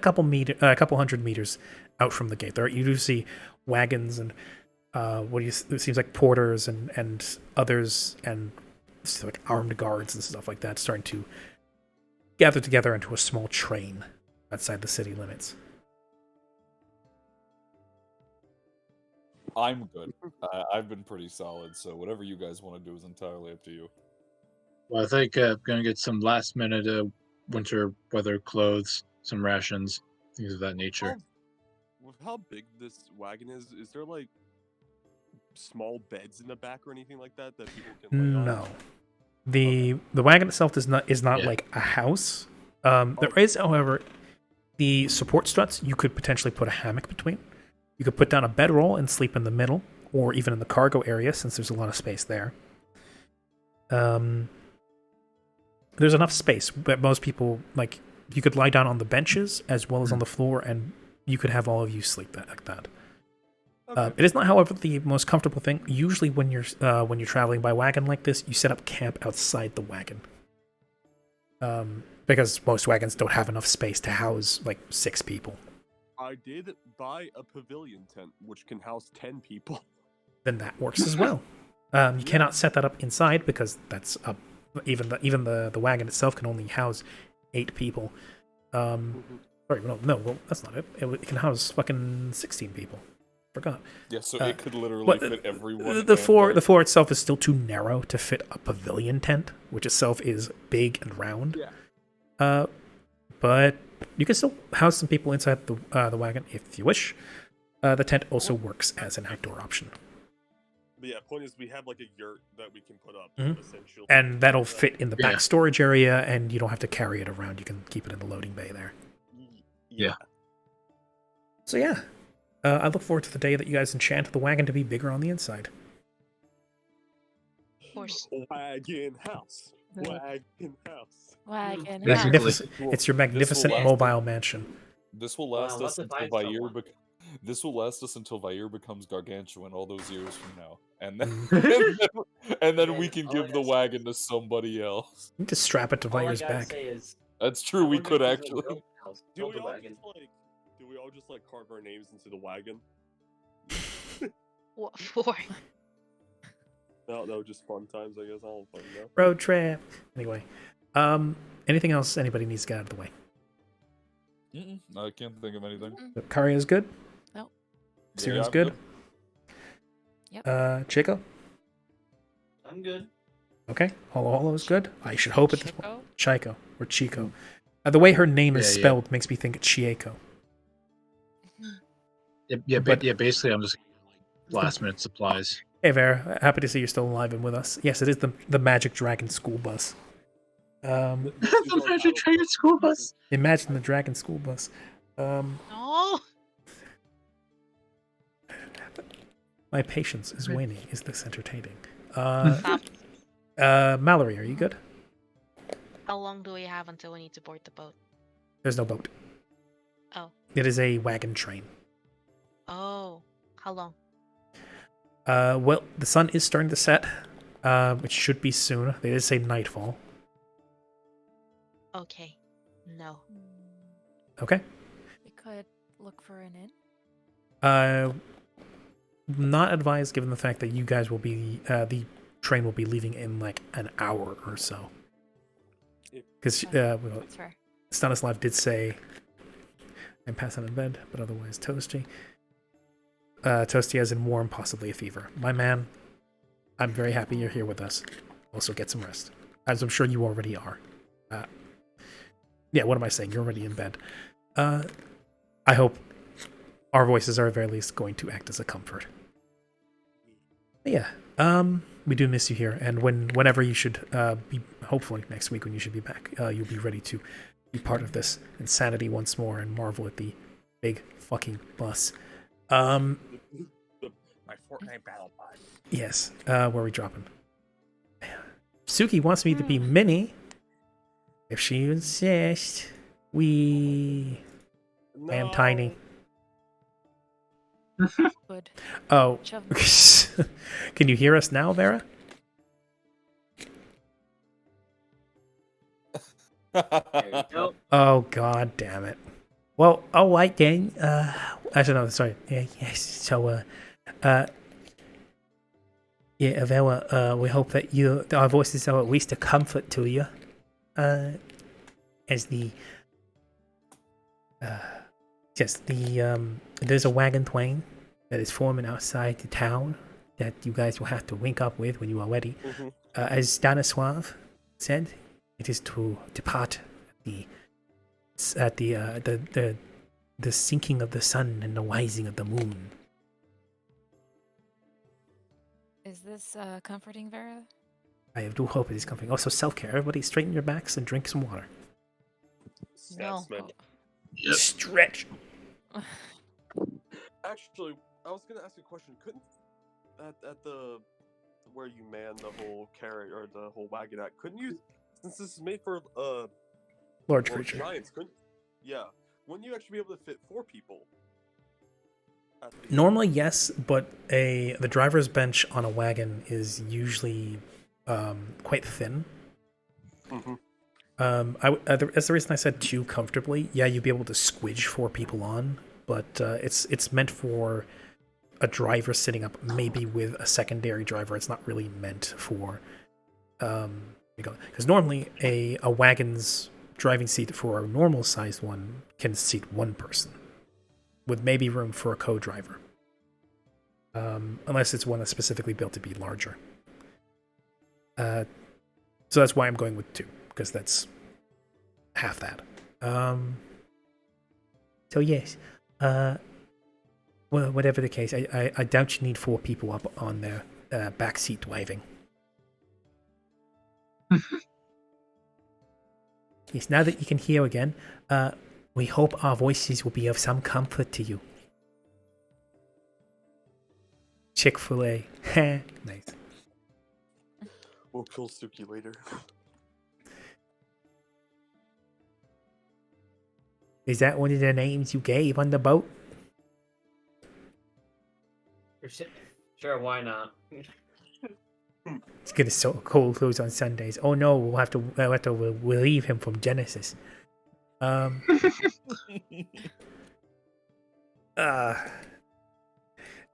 couple hundred meters out from the gate. There you do see wagons and it seems like porters and others and like armed guards and stuff like that starting to gather together into a small train outside the city limits. I'm good. I've been pretty solid, so whatever you guys want to do is entirely up to you. Well, I think I'm going to get some last minute winter weather clothes, some rations, things of that nature. With how big this wagon is there like small beds in the back or anything like that that people can lay on? No. The wagon itself is not Yeah. like a house. There is, however, the support struts you could potentially put a hammock between. You could put down a bedroll and sleep in the middle, or even in the cargo area, since there's a lot of space there. There's enough space, but most people, like, you could lie down on the benches as well as on the floor, and you could have all of you sleep like that. Okay. It is not, however, the most comfortable thing. Usually, when you're traveling by wagon like this, you set up camp outside the wagon, because most wagons don't have enough space to house like 6 people. I did buy a pavilion tent which can house 10 people. Then that works as well. You cannot set that up inside because that's up. Even the wagon itself can only house 8 people. Sorry, no, well, that's not it. It can house fucking 16 people. Forgot. Yeah, so it could literally But fit everyone. the floor itself is still too narrow to fit a pavilion tent, which itself is big and round. Yeah. But you can still house some people inside the wagon if you wish. The tent also works as an outdoor option, But yeah, point is we have like a yurt that we can put up essentially. and that'll fit in the Yeah. back storage area, and you don't have to carry it around. You can keep it in the loading bay there. Yeah. So yeah, I look forward to the day that you guys enchant the wagon to be bigger on the inside. Of course. Wagon house. Wagon house. Wagon. Yeah. house. Magnificent! It's your magnificent last- mobile mansion. This will Wow, last let's us until invite Vair. someone. This will last us until Vair becomes gargantuan all those years from now, and then we can all I give the gotta say wagon to somebody else. You need to strap it to All I Vair's gotta back. say is, That's true. We I wonder could if he's actually. gonna build the house, Do build we the all wagon. just like carve our names into the wagon? What for? No, just fun times, I guess. I don't fucking know. Road trip. Anyway, anything else anybody needs to get out of the way? I can't think of anything. Karia's good. No. Siren's I'm good. Yep. Chico. I'm good. Okay, Holo is good. I should hope at this point. Chico? Chico or Chico. The way her name is Yeah, spelled makes me think it's Chieko. But- Basically, I'm just last minute supplies. Hey Vera, happy to see you're still alive and with us. Yes, it is the Magic Dragon school bus. The Magic Dragon school bus. Imagine the Dragon school bus. No. My patience is waning. Is this entertaining? Stop. Mallory, are you good? How long do we have until we need to board the boat? There's no boat. Oh. It is a wagon train. Oh. How long? Well, the sun is starting to set. It should be soon. They did say nightfall. Okay. No. Okay. We could look for an inn. Not advised given the fact that you guys will be, the train will be leaving in like an hour or so. Because That's fair. Stanislav did say, I'm passing in bed, but otherwise toasty. Toasty as in warm, possibly a fever. My man, I'm very happy you're here with us. Also get some rest. As I'm sure you already are. Yeah, what am I saying? You're already in bed. I hope our voices are at very least going to act as a comfort. But yeah, we do miss you here, and whenever you should be, hopefully next week when you should be back, you'll be ready to be part of this insanity once more and marvel at the big fucking bus. My Fortnite battle bus. Yes, where are we dropping? Suki wants me to be Minnie. If she insists, I am tiny. Good. Oh, Shove can you hear us now, Vera? There you go. Oh, god damn it. Well, all right then. Actually, no, sorry. Yeah, yes. So, yeah, Vera, we hope that our voices are at least a comfort to you. As there's a wagon train that is forming outside the town that you guys will have to link up with when you are ready. Mm-hmm. As Stanislav said, it is to depart at the sinking of the sun and the rising of the moon. Is this comforting, Vera? I do hope it is comforting. Also, self-care. Everybody straighten your backs and drink some water. No. Statsman. Yep. Stretch. Actually, I was gonna ask you a question. Couldn't at the where you man the whole carrot or the whole wagon at? Couldn't you, since this is made for Large creature. giants? Wouldn't you actually be able to fit 4 people? At the- Normally, yes, but the driver's bench on a wagon is usually quite thin. Mhm. That's the reason I said too comfortably. Yeah, you'd be able to squidge 4 people on, but it's meant for a driver sitting up, maybe with a secondary driver. It's not really meant for because normally a wagon's driving seat for a normal sized one can seat 1 person, with maybe room for a co-driver, unless it's one that's specifically built to be larger. So that's why I'm going with 2, because that's half that. So yes, well, whatever the case, I doubt you need 4 people up on their backseat driving. Yes, now that you can hear again, we hope our voices will be of some comfort to you. Chick-fil-A. Nice. We'll kill Suki later. Is that one of the names you gave on the boat? Sure, why not? It's gonna so cold clothes on Sundays. Oh no, we'll have to relieve him from Genesis. No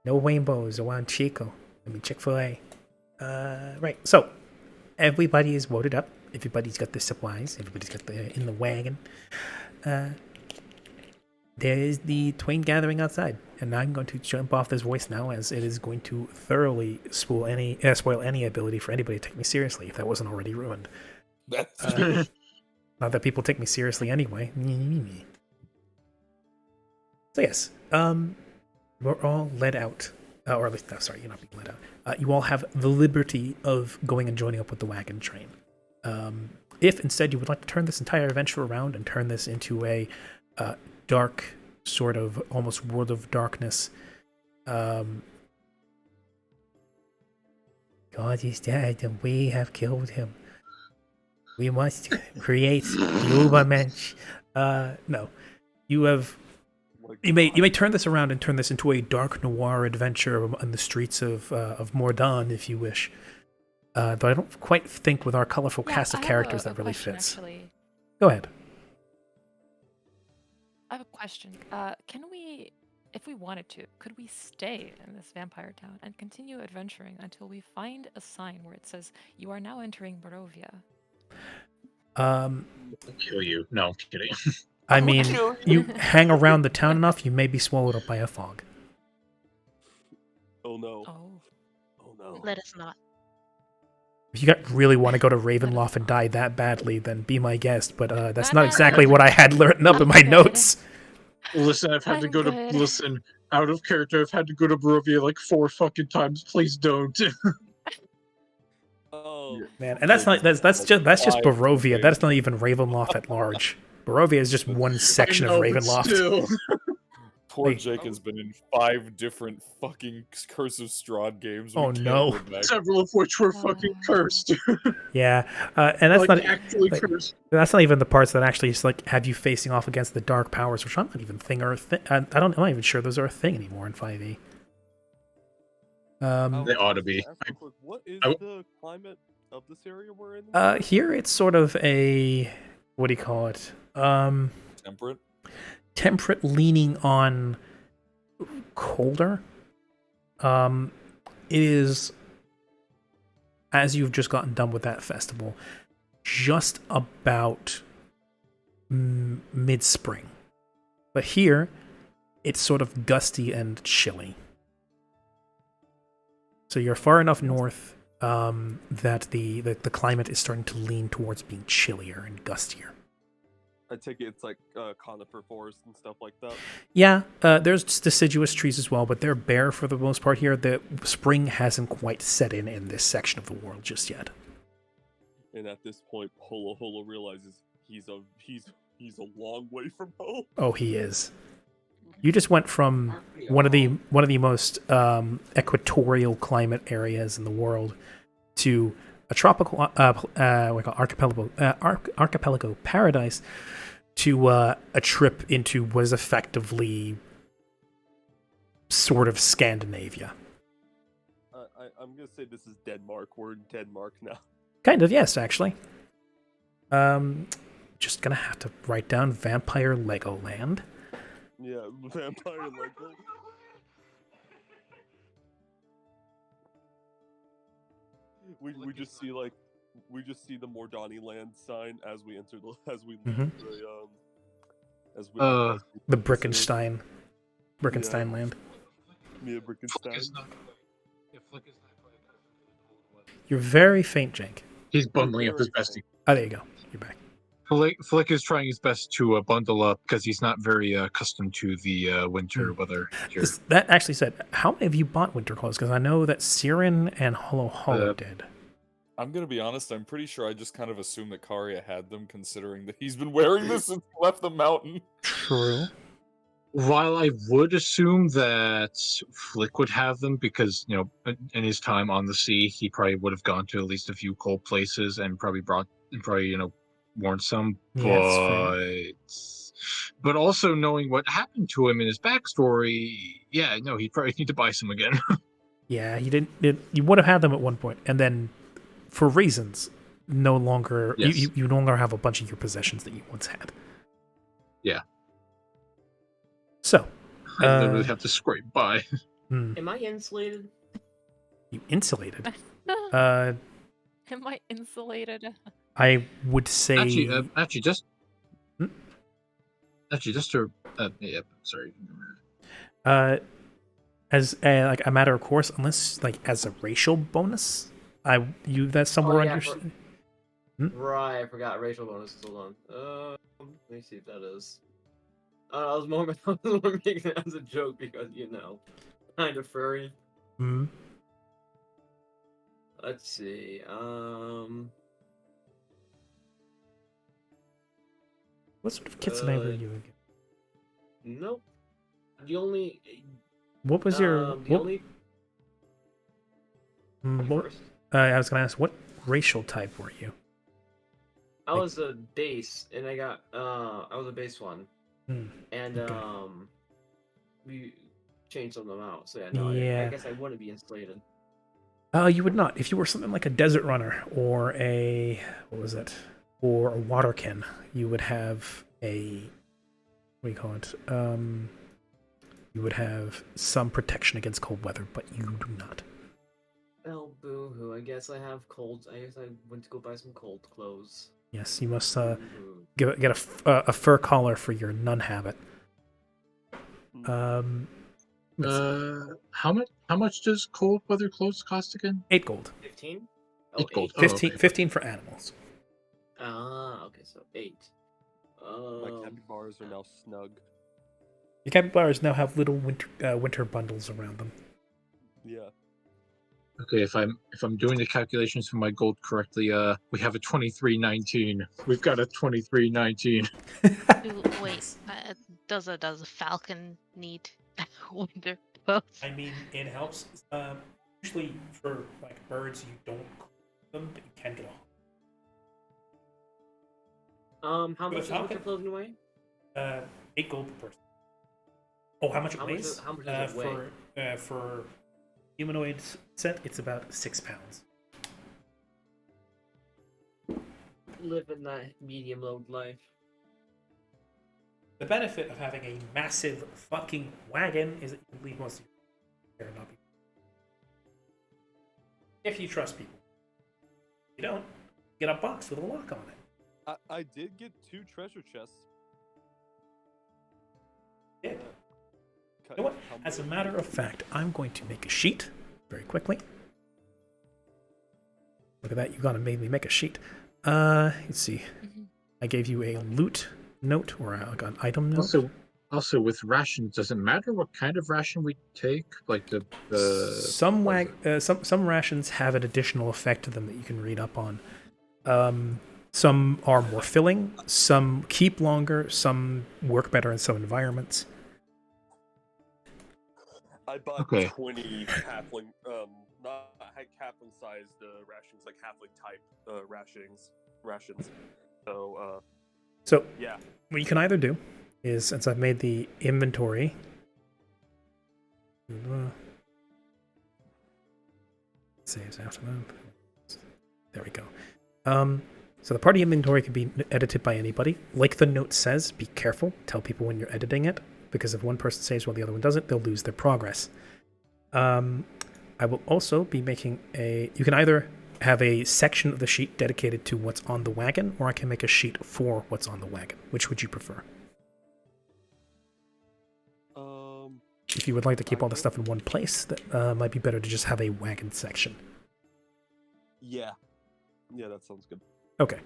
rainbows around Chico. Chick-fil-A. Right. So everybody is loaded up. Everybody's got their supplies. Everybody's got in the wagon. there is the twain gathering outside, and I'm going to jump off this voice now, as it is going to thoroughly spoil any ability for anybody to take me seriously if that wasn't already ruined. That's Not that people take me seriously anyway. So yes, we're all led out, or at least, no, sorry, you're not being led out. You all have the liberty of going and joining up with the wagon train. If instead you would like to turn this entire adventure around and turn this into a dark sort of almost world of darkness, God is dead and we have killed him. We must create the Ubermensch. No, you have. You may turn this around and turn this into a dark noir adventure on the streets of Mordan, if you wish. Though I don't quite think with our colorful cast of characters that really question, fits. Actually. Go ahead. I have a question. Can we, if we wanted to, could we stay in this vampire town and continue adventuring until we find a sign where it says you are now entering Barovia? I'll kill you. No, I'm kidding. I mean, you hang around the town enough, you may be swallowed up by a fog. Oh no. Oh. Oh no. Let us not. If you really want to go to Ravenloft and die that badly, then be my guest. But that's not exactly what I had written up in my notes. Listen, I've had to go to out of character. I've had to go to Barovia like 4 fucking times. Please don't. Oh Man, and that's just Barovia. That's not even Ravenloft at large. Barovia is just one section of Ravenloft. Still. Poor Jake has been in 5 different fucking Curse of Strahd games. Oh, no. Several of which were fucking cursed. Yeah, and that's like, not actually like, cursed. that's not even the parts that actually just like have you facing off against the dark powers, which I'm not even I'm not even sure those are a thing anymore in 5e. They ought to be. What is the climate of this area we're in? Here it's sort of a, what do you call it? Temperate, leaning on colder. It is, as you've just gotten done with that festival, just about mid-spring. But here, it's sort of gusty and chilly. So you're far enough north that the climate is starting to lean towards being chillier and gustier. I take it it's like conifer forest and stuff like that. Yeah, there's deciduous trees as well, but they're bare for the most part here. The spring hasn't quite set in this section of the world just yet. And at this point, Holo realizes he's a long way from home. Oh, he is. You just went from one of the most equatorial climate areas in the world to a tropical archipelago paradise to a trip into what is effectively sort of Scandinavia. I'm gonna say this is Denmark. We're in Denmark now. Kind of, yes, actually. Just gonna have to write down Vampire Legoland. Yeah, Vampire Lego. We just see the Mordani land sign as we enter leave the Brickenstein land. Yeah, Brickenstein. You're very faint, Jake. He's bundling up his bestie. Oh, there you go. You're back. Flick is trying his best to bundle up because he's not very accustomed to the winter weather here. That actually said, how many of you bought winter clothes? Because I know that Siren and Holo did. I'm going to be honest, I'm pretty sure I just kind of assumed that Karya had them, considering that he's been wearing this since he left the mountain. True. While I would assume that Flick would have them because, in his time on the sea, he probably would have gone to at least a few cold places and probably worn some, but also knowing what happened to him in his backstory, he'd probably need to buy some again. Yeah, he didn't. You would have had them at one point, and then, for reasons, no longer you no longer have a bunch of your possessions that you once had. Yeah. So, I literally have to scrape by. Am I insulated? You insulated? Am I insulated? I would say actually, just Actually, just to yeah, sorry. As a, like a matter of course, unless like as a racial bonus, that's somewhere yeah, under. Right, I forgot racial bonuses. Hold on. Let me see if that is. I was more making it as a joke because kind of furry. Hmm. Let's see. What sort of kitsunai were you again? Nope. The only. What was your The what? only. What First. I was gonna ask, what racial type were you? I was a base, and I got. I was a base one, and Okay. we changed some of them out. So yeah, no, I Yeah. guess I wouldn't be insulated. You would not. If you were something like a desert runner or a what was it? Or a waterkin, you would have a what do you call it? You would have some protection against cold weather, but you do not. Oh, boo-hoo. I guess I have cold. I guess I went to go buy some cold clothes. Yes, you must Boo-hoo. get a fur collar for your nun habit. Let's see. How much does cold weather clothes cost again? 8 gold. 15? 8 gold. 8. Oh, 15, okay. 15 for animals. Ah, okay, so 8. My capybaras are now snug. Your capybaras now have little winter bundles around them. Yeah. Okay, if I'm doing the calculations for my gold correctly, we have a 2319. We've got a 2319. Wait, does a falcon need winter clothes? I mean, it helps. Usually for like birds, you don't cook them, but you can get How much is winter clothing weigh? 8 gold per person. Oh, how much it weighs? How much does it weigh? For humanoid set, it's about 6 pounds. Living that medium load life. The benefit of having a massive fucking wagon is that you can leave most of your and not be. If you trust people. If you don't, get a box with a lock on it. I did get 2 treasure chests. Yeah. You know what? As a matter of fact, I'm going to make a sheet very quickly. Look at that, you gotta make me make a sheet. Let's see. I gave you a loot note or like an item note. Also, with rations, does it matter what kind of ration we take? Like some rations have an additional effect to them that you can read up on. Some are more filling, some keep longer, some work better in some environments. I bought 20 halfling, not halfling sized rations, like halfling type rations. So yeah. What you can either do is, since I've made the inventory, saves after that. There we go. So the party inventory can be edited by anybody. Like the note says, be careful. Tell people when you're editing it, because if one person saves while the other one doesn't, they'll lose their progress. I will also be making you can either have a section of the sheet dedicated to what's on the wagon, or I can make a sheet for what's on the wagon. Which would you prefer? If you would like to keep all the stuff in one place, that might be better to just have a wagon section. Yeah, that sounds good. Okay.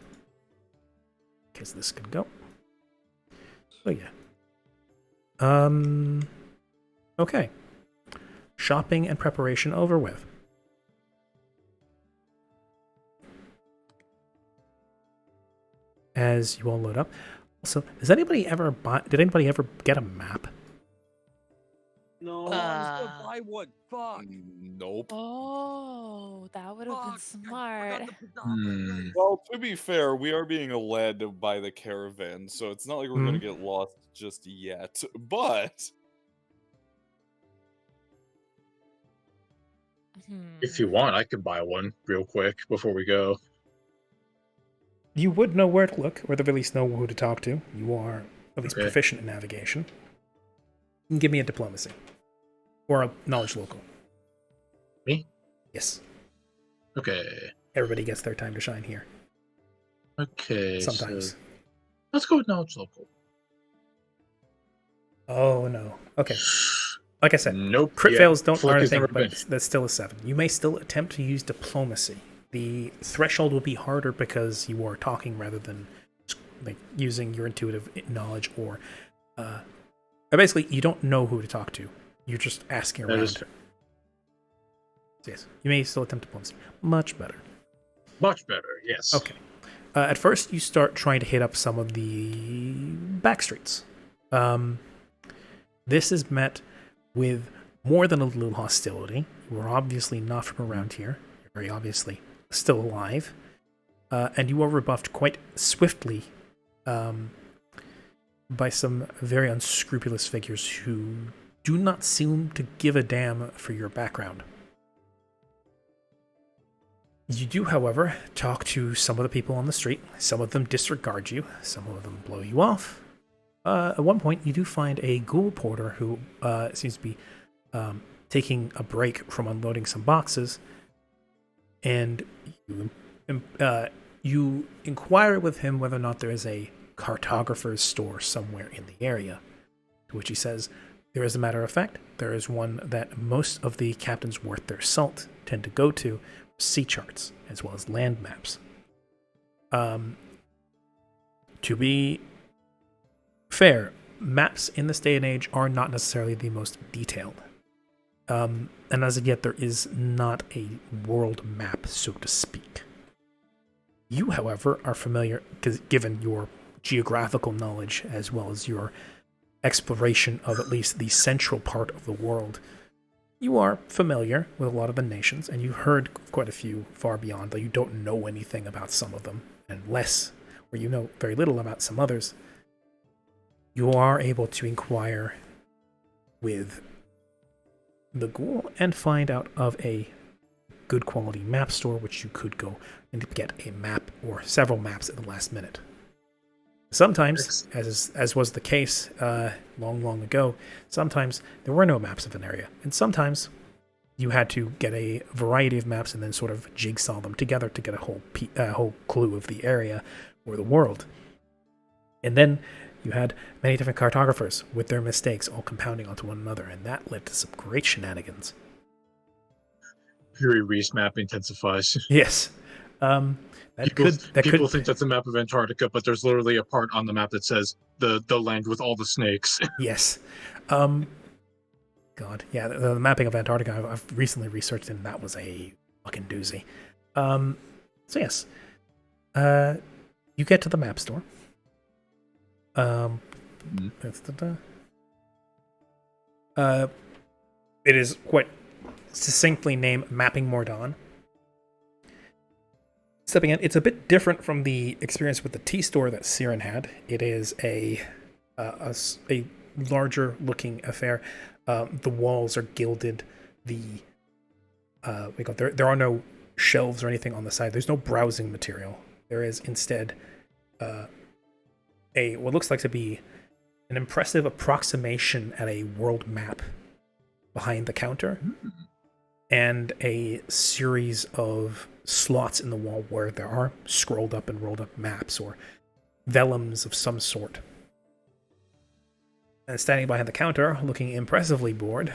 Guess this can go. So yeah. Okay. Shopping and preparation over with. As you all load up. Also, did anybody ever get a map? No. I was gonna buy one. Fuck. Nope. Oh, that would have been smart. Well, to be fair, we are being led by the caravan, so it's not like we're gonna get lost just yet. But if you want, I could buy one real quick before we go. You would know where to look, or at least know who to talk to. You are at least proficient in navigation. You can give me a diplomacy. Or a knowledge local. Me? Yes. Okay. Everybody gets their time to shine here. Okay. Sometimes. So let's go with knowledge local. Oh no. Okay. Like I said, Nope. crit Yeah, fails aren't Flick a has thing, never but been. that's still a 7. You may still attempt to use diplomacy. The threshold will be harder because you are talking rather than like using your intuitive knowledge or basically you don't know who to talk to. You're just asking That around. is Yes, you may still attempt diplomacy. Much better. much better. Yes. Okay. At first, you start trying to hit up some of the back streets. This is met with more than a little hostility. You are obviously not from around here. You're very obviously still alive. And you are rebuffed quite swiftly by some very unscrupulous figures who do not seem to give a damn for your background. You do, however, talk to some of the people on the street. Some of them disregard you. Some of them blow you off. At one point, you do find a ghoul porter who seems to be taking a break from unloading some boxes. And you inquire with him whether or not there is a cartographer's store somewhere in the area. To which he says, there is a matter of fact, there is one that most of the captains worth their salt tend to go to, sea charts, as well as land maps. To be fair, maps in this day and age are not necessarily the most detailed. And as of yet, there is not a world map, so to speak. You, however, are familiar, given your geographical knowledge as well as your exploration of at least the central part of the world, you are familiar with a lot of the nations, and you've heard quite a few far beyond, though you don't know anything about some of them, and less, or you know very little about some others. You are able to inquire with the ghoul and find out of a good quality map store, which you could go and get a map or several maps at the last minute. Sometimes, as was the case long ago, sometimes there were no maps of an area, and sometimes you had to get a variety of maps and then sort of jigsaw them together to get a whole clue of the area or the world. And then you had many different cartographers with their mistakes all compounding onto one another, and that led to some great shenanigans. Fury Reese map intensifies. Yes. People think that's a map of Antarctica, but there's literally a part on the map that says the land with all the snakes. Yes. God, yeah, the mapping of Antarctica I've recently researched, and that was a fucking doozy. So yes, you get to the map store. It is quite succinctly named Mapping Mordon. Stepping in, it's a bit different from the experience with the tea store that Siren had. It is a larger looking affair. The walls are gilded. There are no shelves or anything on the side. There's no browsing material. There is instead what looks like to be an impressive approximation at a world map behind the counter, and a series of slots in the wall where there are scrolled up and rolled up maps or vellums of some sort. And standing behind the counter, looking impressively bored,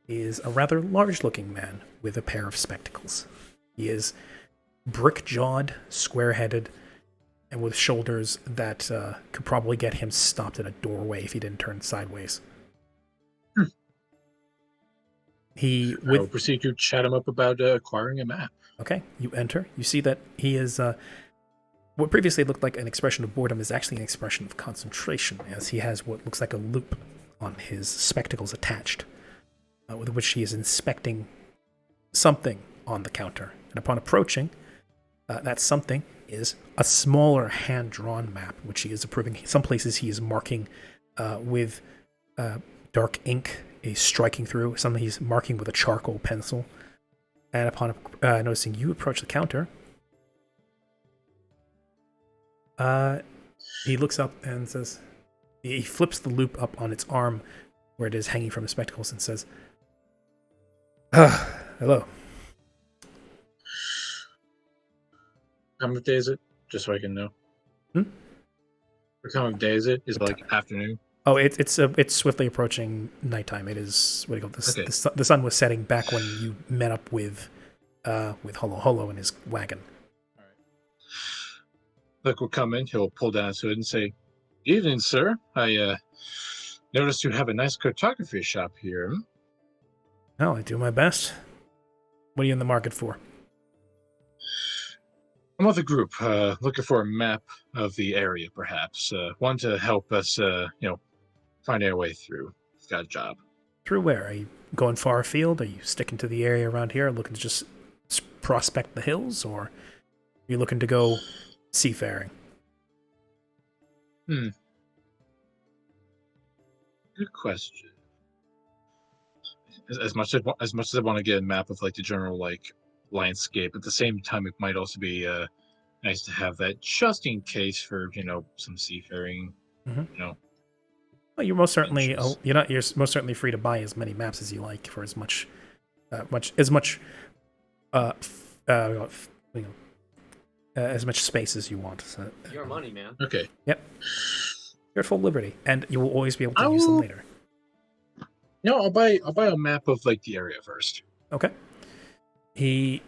is a rather large-looking man with a pair of spectacles. He is brick-jawed, square-headed, and with shoulders that could probably get him stopped at a doorway if he didn't turn sideways. I will proceed to chat him up about acquiring a map. Okay, you enter. You see that he is... what previously looked like an expression of boredom is actually an expression of concentration, as he has what looks like a loop on his spectacles attached, with which he is inspecting something on the counter. And upon approaching, that something is a smaller hand-drawn map, which he is approving. Some places he is marking with dark ink, is striking through. Some he's marking with a charcoal pencil. And upon noticing you approach the counter, he looks up and says, he flips the loop up on its arm where it is hanging from his spectacles and says, hello. What time of day is it? Just so I can know. What time of day is it? Is it like afternoon? Oh, it's swiftly approaching nighttime. It is what do you call this? Okay. The sun was setting back when you met up with Holo in his wagon. Look will come in. He'll pull down his hood and say, "Evening, sir. I noticed you have a nice cartography shop here." Oh, I do my best. What are you in the market for? I'm with a group looking for a map of the area, perhaps. One to help us, find our way through. Got a job. Through where? Are you going far afield? Are you sticking to the area around here, looking to just prospect the hills, or are you looking to go seafaring? Good question. As much as I want to get a map of like the general like landscape, at the same time, it might also be nice to have that just in case for some seafaring. Well, you're most certainly Adventures. you're most certainly free to buy as many maps as you like for as much as much space as you want. So, Your money, man. Okay. Yep. You're at full liberty, and you will always be able to I use them will- later. No, I'll buy a map of like the area first. Okay. He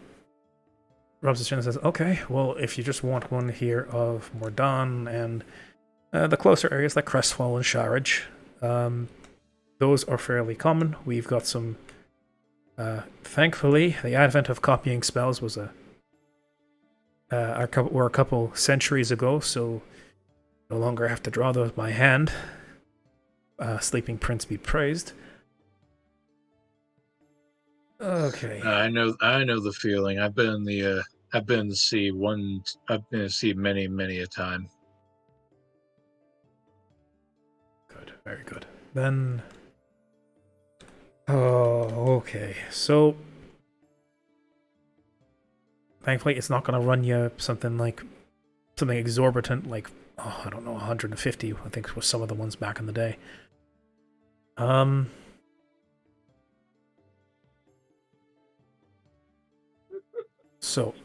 rubs his chin and says, "Okay, well, if you just want one here of Mordan and the closer areas like Crestfall and Sharage, those are fairly common. We've got some. Thankfully, the advent of copying spells was a couple centuries ago, so no longer have to draw those by hand. Sleeping Prince be praised." Okay. I know the feeling. I've been in the sea many a time. Good, very good. Then, okay. So, thankfully, it's not going to run you something exorbitant, like I don't know, 150. I think was some of the ones back in the day. So,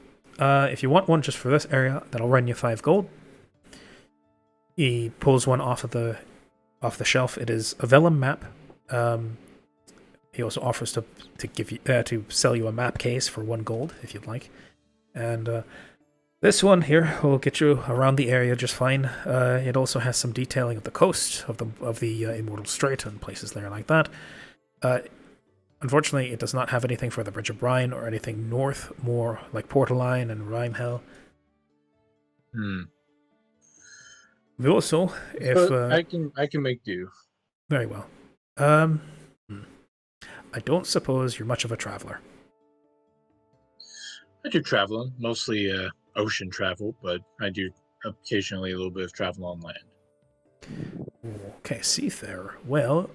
if you want one just for this area, that'll run you 5 gold. He pulls one off the shelf. It is a vellum map. He also offers to give you to sell you a map case for 1 gold if you'd like. And this one here will get you around the area just fine. It also has some detailing of the coast of the Immortal Strait and places there like that. Unfortunately, it does not have anything for the Bridge of Brine or anything north, more like Portaline and Rhymehell. We also, I can make do. Very well. I don't suppose you're much of a traveler. I do traveling, mostly ocean travel, but I do occasionally a little bit of travel on land. Okay, seafarer. Well,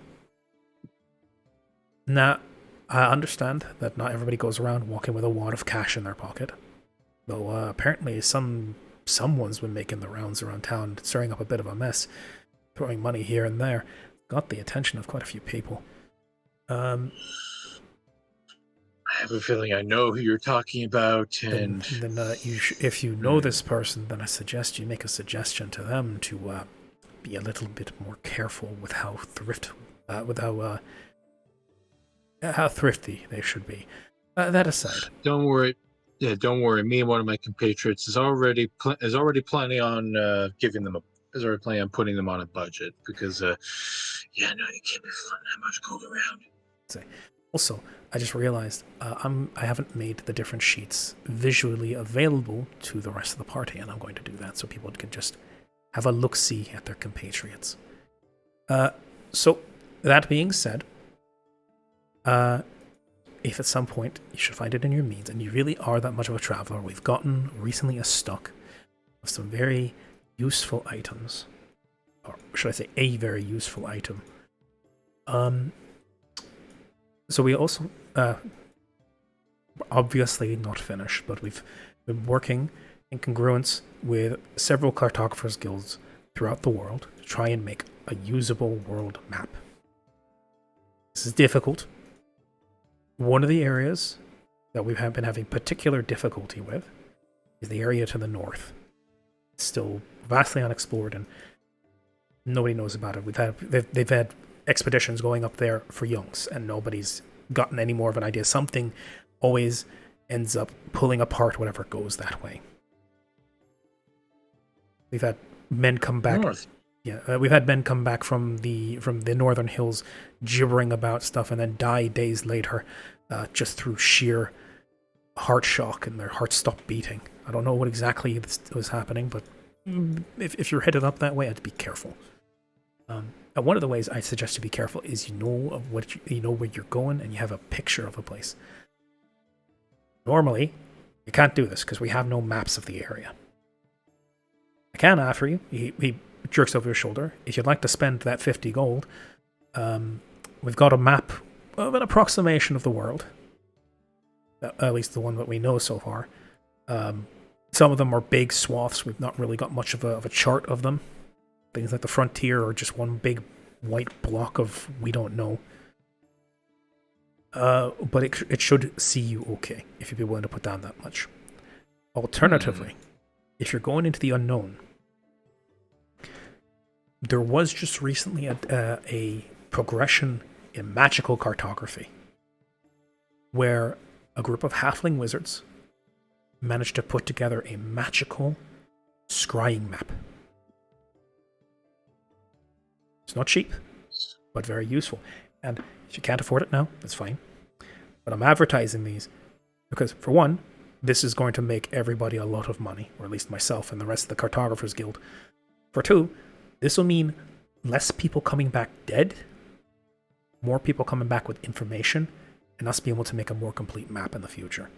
now I understand that not everybody goes around walking with a wad of cash in their pocket. Though apparently someone's been making the rounds around town, stirring up a bit of a mess, throwing money here and there. Got the attention of quite a few people. I have a feeling I know who you're talking about, and then if you know this person, then I suggest you make a suggestion to them to be a little bit more careful with how thrifty they should be. That aside, don't worry. Yeah, don't worry. Me and one of my compatriots is already planning on planning on putting them on a budget because, no, you can't be flying that much gold around. Also, I just realized I haven't made the different sheets visually available to the rest of the party, and I'm going to do that so people can just have a look-see at their compatriots. So, that being said, if at some point you should find it in your means, and you really are that much of a traveler, we've gotten recently a stock of some very useful items. Or should I say a very useful item. So we also, obviously not finished, but we've been working in congruence with several cartographers' guilds throughout the world to try and make a usable world map. This is difficult. One of the areas that we've been having particular difficulty with is the area to the north. It's still vastly unexplored, and Nobody knows about it. They've had expeditions going up there for youngs, and nobody's gotten any more of an idea. Something always ends up pulling apart whatever goes that way. We've had men come back. North. Yeah, we've had men come back from the northern hills, gibbering about stuff, and then die days later, just through sheer heart shock, and their hearts stop beating. I don't know what exactly was happening, but if you're headed up that way, I'd be careful. And one of the ways I suggest you be careful is you know where you're going, and you have a picture of the place. Normally, you can't do this because we have no maps of the area. I can offer you. He jerks over his shoulder. If you'd like to spend that 50 gold, we've got a map of an approximation of the world. At least the one that we know so far. Some of them are big swaths. We've not really got much of a chart of them. Things like the frontier are just one big white block of we don't know. But it should see you okay if you'd be willing to put down that much. Alternatively, if you're going into the unknown, there was just recently a progression in magical cartography where a group of halfling wizards managed to put together a magical scrying map. It's not cheap, but very useful. And if you can't afford it now, that's fine. But I'm advertising these because, for one, this is going to make everybody a lot of money, or at least myself and the rest of the Cartographers Guild. For two, this will mean less people coming back dead, more people coming back with information, and us being able to make a more complete map in the future.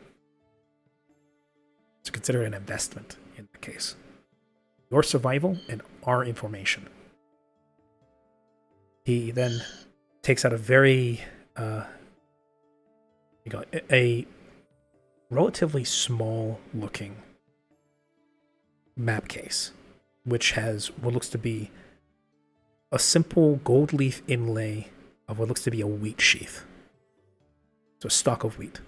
So consider it an investment in that case. Your survival and our information. He then takes out a very, a relatively small looking map case, which has what looks to be a simple gold leaf inlay of what looks to be a wheat sheath. So a stalk of wheat,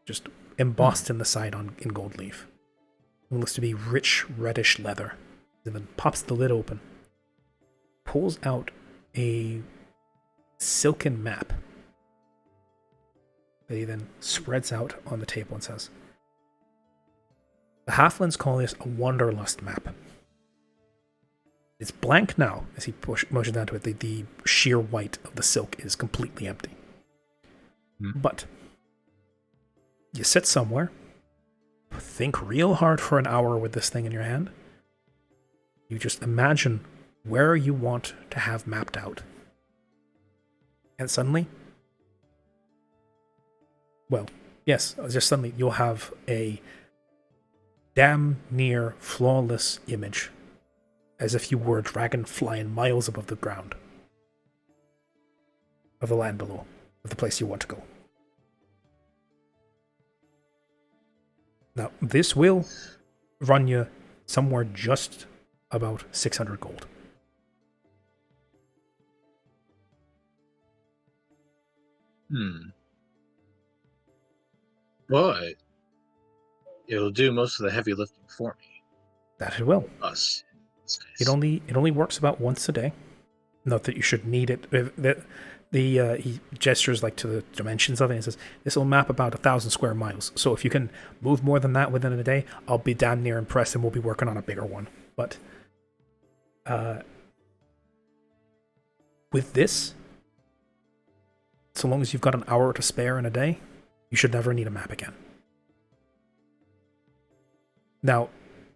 just embossed in the side in gold leaf. It looks to be rich reddish leather. And then pops the lid open, pulls out a silken map that he then spreads out on the table and says, "The halflings call this a wanderlust map. It's blank now," as he motions down to it. The sheer white of the silk is completely empty. But you sit somewhere, think real hard for an hour with this thing in your hand. You just imagine where you want to have mapped out. And suddenly, you'll have a damn near flawless image, as if you were a dragon flying miles above the ground, of the land below, of the place you want to go. Now, this will run you somewhere just about 600 gold. Well, it'll do most of the heavy lifting for me. That it will. Us. It only works about once a day. Not that you should need it. He gestures like to the dimensions of it and says, "This will map about 1,000 square miles. So if you can move more than that within a day, I'll be damn near impressed, and we'll be working on a bigger one." But with this, so long as you've got an hour to spare in a day, you should never need a map again. Now,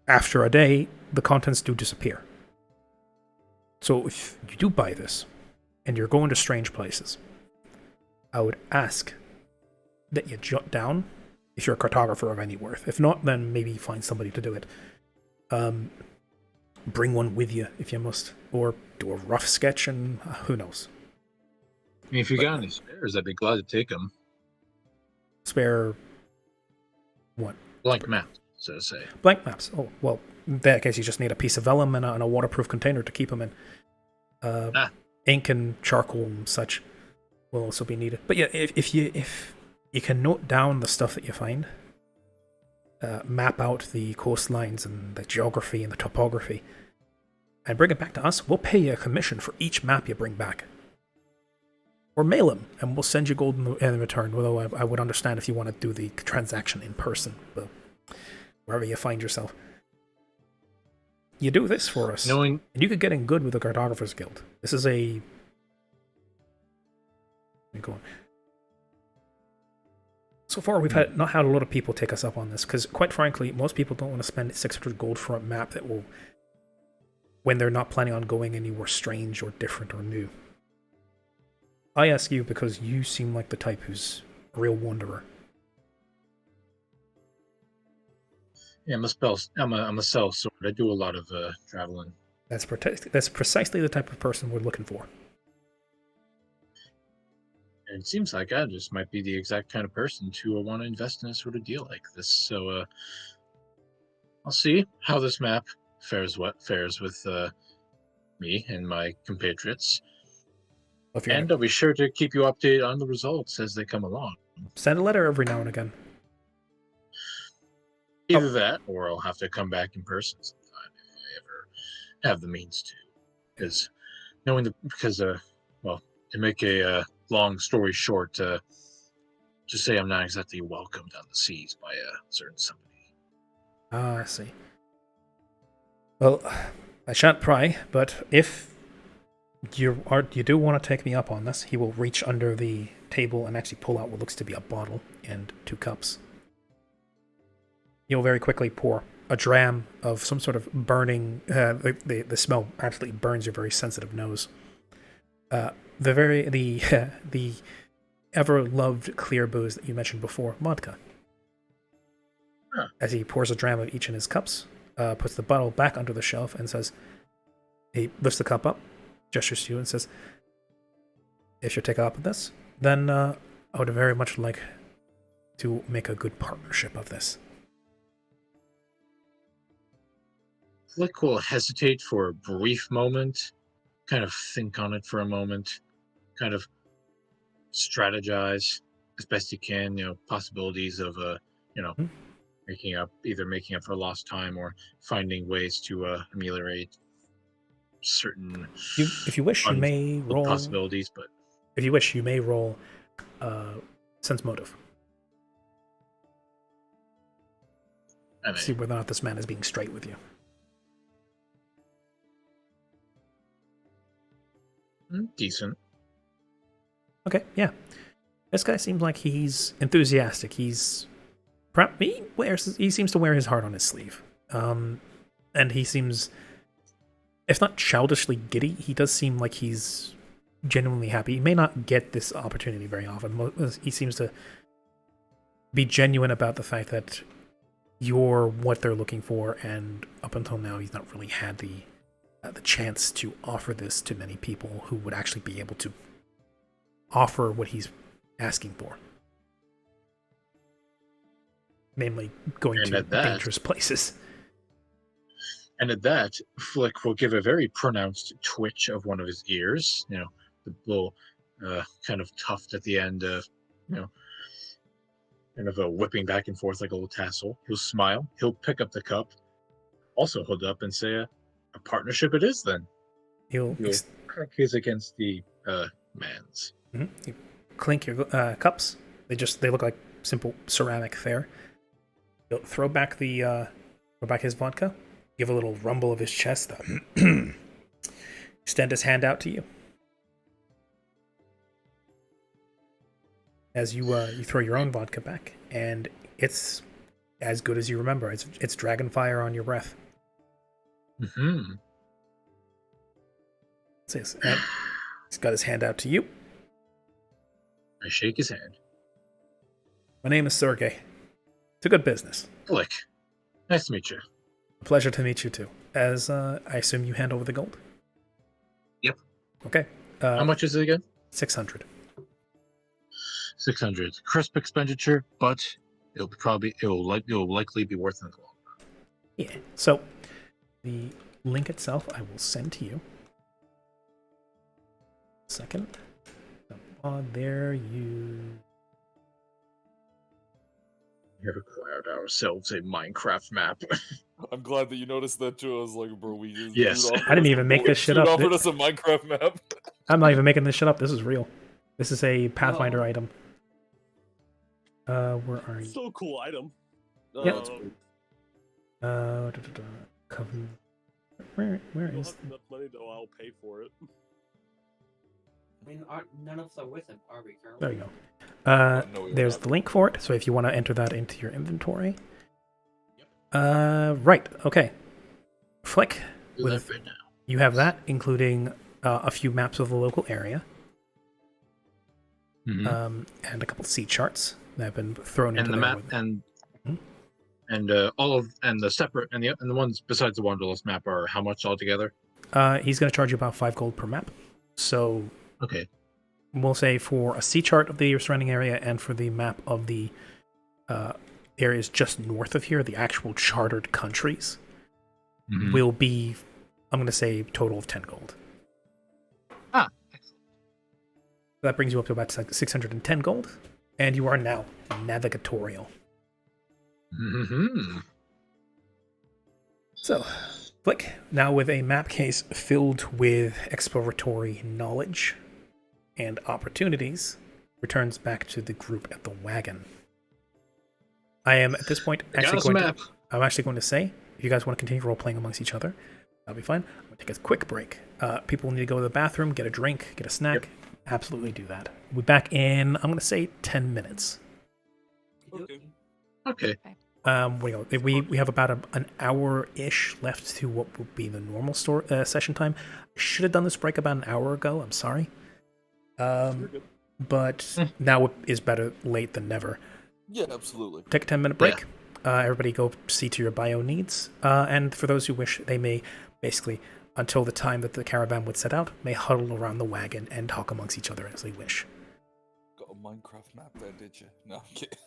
after a day, the contents do disappear. So if you do buy this, and you're going to strange places, I would ask that you jot down if you're a cartographer of any worth. If not, then maybe find somebody to do it. Bring one with you if you must, or do a rough sketch, and who knows. I mean, if you got any spares, I'd be glad to take them. Spare what? Blank maps, so to say. Blank maps. Oh, well, in that case, you just need a piece of vellum and a waterproof container to keep them in. Ink and charcoal and such will also be needed. But yeah, if you can note down the stuff that you find, map out the coastlines and the geography and the topography, and bring it back to us, we'll pay you a commission for each map you bring back. Or mail them, and we'll send you gold in return, although I would understand if you want to do the transaction in person, but wherever you find yourself. You do this for us, and you could get in good with the Cartographers Guild. This is a... Go on. So far, we've not had a lot of people take us up on this, because quite frankly, most people don't want to spend 600 gold for a map that will... when they're not planning on going anywhere strange or different or new. I ask you because you seem like the type who's a real wanderer. Yeah, I'm a sellsword. I do a lot of traveling. That's precisely the type of person we're looking for. And it seems like I just might be the exact kind of person to want to invest in a sort of deal like this. So I'll see how this map fares with me and my compatriots. And I'll be sure to keep you updated on the results as they come along. Send a letter every now and again. Either that, or I'll have to come back in person sometime if I ever have the means to. Because to make a long story short, to say I'm not exactly welcomed on the seas by a certain somebody. Ah, I see. Well, I shan't pry, but if you do want to take me up on this, he will reach under the table and actually pull out what looks to be a bottle and 2 cups. He'll very quickly pour a dram of some sort of burning... the smell absolutely burns your very sensitive nose. The ever-loved clear booze that you mentioned before, vodka. Huh. As he pours a dram of each in his cups, puts the bottle back under the shelf and says... He lifts the cup up, gestures to you and says, if you'll take up with this, then I would very much like to make a good partnership of this. Flick will hesitate for a brief moment, kind of think on it for a moment, kind of strategize as best he can, possibilities of, making up for lost time or finding ways to ameliorate certain if you wish, you may roll possibilities, but if you wish, you may roll sense motive. See whether or not this man is being straight with you. Decent. Okay, yeah. This guy seems like he's enthusiastic. He seems to wear his heart on his sleeve. And he seems, if not childishly giddy, he does seem like he's genuinely happy. He may not get this opportunity very often. He seems to be genuine about the fact that you're what they're looking for, and up until now, he's not really had the chance to offer this to many people who would actually be able to offer what he's asking for. Namely, going to dangerous places. And at that, Flick will give a very pronounced twitch of one of his ears, the little kind of tuft at the end of, kind of a whipping back and forth like a little tassel. He'll smile. He'll pick up the cup, also hold up and say, a partnership it is then. He'll crack his against the man's. Mm-hmm. You clink your cups. They look like simple ceramic fare. He'll throw back his vodka, give a little rumble of his chest, extend his hand out to you. As you throw your own vodka back, and it's as good as you remember. It's dragon fire on your breath. Mm-hmm. He's got his hand out to you. I shake his hand. My name is Sergey. It's a good business. Flick. Nice to meet you. A pleasure to meet you too. As I assume you hand over the gold? Yep. Okay. How much is it again? 600. 600. Crisp expenditure, but it'll likely be worth it in the long run. Yeah. So the link itself I will send to you. Second. There you have acquired ourselves a Minecraft map. I'm glad that you noticed that too. I was like, bro, we just Yes. dude offered I didn't us even make this shit dude up. offered us a Minecraft map. I'm not even making this shit up. This is real. This is a Pathfinder Oh. item. Where are you? So cool item. Yeah. Coven. Where You'll is? have enough money though. I'll pay for it. I mean, none of us are with him, are we, currently? There you go. No, we are There's not. the link for it. So if you want to enter that into your inventory. Right. Okay. Flick. Do With that right now. you have that, including a few maps of the local area, Mhm. and a couple sea charts that have been thrown into And the there map with- and all of and the separate and the ones besides the Wanderlust map are how much altogether? He's going to charge you about 5 gold per map. So Okay. we'll say for a sea chart of the surrounding area and for the map of the areas just north of here, the actual chartered countries, Mhm. will be, I'm going to say, total of 10 gold. Ah, excellent. That brings you up to about 610 gold, and you are now navigatorial. Mm-hmm. So, Flick, now with a map case filled with exploratory knowledge and opportunities, returns back to the group at the wagon. I am at this point I'm actually going to say, if you guys want to continue role playing amongst each other, that'll be fine. I'm going to take a quick break. People need to go to the bathroom, get a drink, get a snack. Yep. Absolutely do that. We'll be back in, I'm going to say 10 minutes. Okay. Okay. We have about an hour-ish left to what will be the normal session time. I should have done this break about an hour ago. I'm sorry. You're good. But now is better late than never. Yeah, absolutely. Take a 10-minute break. Everybody go see to your bio needs. And for those who wish, they may basically, until the time that the caravan would set out, may huddle around the wagon and talk amongst each other as they wish. Got a Minecraft map there, did you? No, I'm kidding.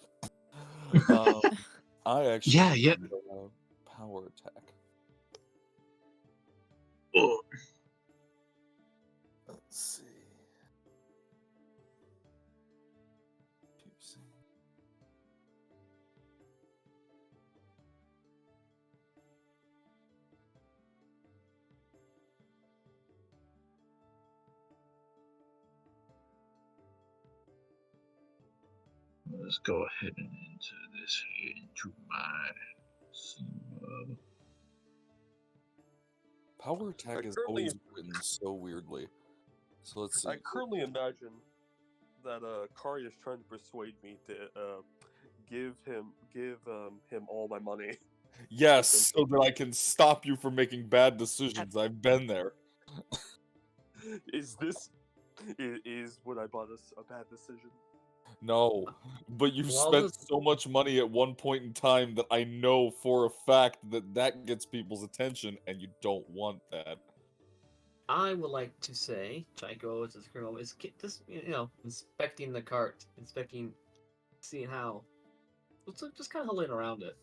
I actually Yeah. need a power attack. Oh. Let's see. Let's go ahead and enter this here into my sim. Power attack is currently- always written so weirdly. So let's see. I currently imagine that Kari is trying to persuade me to give him all my money. Yes, so that I can stop you from making bad decisions. I've been there. Is what I bought us a bad decision? No, but you've Well, spent let's- so much money at one point in time that I know for a fact that gets people's attention, and you don't want that. I would like to say, Chico as this girl is just inspecting the cart, seeing how. Just kind of hovering around it,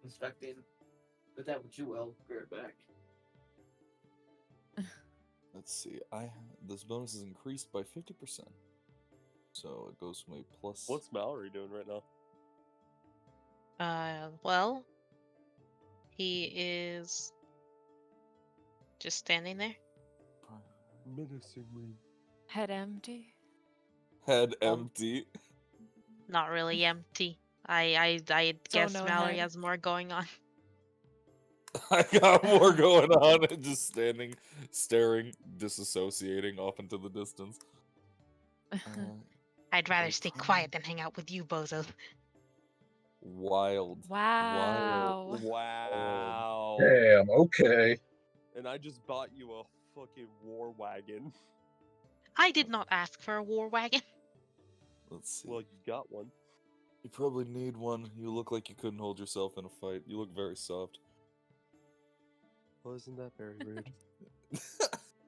inspecting. But that what you will. Be right back. Let's see. This bonus is increased by 50%, so it goes from a plus. What's Mallory doing right now? Well, he is just standing there. Menacingly. Head empty. Head empty. Not really empty. I guess no Mallory head. has more going on. I got more going on, and just standing, staring, disassociating off into the distance. I'd rather stay quiet than hang out with you, bozos. Wild. Wow. Wow. Damn. Okay. And I just bought you a fucking war wagon. I did not ask for a war wagon. Let's see. Well, you got one. You probably need one. You look like you couldn't hold yourself in a fight. You look very soft. Well, isn't that very rude?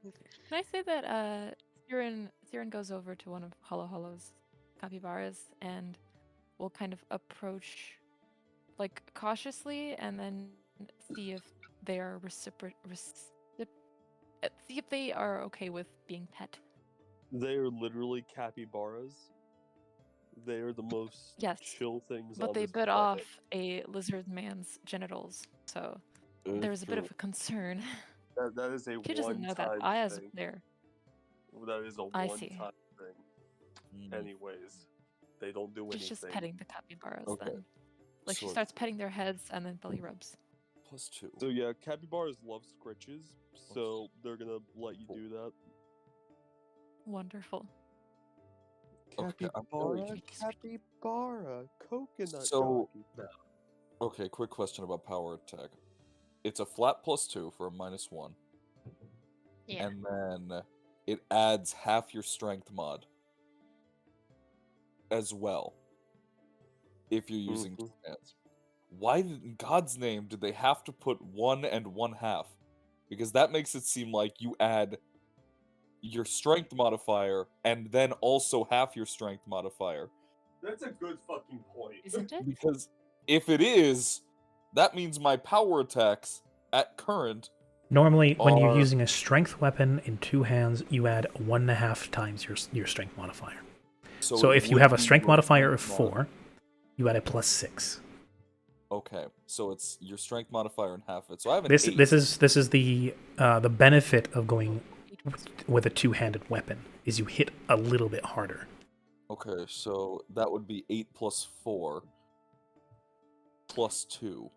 Can I say that Siren goes over to one of Hollow Hollow's capybaras and will kind of approach like cautiously and then see if they are see if they are okay with being pet. They are literally capybaras. They are the most Yes, chill things but on they this bit planet. off a lizard man's genitals, so there's a bit True. of a concern. That is a He doesn't know that. one-time I, as a thing. player, That is a I see. one-time thing. Mm, Anyways, they don't do She's just anything. petting the capybaras Okay. then. Like she So starts petting their heads and then belly rubs. +2. So yeah, capybaras love scritches, so they're gonna let you do that. Wonderful. Okay, I'm Capybara, very- capybara, coconut So- doggy. Okay, quick question about power attack. It's a flat +2 for a -1, Yeah. and then it adds half your strength mod as well if you're using two hands. Why in God's name did they have to put 1 and 1/2? Because that makes it seem like you add your strength modifier and then also half your strength modifier. That's a good fucking point. Isn't it? Because if it is, that means my power attacks at current Normally, when you're are- using a strength weapon in two hands, you add 1.5 times your strength modifier. So it if you would have a be strength your modifier of strength mod. 4, you add a +6. Okay, so it's your strength modifier and half it. So I have an This 8. this is the benefit of going with a two-handed weapon is you hit a little bit harder. Okay, so that would be 8 + 4 + 2.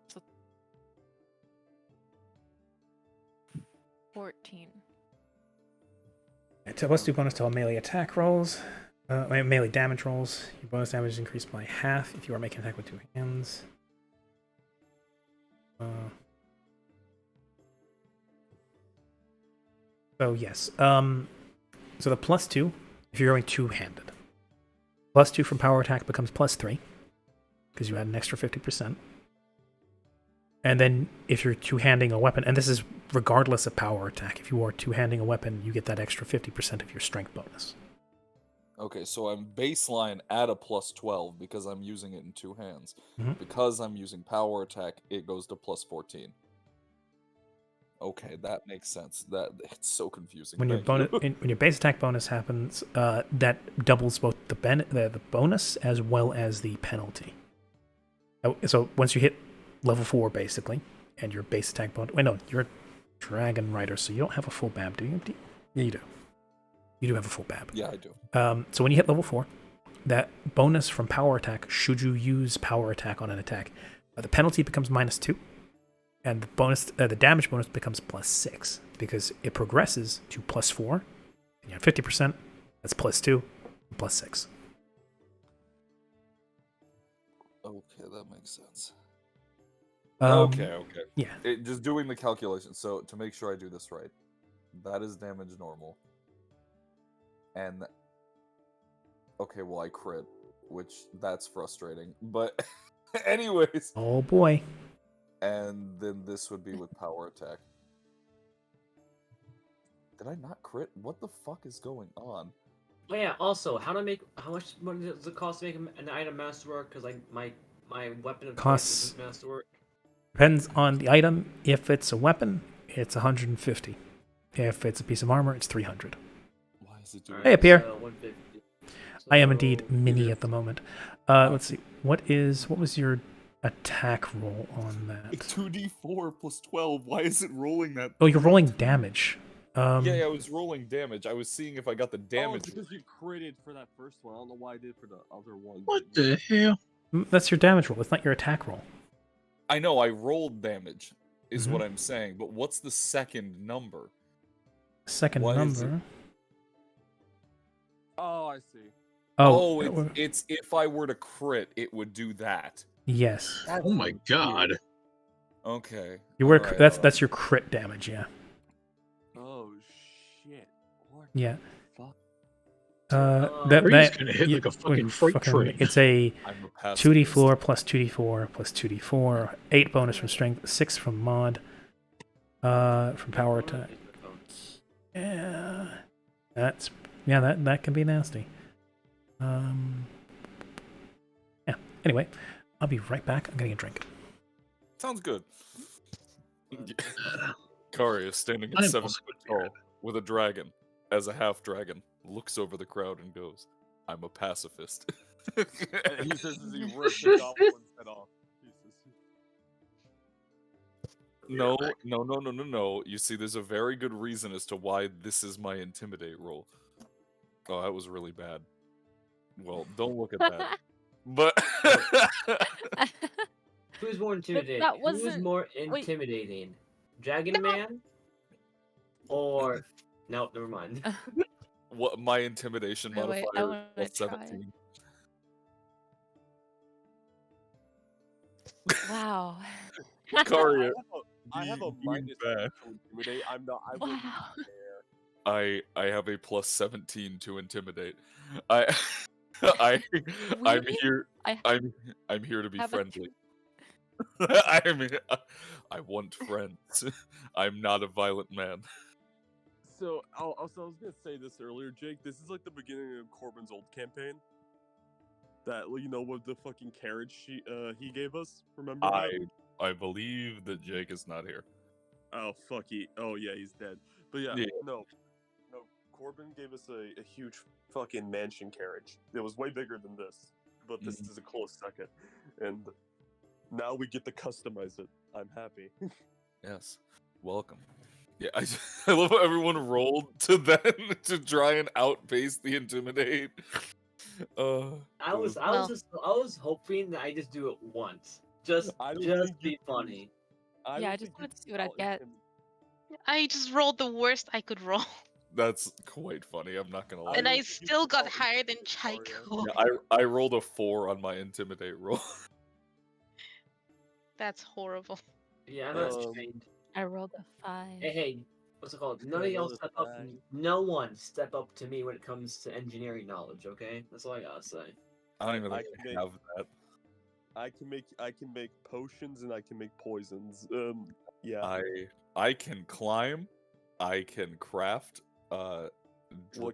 14. It's a +2 bonus to all melee attack rolls, melee damage rolls. Your bonus damage is increased by half if you are making an attack with two hands. So yes, so the +2 if you're going two-handed. +2 from power attack becomes +3 because you add an extra 50%. And then if you're two-handing a weapon, and this is regardless of power attack, if you are two-handing a weapon, you get that extra 50% of your strength bonus. Okay, so I'm baseline at a +12 because I'm using it in two hands. Mhm. Because I'm using power attack, it goes to +14. Okay, that makes sense. That it's so confusing. When your Thank you. bonus, when your base attack bonus happens, that doubles both the bonus as well as the penalty. So once you hit level 4, basically, and your base attack bonus. Wait, no, you're a dragon rider, so you don't have a full BAB, do you? Yeah, you do. You do have a full BAB. Yeah, I do. So when you hit level 4, that bonus from power attack, should you use power attack on an attack, the penalty becomes -2, and the bonus, the damage bonus becomes +6 because it progresses to +4, and you have 50%. That's +2, +6. Okay, that makes sense. Um, Okay. Yeah. Just doing the calculation. So to make sure I do this right, that is damage normal. And okay, well I crit, which that's frustrating. But anyways, Oh boy. and then this would be with power attack. Did I not crit? What the fuck is going on? Oh yeah. Also, how much money does it cost to make an item masterwork? Because like my weapon of choice Costs- isn't masterwork. Depends on the item. If it's a weapon, it's 150. If it's a piece of armor, it's 300. Why is it doing? Hey, Pierre. So 150. I am indeed So- mini at the moment. Let's see. What was your attack roll on that? 2d4 + 12. Why is it rolling that? Oh, you're rolling damage. Yeah, I was rolling damage. I was seeing if I got the Oh, damage. it's because you critted for that first one. I don't know why I did for the other one. What the hell? That's your damage roll. It's not your attack roll. I know I rolled damage, is Mhm. what I'm saying. But what's the second number? Second Why is number. Oh, I see. Oh, it's if I were to crit, it would do that. Yes. Oh my god. Okay. You were alright, that's your crit damage. Yeah. Oh shit. What Yeah. the fuck? Free's gonna hit like a fucking freight train. It's a I'm a pacifist. 2d4 plus 2d4 plus 2d4, 8 bonus from strength, 6 from mod, from power attack. Yeah, that can be nasty. Yeah. Anyway, I'll be right back. I'm getting a drink. Sounds good. Kari is standing at I'm 7 also foot gonna be tall with a dragon as a half dragon, looks over the crowd and goes, "I'm a pacifist." And he says as he rips the goblin's head off. He says, No. You see, there's a very good reason as to why this is my intimidate roll. Oh, that was really bad. Well, don't look at that. But Who's more intimidating? that Who's wasn't- more wait. intimidating? Dragon Man? Or nope, never mind. what my intimidation Wait, modifier I is wanna plus try. 17. Wow. Karia, I have a doing minus bad. to intimidate. I'm not. I wouldn't Wow. care. I have a plus 17 to intimidate. I'm Really? here. I I'm here to be have a friendly. I want friends. I'm not a violent man. So, also, I was gonna say this earlier, Jake. This is like the beginning of Corbin's old campaign. That with the fucking carriage he gave us. Remember that? I believe that Jake is not here. Oh fuck oh yeah, he's dead. But yeah, Yeah. no. Corbin gave us a huge fucking mansion carriage. It was way bigger than this, but this is a close second. And now we get to customize it. I'm happy. Yes. Welcome. Yeah, I love how everyone rolled to then to try and outpace the intimidate. I was hoping that I just do it once. Just be funny. Yeah, I just wanted to see what I'd get. I just rolled the worst I could roll. That's quite funny. I'm not gonna lie. And I don't think you still can got out- higher than Mario. Chaiko. Yeah, I rolled a 4 on my intimidate roll. That's horrible. Yeah, I'm not Um, trained. I rolled a 5. Hey, what's it called? None I of y'all rolled a step up. 5. No one step up to me when it comes to engineering knowledge. Okay, that's all I gotta say. I don't even I think I can have that. I can make potions and I can make poisons. Yeah. I can climb. I can craft. What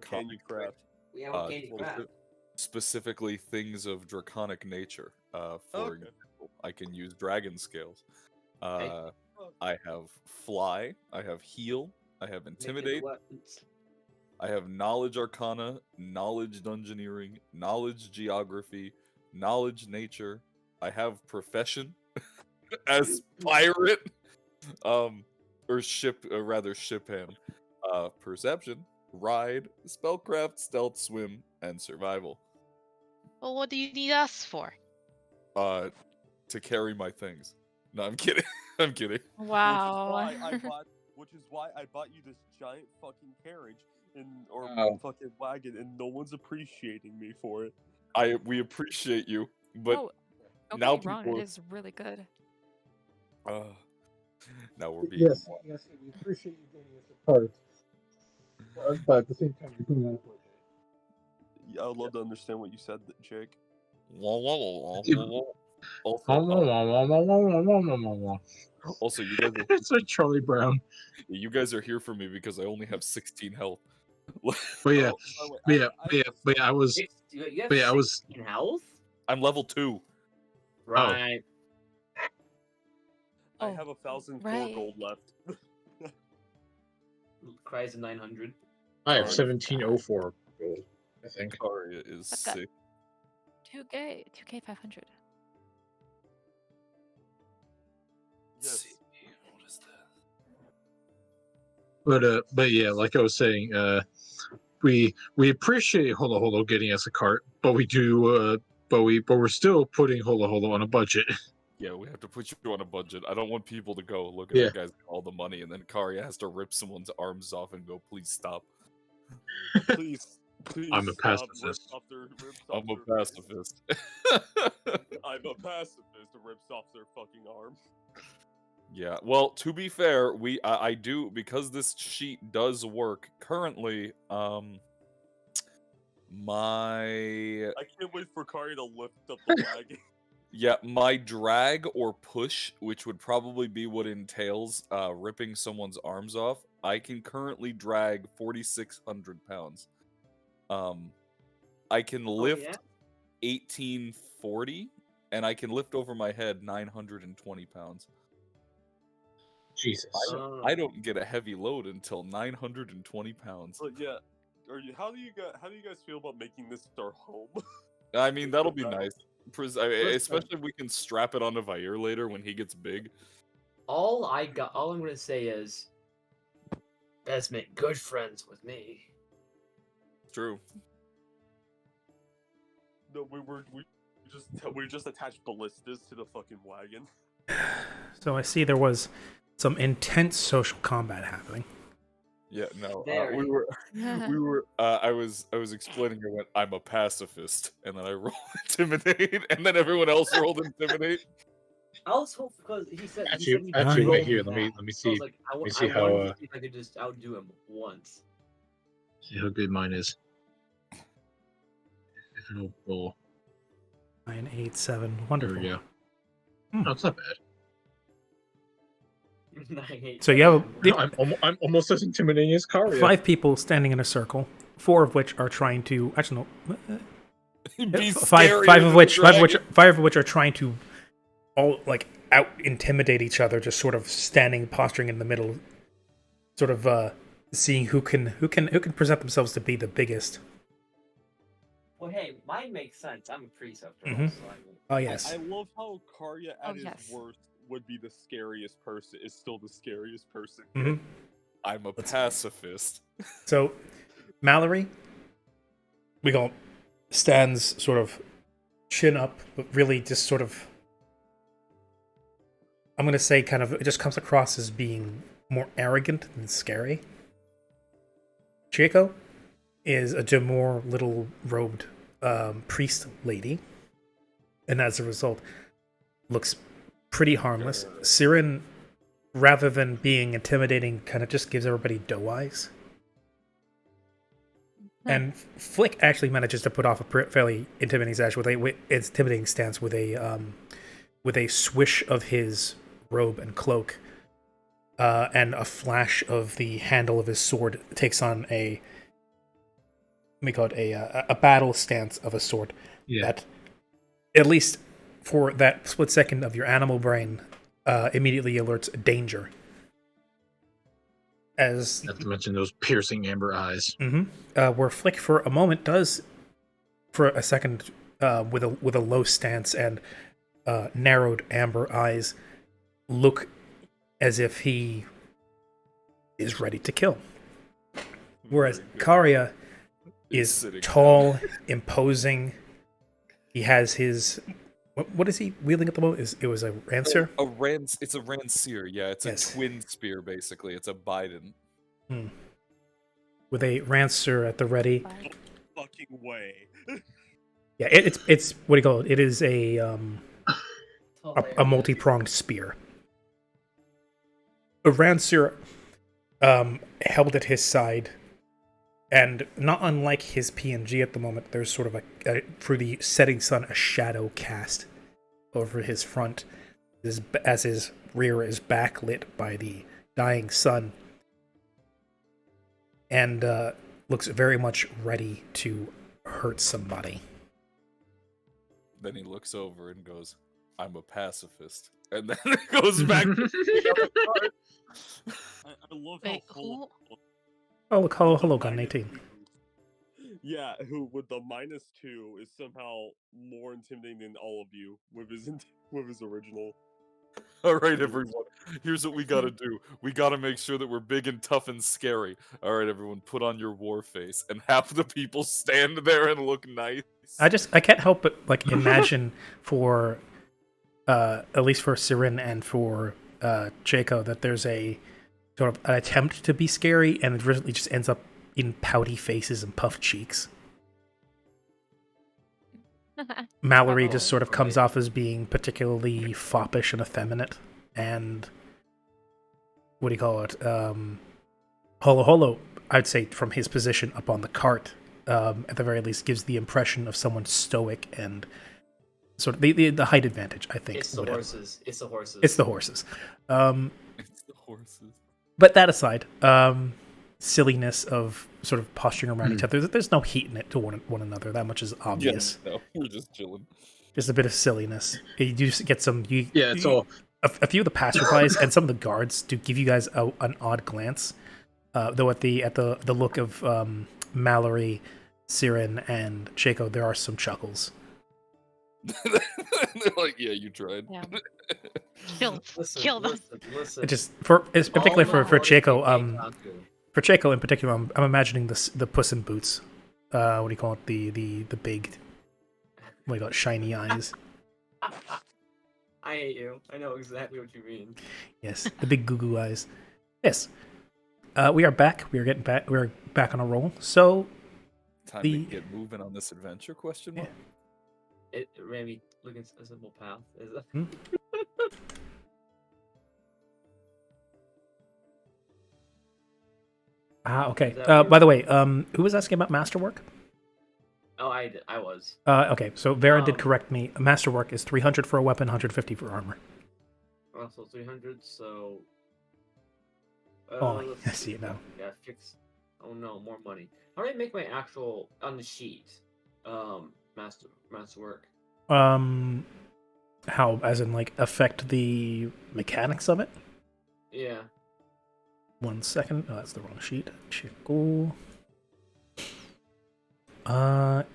can you draconic- craft? We have a Uh, candy what is craft. it? Specifically, things of draconic nature. For Okay. example, I can use dragon scales. Okay. I have fly. I have heal. I have Making the intimidate. weapons. I have knowledge arcana, knowledge dungeoneering, knowledge geography, knowledge nature. I have profession as pirate, or ship, rather ship hand. Perception, ride, spellcraft, stealth, swim, and survival. Well, what do you need us for? To carry my things. No, I'm kidding. I'm kidding. Wow. Which is why I bought you this giant fucking carriage or Wow. fucking wagon, and no one's appreciating me for it. We appreciate you, but Oh, don't now get me wrong, people- it is really good. now we're being Yes, we appreciate you getting us a card. But at the same time, you're doing that for I would love to understand what you said, Jake. Also, you guys are, It's like Charlie Brown. you guys are here for me because I only have 16 health. But yeah, Oh, by the way, but yeah, I was, You have but yeah, I was. 16 health. I'm level 2. Right. I Oh, have 1,004 right. gold left. Cries of 900. I have Oh, 1704 gold, I think. Karia is I've got- sick. 2K 500. Yes. What is that? But yeah, like I was saying, we appreciate Holo Holo getting us a cart, but we do, but we're still putting Holo Holo on a budget. Yeah, we have to put you on a budget. I don't want people to go, look at Yeah. that guy's got all the money, and then Karia has to rip someone's arms off and go, please stop. Please, I'm a stop, pacifist. rips off I'm a their face. pacifist. I'm a pacifist who rips off their fucking arm. Yeah, well, to be fair, I do, because this sheet does work currently, my I can't wait for Kari to lift up the wagon. yeah, my drag or push, which would probably be what entails ripping someone's arms off, I can currently drag 4,600 pounds. I can lift 1840, and I can lift over my head 920 pounds. Jesus. I don't get a heavy load until 920 pounds. But yeah, how do you guys feel about making this our home? I mean, that'll be That'll- nice. Listen. Especially if we can strap it onto Vair later when he gets big. All I'm gonna say is, best make good friends with me. True. No, we just attached ballistas to the fucking wagon. So I see there was some intense social combat happening. Yeah, no. Very. We were. I was explaining it when I'm a pacifist, and then I rolled intimidate, and then everyone else rolled intimidate. I was hoping because he said Actually, he actually, rolled wait here. Let me bad. see. I was like, Let me I see how wanted to see if I could just outdo him once. see how good mine is. If it'll roll. 9, 8, 7. There Wonderful. we go. Hmm. No, it's not bad. So you have I'm almost as intimidating as Karia. 5 people standing in a circle, 4 of which are trying to. Actually, no. Be Five scarier of which, than the five of which are trying to all like out intimidate each other, just sort of standing, posturing in the middle, sort of seeing who can present themselves to be the biggest. Well, hey, mine makes sense. I'm a priest after Mhm. all. So I mean, Oh yes. I love how Karya at his yes. worst would be the scariest person. Is still the scariest person. Mhm. I'm a pacifist. So Mallory, we go stands sort of chin up, but really just sort of. I'm gonna say kind of it just comes across as being more arrogant than scary. Chieko is a demure little robed priest lady, and as a result, looks pretty harmless. Siren, rather than being intimidating, kind of just gives everybody doe eyes. And Flick actually manages to put off a fairly intimidating stance with a swish of his robe and cloak, and a flash of the handle of his sword takes on a battle stance of a sword that, at least for that split second of your animal brain, immediately alerts danger. As Not to mention those piercing amber eyes. where Flick for a moment does, for a second, with a low stance and narrowed amber eyes, look as if he is ready to kill. Whereas Karya is sitting tall, imposing. He has his. What is he wielding at the moment? It was a Rancer? It's a Rancier, yeah. It's Yes. a twin spear, basically. It's a Biden. With a Rancer at the ready. Fucking way. Yeah, it's what do you call it? It is a multi-pronged spear. A Rancer held at his side, and not unlike his PNG at the moment, there's sort of through the setting sun, a shadow cast over his front, as his rear is backlit by the dying sun, and looks very much ready to hurt somebody. Then he looks over and goes, I'm a pacifist. And then it goes back to the other I love Wait, how full. Oh, look, hello, Gun 18. Yeah, who with the -2 is somehow more intimidating than all of you with his original. All right, everyone. Here's what we gotta do. We gotta make sure that we're big and tough and scary. All right, everyone, put on your war face, and half the people stand there and look nice. I can't help but like imagine for, at least for Sirin and for Jaco, that there's a sort of an attempt to be scary, and it really just ends up in pouty faces and puffed cheeks. Mallory just sort of comes off as being particularly foppish and effeminate, and what do you call it? Holo, I'd say from his position up on the cart, at the very least, gives the impression of someone stoic and sort of the height advantage. I think it's the horses. It's the horses. It's the horses. It's the horses. But that aside, silliness of sort of posturing around each other. There's no heat in it to one another. That much is obvious. Yeah, no, we're just chilling. Just a bit of silliness. You do get some. It's all. A few of the passerbys and some of the guards do give you guys an odd glance, though at the look of Mallory, Siren, and Chaco, there are some chuckles They're like, yeah, you tried. Yeah. Kill them. Listen. It just it's particularly All for the parties Chaco. they can't do. For Chaco in particular, I'm imagining the Puss in Boots. What do you call it? The big, what do you call it? Shiny eyes. I hate you. I know exactly what you mean. Yes, the big goo goo eyes. Yes. We are back. We are getting back. We're back on a roll. So Time to get moving on this adventure? Question mark. It ran me looking a simple path. Is it? Hmm? Okay. Is that what By the way, who was asking about masterwork? Oh, I was. Okay, so Vera did correct me. Masterwork is 300 for a weapon, 150 for armor. Also 300. So. Oh, let's I see it now. Yeah, fix. Oh no, more money. How do I make my actual on the sheet? Masterwork. How, as in, like, affect the mechanics of it? Yeah. 1 second. Oh, that's the wrong sheet. Chico.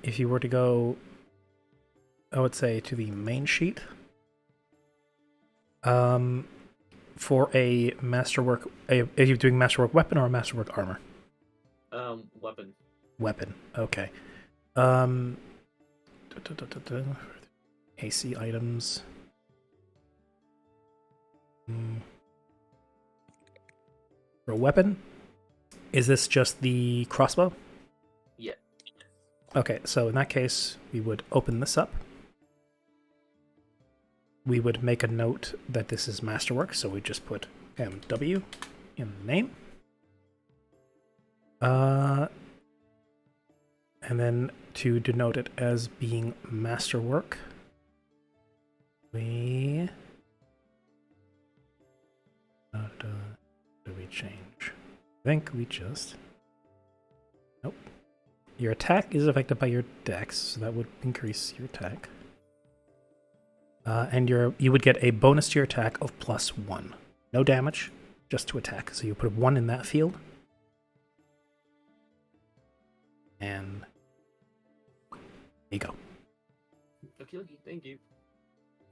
If you were to go, I would say to the main sheet. For a masterwork, are you doing masterwork weapon or a masterwork armor? Weapon. Weapon. Okay. AC items. For a weapon, is this just the crossbow? Yeah. Okay, so in that case, we would open this up. We would make a note that this is masterwork, so we just put MW in the name. And then to denote it as being masterwork, we... do we change? I think we just... Nope. Your attack is affected by your dex, so that would increase your attack. And you would get a bonus to your attack of +1. No damage, just to attack. So you put 1 in that field. And there you go. Okay, thank you.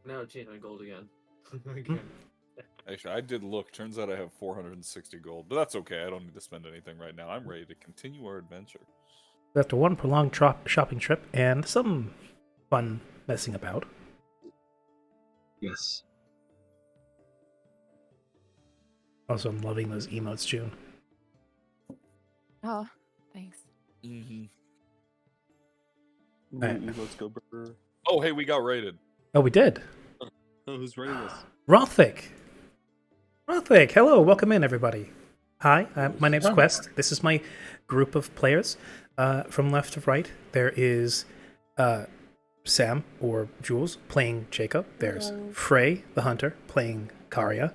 Now I've changed my gold again. Again. Actually, I did look. Turns out I have 460 gold, but that's okay. I don't need to spend anything right now. I'm ready to continue our adventure. After one prolonged shopping trip and some fun messing about. Yes. Also, I'm loving those emotes, June. Oh, thanks. Mm-hmm. Right. Let's go, burger. Oh, hey, we got raided. Oh, we did. Oh, who's raiding us? Rothic, hello, welcome in, everybody. Hi, my name's Quest. This is my group of players. From left to right, there is Sam, or Jules, playing Jacob. There's Frey, the hunter, playing Karya.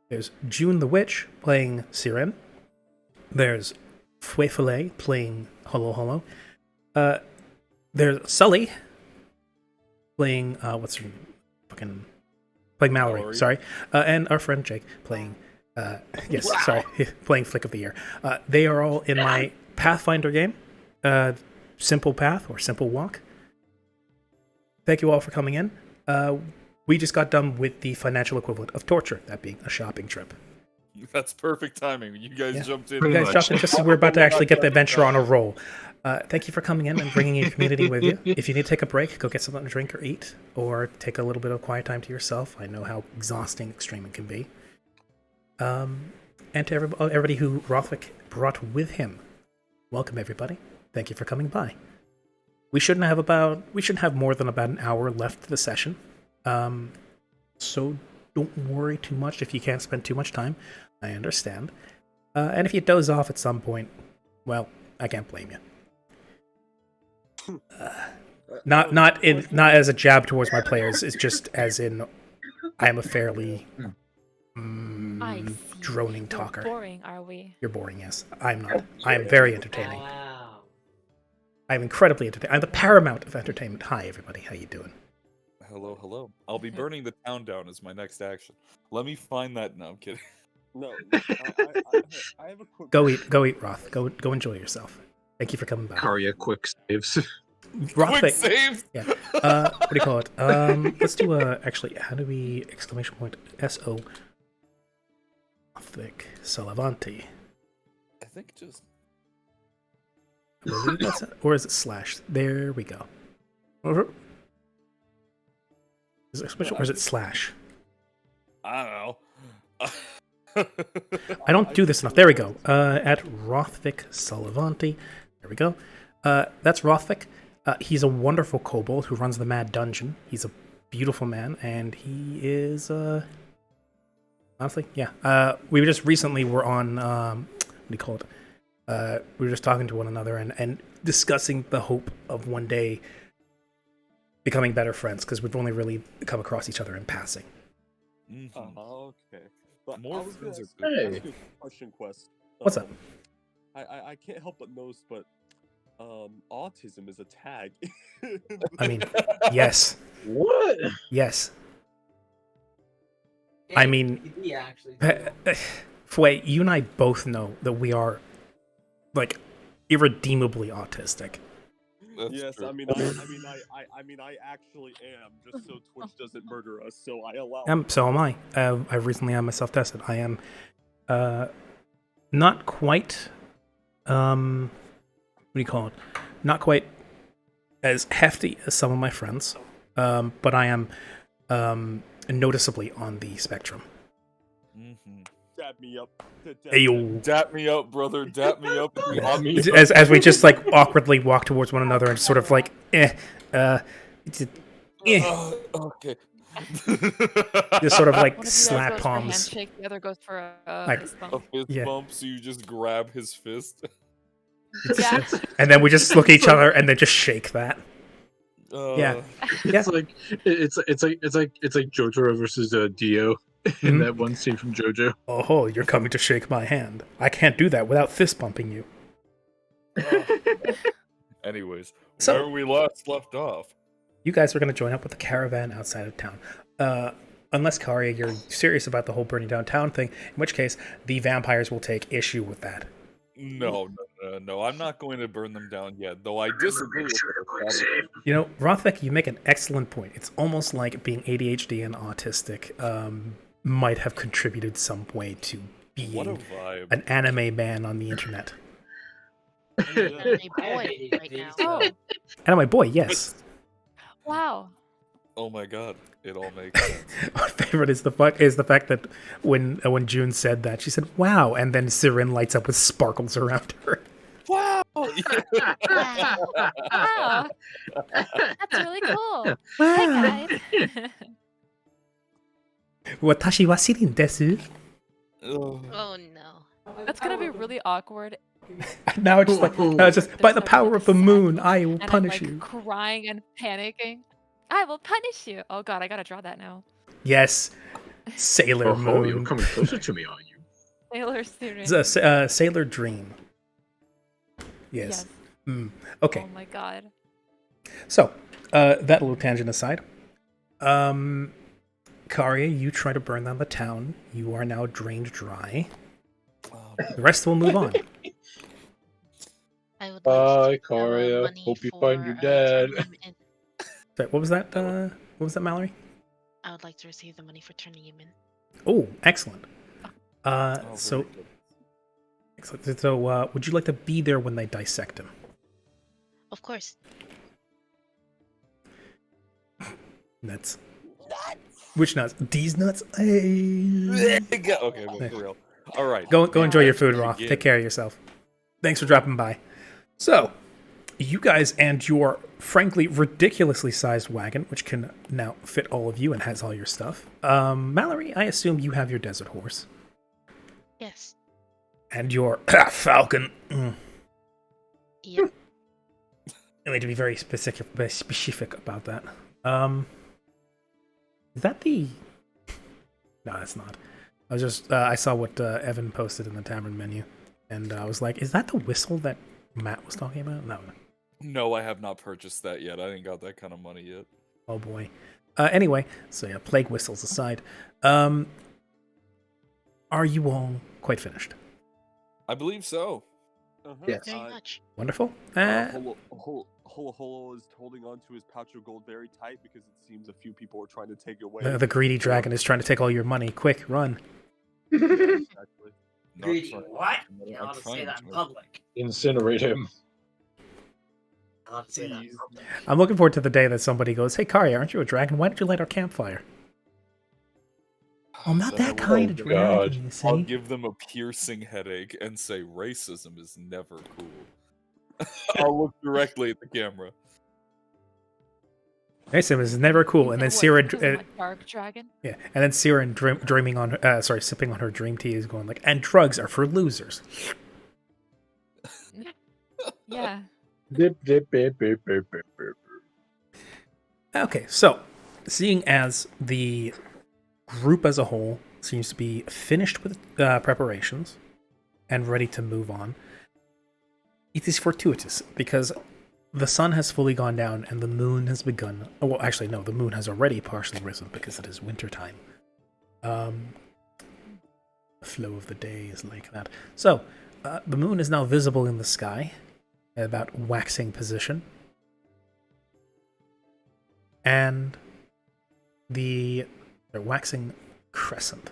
There's June the witch, playing Siren. There's Fwefale, playing Holo Holo. There's Sully, playing, what's her name? Playing Mallory. Sorry. And our friend Jake, playing, playing Flick of the Year. They are all in my Pathfinder game, Simple Path, or Simple Walk. Thank you all for coming in. We just got done with the financial equivalent of torture, that being a shopping trip. That's perfect timing. You guys jumped in. You guys jumped in just as we're about to actually get the adventure on a roll. Thank you for coming in and bringing your community with you. If you need to take a break, go get something to drink or eat, or take a little bit of quiet time to yourself. I know how exhausting extreme it can be. And to everybody who Rothwick brought with him, welcome everybody. Thank you for coming by. We shouldn't have more than about an hour left to the session. So don't worry too much if you can't spend too much time. I understand. And if you doze off at some point, well, I can't blame you. Not as a jab towards my players. It's just as in I am a fairly droning talker. You're boring, are we? You're boring, yes. I'm not. I am very entertaining. Wow. I'm incredibly entertaining. I'm the paramount of entertainment. Hi, everybody. How you doing? Hello. I'll be burning the town down as my next action. Let me find that. No, I'm kidding. No, I have a quick. Go eat, Roth. Go enjoy yourself. Thank you for coming by. Karya quick saves. Quick Rothvic. save. Yeah. What do you call it? Let's do actually. How do we exclamation point S-O Rothvic Salavanti? I think just I believe that's it. Or is it slash? There we go. Is it exclamation or is it slash? I don't know. I don't do this enough. There we go. At Rothvic Salavanti. There we go. That's Rothvic. He's a wonderful kobold who runs the Mad Dungeon. He's a beautiful man, and he is honestly, yeah. We just recently were on what do you call it? We were just talking to one another and discussing the hope of one day becoming better friends because we've only really come across each other in passing. Mhm. Okay. But More I was gonna friends ask, are good. ask you a question, Quest. What's up? I can't help but notice, but autism is a tag. I mean, yes, What? yes. I mean, he actually. Fway, you and I both know that we are like irredeemably autistic. That's Yes, true. I mean, I actually am, just so Twitch doesn't murder us. So I allow. So am I. I recently had myself tested. I am not quite what do you call it? Not quite as hefty as some of my friends, but I am noticeably on the spectrum. Mhm. Dab me up. Ayo. Dap me up, brother. Dap me up. As we just like awkwardly walk towards one another and sort of like Okay. just sort of like One of you guys slap goes for a palms. handshake, the other goes for a Like- fist A bump. fist Yeah. bump, so you just grab his fist. Yeah. And then we just look at each other and then just shake that. Yeah. It's like it's like JoJo versus Dio in Mhm. that one scene from JoJo. Oh, you're coming to shake my hand. I can't do that without fist bumping you. Anyways, So- where we last left off. You guys are going to join up with the caravan outside of town. Unless, Karya, you're serious about the whole burning down town thing, in which case the vampires will take issue with that. No. I'm not going to burn them down yet, though I disagree with the strategy. You know, Rothvic, you make an excellent point. It's almost like being ADHD and autistic might have contributed some way to What a being vibe. an anime man on the internet. Anime I have boy ADHD, right now. so- Anime boy, yes. Wow. Oh my god, it all makes sense. My favorite is the fact that when June said that, she said, "Wow," and then Sirin lights up with sparkles around her. Wow! Wow. That's really cool. Hey Wow. guys. Watashi wa shirin desu. Ugh. Oh no. That's gonna be really awkward. Now it's just like, by the power of the moon, I will And I'm punish like you. crying and panicking. I will punish you. Oh god, I gotta draw that now. Yes, Sailor Oh, you're Moon. coming closer to me, are you? Sailor student. It's a Sailor Dream. Yes. Okay. Oh my god. So, that little tangent aside, Karya, you try to burn down the town. You are now drained dry. The rest will move on. I would Bye, like to Karya. money Hope you find for, your dad. turning him in. Sorry, what was that? What was that, Mallory? I would like to receive the money for turning him in. Oh, excellent. Oh, So, very good. excellent. So, would you like to be there when they dissect him? Of course. Nuts. Which nuts? These nuts? Hey. Okay, but for real. All right. Go enjoy your food, Begin. Roth. Take care of yourself. Thanks for dropping by. So, you guys and your frankly ridiculously sized wagon, which can now fit all of you and has all your stuff. Mallory, I assume you have your desert horse Yes. and your falcon. Yep. I need to be very specific about that. Is that the? No, that's not. I was just I saw what Evan posted in the tavern menu, and I was like, "Is that the whistle that Matt was talking about?" No. No, I have not purchased that yet. I ain't got that kind of money yet. Oh boy. Anyway, so yeah, plague whistles aside, are you all quite finished? I believe so. Yes. Very much. Wonderful. Holo is holding onto his pouch of gold very tight because it seems a few people are trying to take it away. The greedy dragon is trying to take all your money. Quick, run. Yeah, exactly. Not Greedy trying- what? I'm You ought to say trying that in to- public. Incinerate him. I ought to say that in Please. public. I'm looking forward to the day that somebody goes, "Hey, Karya, aren't you a dragon? Why don't you light our campfire?" I'm not Then I that will- kind of Oh, God. dragon, you I'll see. give them a piercing headache and say racism is never cool. I'll look directly at the camera. Racism is never cool. And then what, Sierra, because I'm a dark dragon? yeah, and then Sierra dreaming on, sipping on her dream tea is going like, "And drugs are for losers." Yeah. Dip, dip, dip, dip, dip, dip, dip. Okay, so seeing as the group as a whole seems to be finished with preparations and ready to move on, it is fortuitous because the sun has fully gone down and the moon has begun. Oh, well, actually, no, the moon has already partially risen because it is wintertime. The flow of the day is like that. So, the moon is now visible in the sky at about waxing position. And the waxing crescent.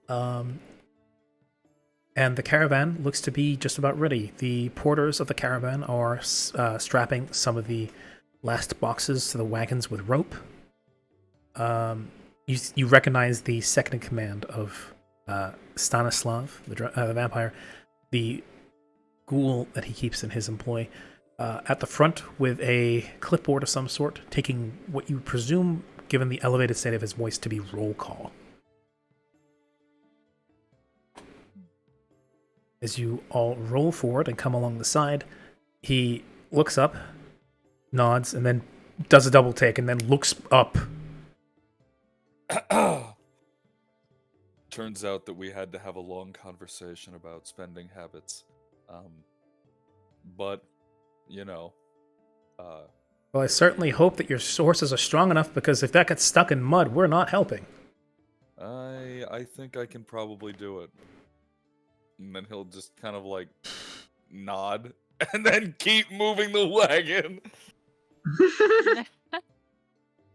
And the caravan looks to be just about ready. The porters of the caravan are strapping some of the last boxes to the wagons with rope. You recognize the second in command of Stanislav, the vampire, the ghoul that he keeps in his employ, at the front with a clipboard of some sort, taking what you presume, given the elevated state of his voice, to be roll call. As you all roll forward and come along the side, he looks up, nods, and then does a double take, and then looks up. Turns out that we had to have a long conversation about spending habits. But, you know, Well, I certainly hope that your sources are strong enough, because if that gets stuck in mud, we're not helping. I think I can probably do it. And then he'll just kind of like nod and then keep moving the wagon.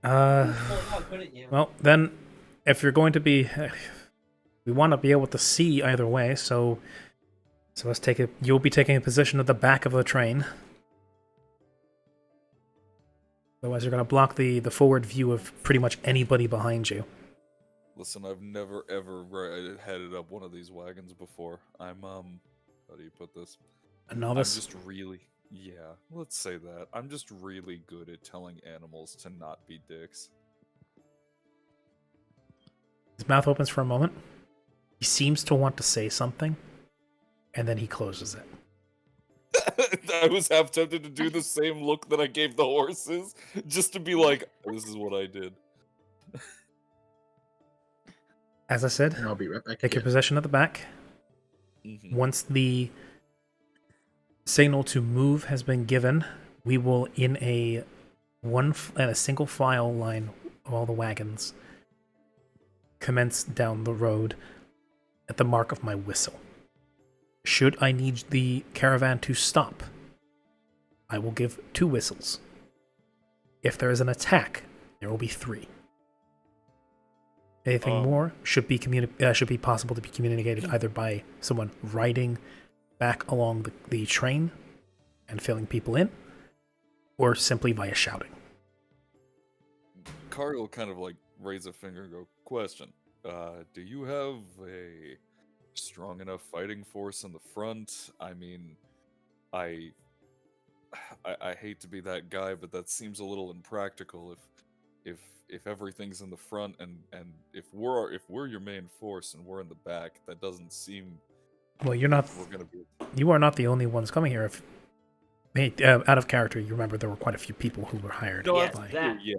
Couldn't you? Well, then, if you're going to be... we want to be able to see either way, so let's take it. You'll be taking a position at the back of the train. Otherwise, you're going to block the forward view of pretty much anybody behind you. Listen, I've never ever headed up one of these wagons before. I'm how do you put this? A novice? I'm just really, yeah, let's say that. I'm just really good at telling animals to not be dicks. His mouth opens for a moment. He seems to want to say something, and then he closes it. I was half tempted to do the same look that I gave the horses, just to be like, this is what I did. As I said, And I'll be right back. take your again. position at the back. Mhm. Once the signal to move has been given, we will, in a single file line of all the wagons, commence down the road at the mark of my whistle. Should I need the caravan to stop, I will give 2 whistles. If there is an attack, there will be 3. Anything more should be possible to be communicated either by someone riding back along the train and filling people in, or simply via shouting. Kari will kind of like raise a finger and go, question, do you have a strong enough fighting force in the front? I mean, I hate to be that guy, but that seems a little impractical if everything's in the front and if we're your main force and we're in the back, that doesn't seem Well, you're not. we're gonna be. You are not the only ones coming here. Out of character, you remember there were quite a few people who were hired. No, Yes, by- that, Yeah.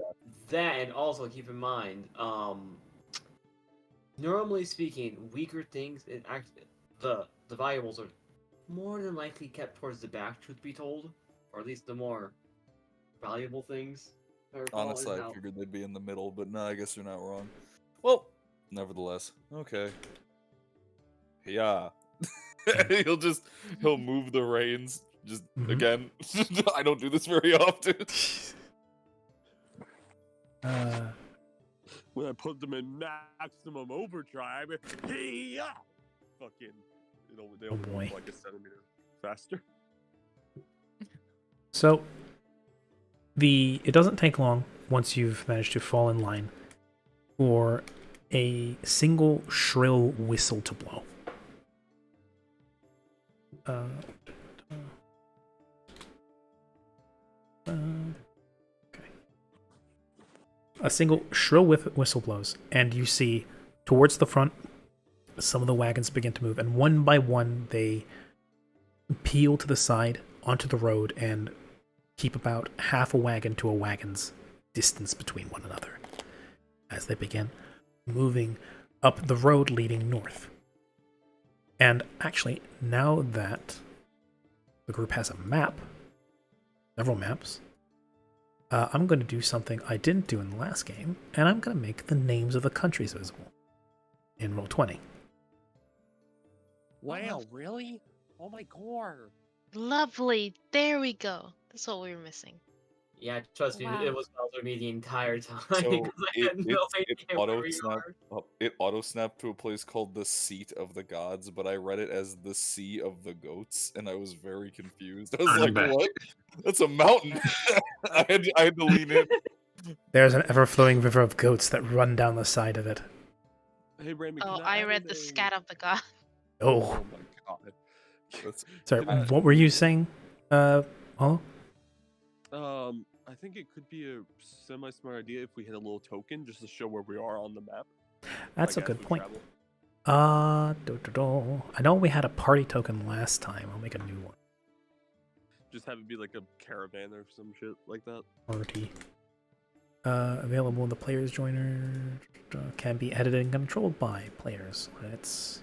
that, and also keep in mind, normally speaking, weaker things, the valuables are more than likely kept towards the back, truth be told, or at least the more valuable things. if I recall, Honestly, is I how- figured they'd be in the middle, but no, I guess you're not wrong. Well, nevertheless, okay. Yeah. he'll move the reins Just Mhm. again, I don't do this very often. When I put them in maximum overdrive, hey, fucking, they Oh open boy. up like a centimeter faster. So it doesn't take long once you've managed to fall in line for a single shrill whistle to blow. Okay. A single shrill whistle blows, and you see towards the front some of the wagons begin to move, and one by one they peel to the side onto the road and keep about half a wagon to a wagon's distance between one another as they begin moving up the road leading north. And actually, now that the group has a map, several maps, I'm going to do something I didn't do in the last game, and I'm going to make the names of the countries visible in Roll20. Wow, really? Oh my god. Lovely. There we go. That's what we were missing. Yeah, trust me, Wow. it was bothering me the entire time So because I had no it idea where we auto snapped to a place called the Seat of the Gods, but I read it as the Sea of the Goats, and I was very confused. I was I'm like, back. "What? That's a mountain." I had to lean in. There's an ever-flowing river of goats that run down the side of it. Hey, Raymond, Oh, can I add read in the a- scat of the god. Oh, Oh my god. That's sorry, Can I- what were you saying, Hollow? I think it could be a semi-smart idea if we hit a little token just to show where we are on the map. That's like, a as good we point. travel. I know we had a party token last time. I'll make a new one. Just have it be like a caravan or some shit like that. Party. Available in the players joiner. Can be edited and controlled by players. It's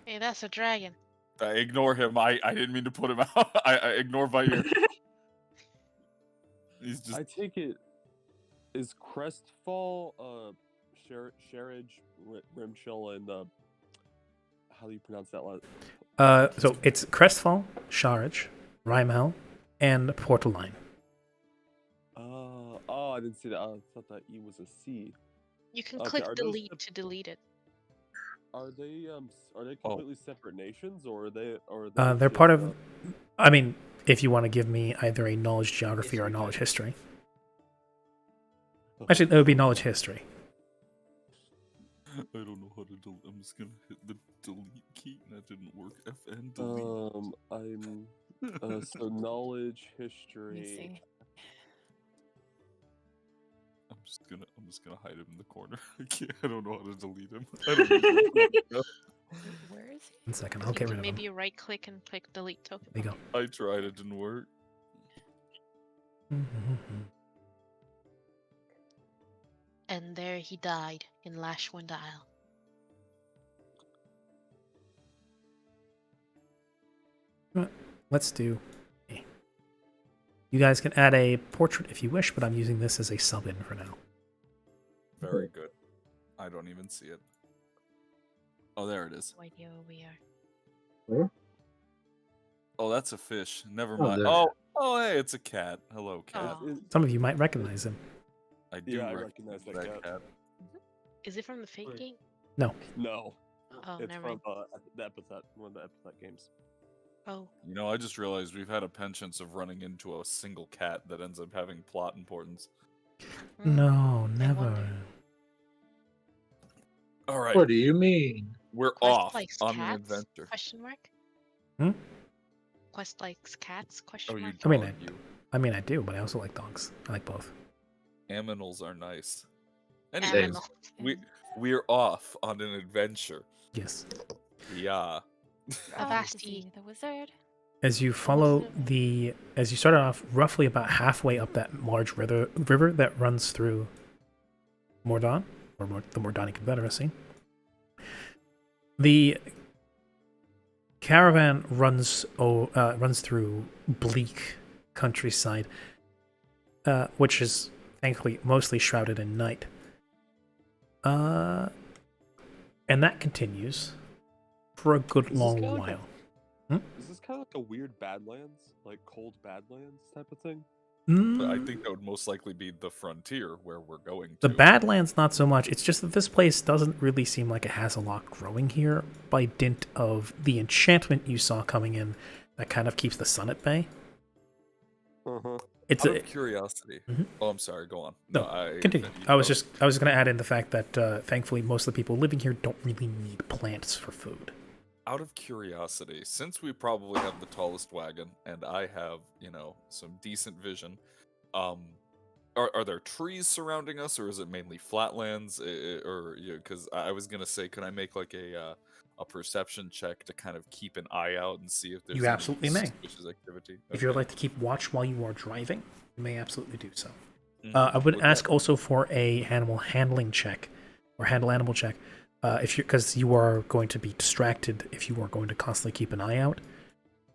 Hey, that's a dragon. I ignore him. I didn't mean to put him out. I ignore Vair. He's just I take it is Crestfall, Sherridge, Rimchill, and how do you pronounce that last? so it's Crestfall, Sharage, Rymel, and Portaline. Oh, I didn't see that. I thought that E was a C. You can Okay, click are those delete to delete it. Are they Oh. completely separate nations, or are they? They're just, part of. I mean, if you want to give me either a knowledge geography or a History knowledge check. history. Actually, that would be knowledge history. I don't know how to delete. I'm just gonna hit the delete key, and that didn't work. FN delete. I'm so knowledge Let me history. see. I'm just gonna hide him in the corner. I don't know how to delete him. I don't know. Where is he? 1 second, I'll You get can rid of them. maybe right click and click delete token. There you go. I tried, it didn't work. And there he died in Lashwind Isle. Let's do. You guys can add a portrait if you wish, but I'm using this as a sub-in for now. Very good. I don't even see it. Oh, there it is. No idea where we are. Oh, that's a fish. Never Oh, mind. there. Oh, hey, it's a cat. Hello, cat. Oh. Some of you might recognize him. I do Yeah, I recognize recognize that cat. Is it from the fake Wait. game? No, Oh, it's never from mind. the Epithet, one of the Epithet games. Oh, You know, I just realized we've had a penchant of running into a single cat that ends up having plot importance. No, I never. wonder. All right, What do you mean? we're Quest off likes on cats? an adventure. Question mark. Hmm? Quest likes cats? Oh, Question you mark. I mean, dog, you. I mean, I do, but I also like dogs. I like both. Aminals are nice. Same. Anyways, Aminal. we're off on an adventure. Yes. Yeah. Avasti. The wizard. As you follow as you started off roughly about halfway up that large river that runs through Mordon, or the Mordani Confederacy, the caravan runs through bleak countryside, which is thankfully mostly shrouded in night. And that continues for a good long while. Is this kind of like a weird Badlands, like cold Badlands type of thing? I think that would most likely be the frontier where we're going to. The Badlands, not so much. It's just that this place doesn't really seem like it has a lot growing here by dint of the enchantment you saw coming in that kind of keeps the sun at bay. Uh-huh. It's Out of curiosity. Mhm. Oh, I'm sorry. Go on. No, continue. I was going to add in the fact that thankfully most of the people living here don't really need plants for food. Out of curiosity, since we probably have the tallest wagon and I have, some decent vision, are there trees surrounding us, or is it mainly flatlands? Or because I was gonna say, can I make like a perception check to kind of keep an eye out and see if there's You absolutely any may. suspicious activity? If you would like to keep watch while you are driving, you may absolutely do so. Mhm. I would Would ask that- also for a animal handling check or handle animal check, because you are going to be distracted if you are going to constantly keep an eye out,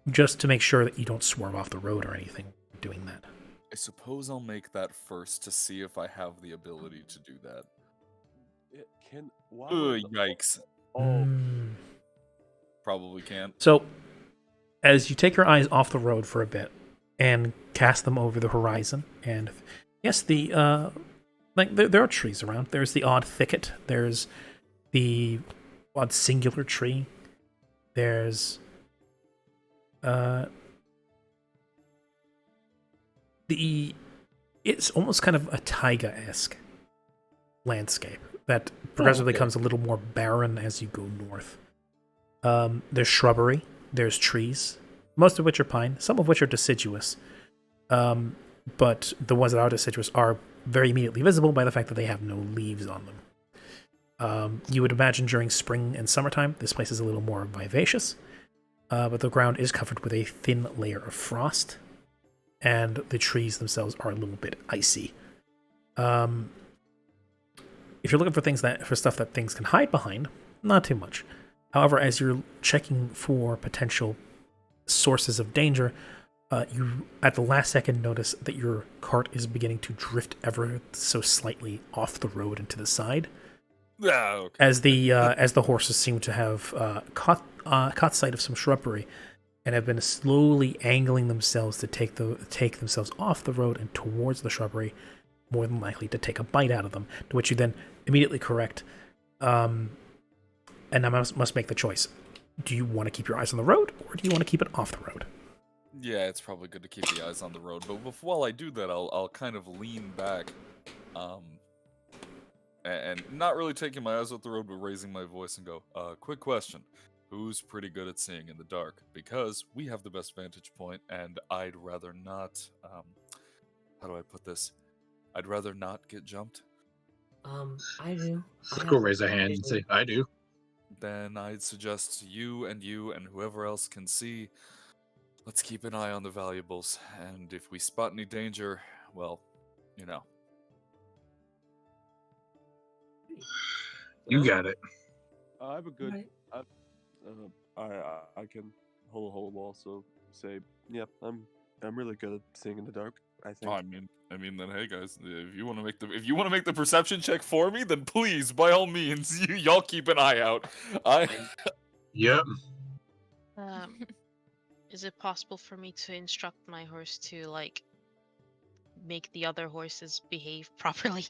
just to make sure that you don't swerve off the road or anything doing that. I suppose I'll make that first to see if I have the ability to do that. Why? Yikes! Oh, Mm. Probably can't. So, as you take your eyes off the road for a bit and cast them over the horizon, and yes, there are trees around. There's the odd thicket. There's the odd singular tree. There's it's almost kind of a taiga-esque landscape that progressively okay. becomes a little more barren as you go north. There's shrubbery, there's trees, most of which are pine, some of which are deciduous. But the ones that are deciduous are very immediately visible by the fact that they have no leaves on them. You would imagine during spring and summertime, this place is a little more vivacious, but the ground is covered with a thin layer of frost, and the trees themselves are a little bit icy. If you're looking for stuff that things can hide behind, not too much. However, as you're checking for potential sources of danger, you at the last second notice that your cart is beginning to drift ever so slightly off the road and to the side, Okay. as the horses seem to have caught sight of some shrubbery and have been slowly angling themselves to take themselves off the road and towards the shrubbery, more than likely to take a bite out of them. To which you then immediately correct, and I must make the choice. Do you want to keep your eyes on the road, or do you want to keep it off the road? Yeah, it's probably good to keep the eyes on the road. But while I do that, I'll kind of lean back, and not really taking my eyes off the road, but raising my voice and go, quick question. Who's pretty good at seeing in the dark? Because we have the best vantage point, and I'd rather not, how do I put this? I'd rather not get jumped. I do. Go raise a hand and say, I do. Then I'd suggest you and whoever else can see, let's keep an eye on the valuables, and if we spot any danger, well, You got it. I have a good. Right. I can also say, yeah, I'm really good at seeing in the dark. I think. I mean, then hey guys, if you want to make the perception check for me, then please, by all means, y'all keep an eye out. Yep. Is it possible for me to instruct my horse to make the other horses behave properly?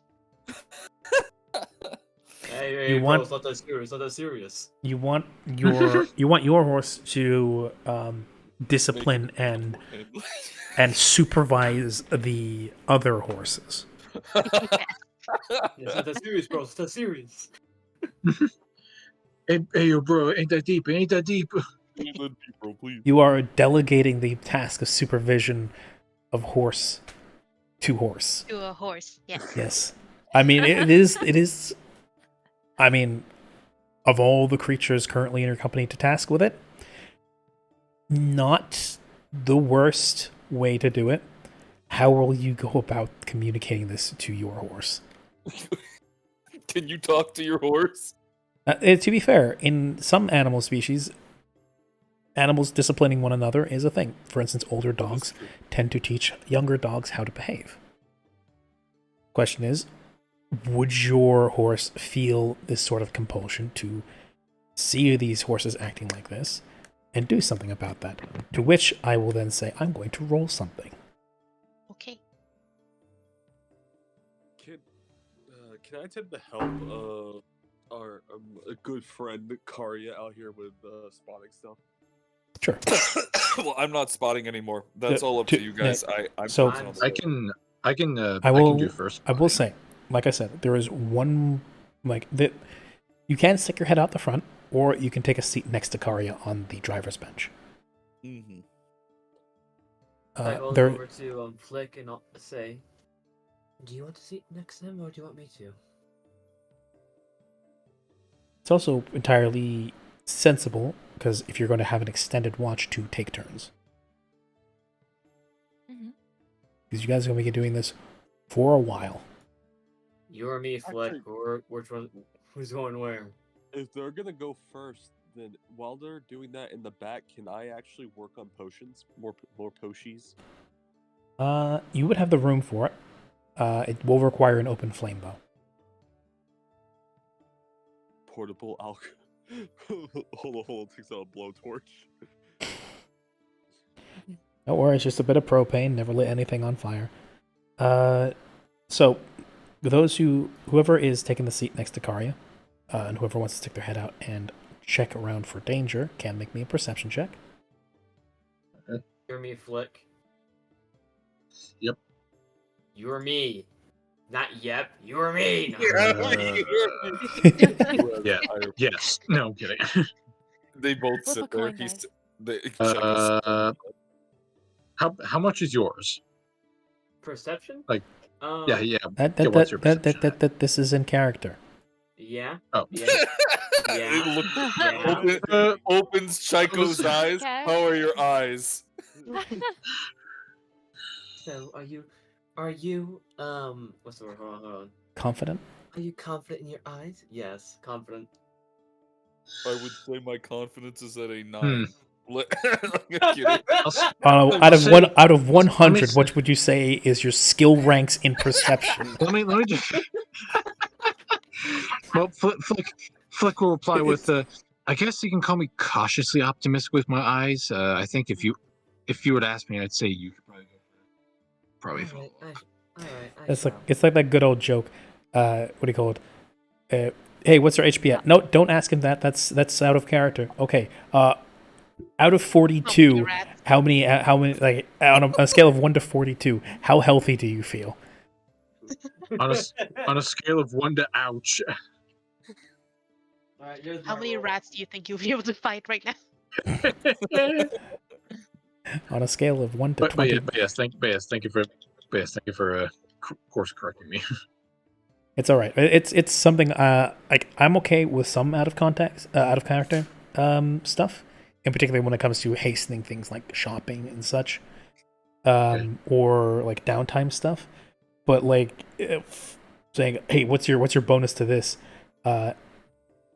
Hey, You bro, want- it's not that serious. Not that serious. You want your horse to discipline and supervise the other horses. It's not that serious, bro. It's not serious. Hey, yo, bro, ain't that deep? Ain't that deep? Bro, please. You are delegating the task of supervision of horse to horse. To a horse, yes. Yes. I mean, it is. I mean, of all the creatures currently in your company to task with it, not the worst way to do it. How will you go about communicating this to your horse? Can you talk to your horse? To be fair, in some animal species, animals disciplining one another is a thing. For instance, older dogs tend to teach younger dogs how to behave. Question is, would your horse feel this sort of compulsion to see these horses acting like this and do something about that. To which I will then say, I'm going to roll something. Okay. Can I attempt to help our a good friend Karya out here with spotting stuff? Sure. Well, I'm not spotting anymore. That's all up to you guys. I'm so- focusing on the I boat. can I I will can do first. I will say, like I said, there is one like that. You can stick your head out the front, or you can take a seat next to Karya on the driver's bench. Mhm. I go There, over to Flick and I'll say, "Do you want to sit next to him, or do you want me to?" it's also entirely sensible because if you're going to have an extended watch, to take turns. Mm-hmm. Because you guys are going to be doing this for a while. You or me, Flick, Actually- or which one? Who's going where? If they're gonna go first, then while they're doing that in the back, can I actually work on potions? More potions? You would have the room for it. It will require an open flame bow. Portable hold on, takes out a blowtorch. Don't worry, it's just a bit of propane. Never lit anything on fire. So, whoever is taking the seat next to Karya, and whoever wants to stick their head out and check around for danger, can make me a perception check. You or me, Flick? Yep. You or me? Not yep. You or me? Yeah. Yes. No, I'm kidding. They both Flip a sit there. coin, guys. How much is yours? Perception? Like, Um, Yeah. Yeah, what's your perception? This is in character. Yeah. Oh. Yeah. It look- Yeah. opens Chico's eyes. Okay. How are your eyes? So, are you, what's the word? Hold on. Confident? Are you confident in your eyes? Yes, confident. I would say my confidence is at a 9. Hmm. I'm kidding. Out of 100, s- what would you say is your skill ranks in perception? Let me just. Well, Flick will reply with, "I guess you can call me cautiously optimistic with my eyes. I think if you would ask me, I'd say you could probably follow up." It's like that good old joke. What do you call it? Hey, what's your HP at? No, don't ask him that. That's out of character. Okay. Out of 42, how many like on a scale of 1 to 42, how healthy do you feel? On a scale of 1 to ouch. Alright, here's How my many roll. rats do you think you'll be able to fight right now? On a scale of 1 to But 20. thank you for course correcting me. It's all right. It's something like I'm okay with some out of character stuff, in particular when it comes to hastening things like shopping and such, or like downtime stuff. But like if saying, "Hey, what's your bonus to this?"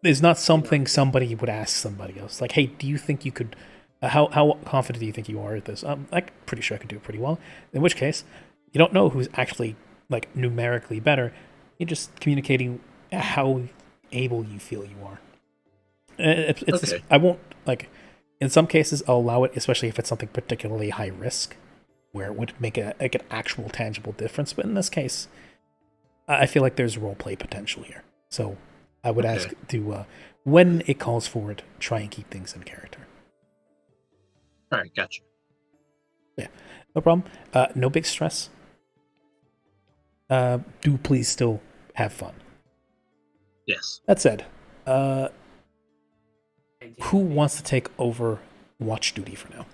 Is not something somebody would ask somebody else. Like, "Hey, do you think you could? How confident do you think you are at this?" I'm pretty sure I could do it pretty well. In which case, you don't know who's actually like numerically better. You're just communicating how able you feel you are. Okay. I won't like. In some cases, I'll allow it, especially if it's something particularly high risk, where it would make an actual tangible difference. But in this case, I feel like there's roleplay potential here. So I would ask to, when it calls for it, try and keep things in character. All right, gotcha. Yeah, no problem. No big stress. Do please still have fun. Yes. That said, who wants to take over watch duty for now?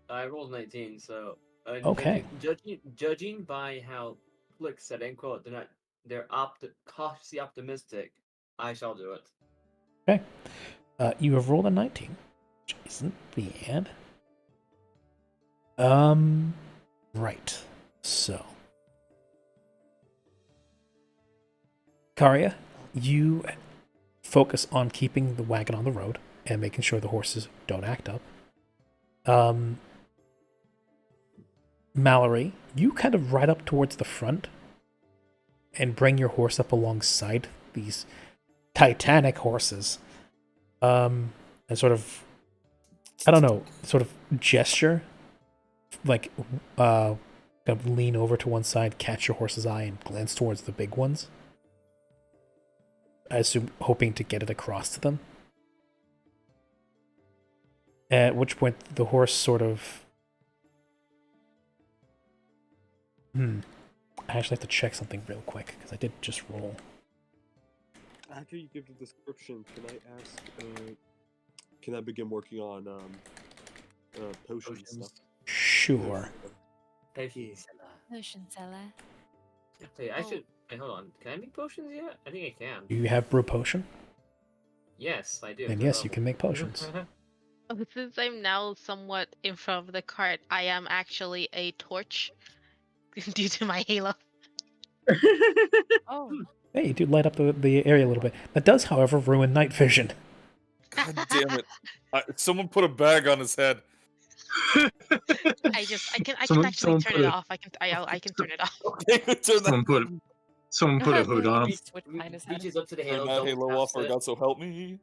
I rolled 19, so Okay. Judging by how Flick said, "End quote," they're cautiously optimistic. I shall do it. Okay. You have rolled a 19, which isn't bad. Right. So, Karya, you focus on keeping the wagon on the road and making sure the horses don't act up. Mallory, you kind of ride up towards the front and bring your horse up alongside these titanic horses, and sort of I don't know, sort of gesture, like kind of lean over to one side, catch your horse's eye, and glance towards the big ones. I assume hoping to get it across to them. At which point the horse sort of... I actually have to check something real quick, because I did just roll. After you give the description, can I ask, can I begin working on potion stuff? Sure. Potion Potion seller. Hey, I should. Hey, hold on. Can I make potions yet? I think I can. Do you have brew potion? Yes, I do. Then Good yes, you level. can make potions. Oh, since I'm now somewhat in front of the cart, I am actually a torch due to my halo. Oh, Hey, you do light up the area a little bit. That does, however, ruin night vision. God damn it! Someone put a bag on his head. I can Someone- actually someone turn put it a- off. I can turn it off. Okay, turn that, Someone put a hood on him. The switch behind his head. Reaches up to the turn halo, that double halo off, taps or it. God so help me.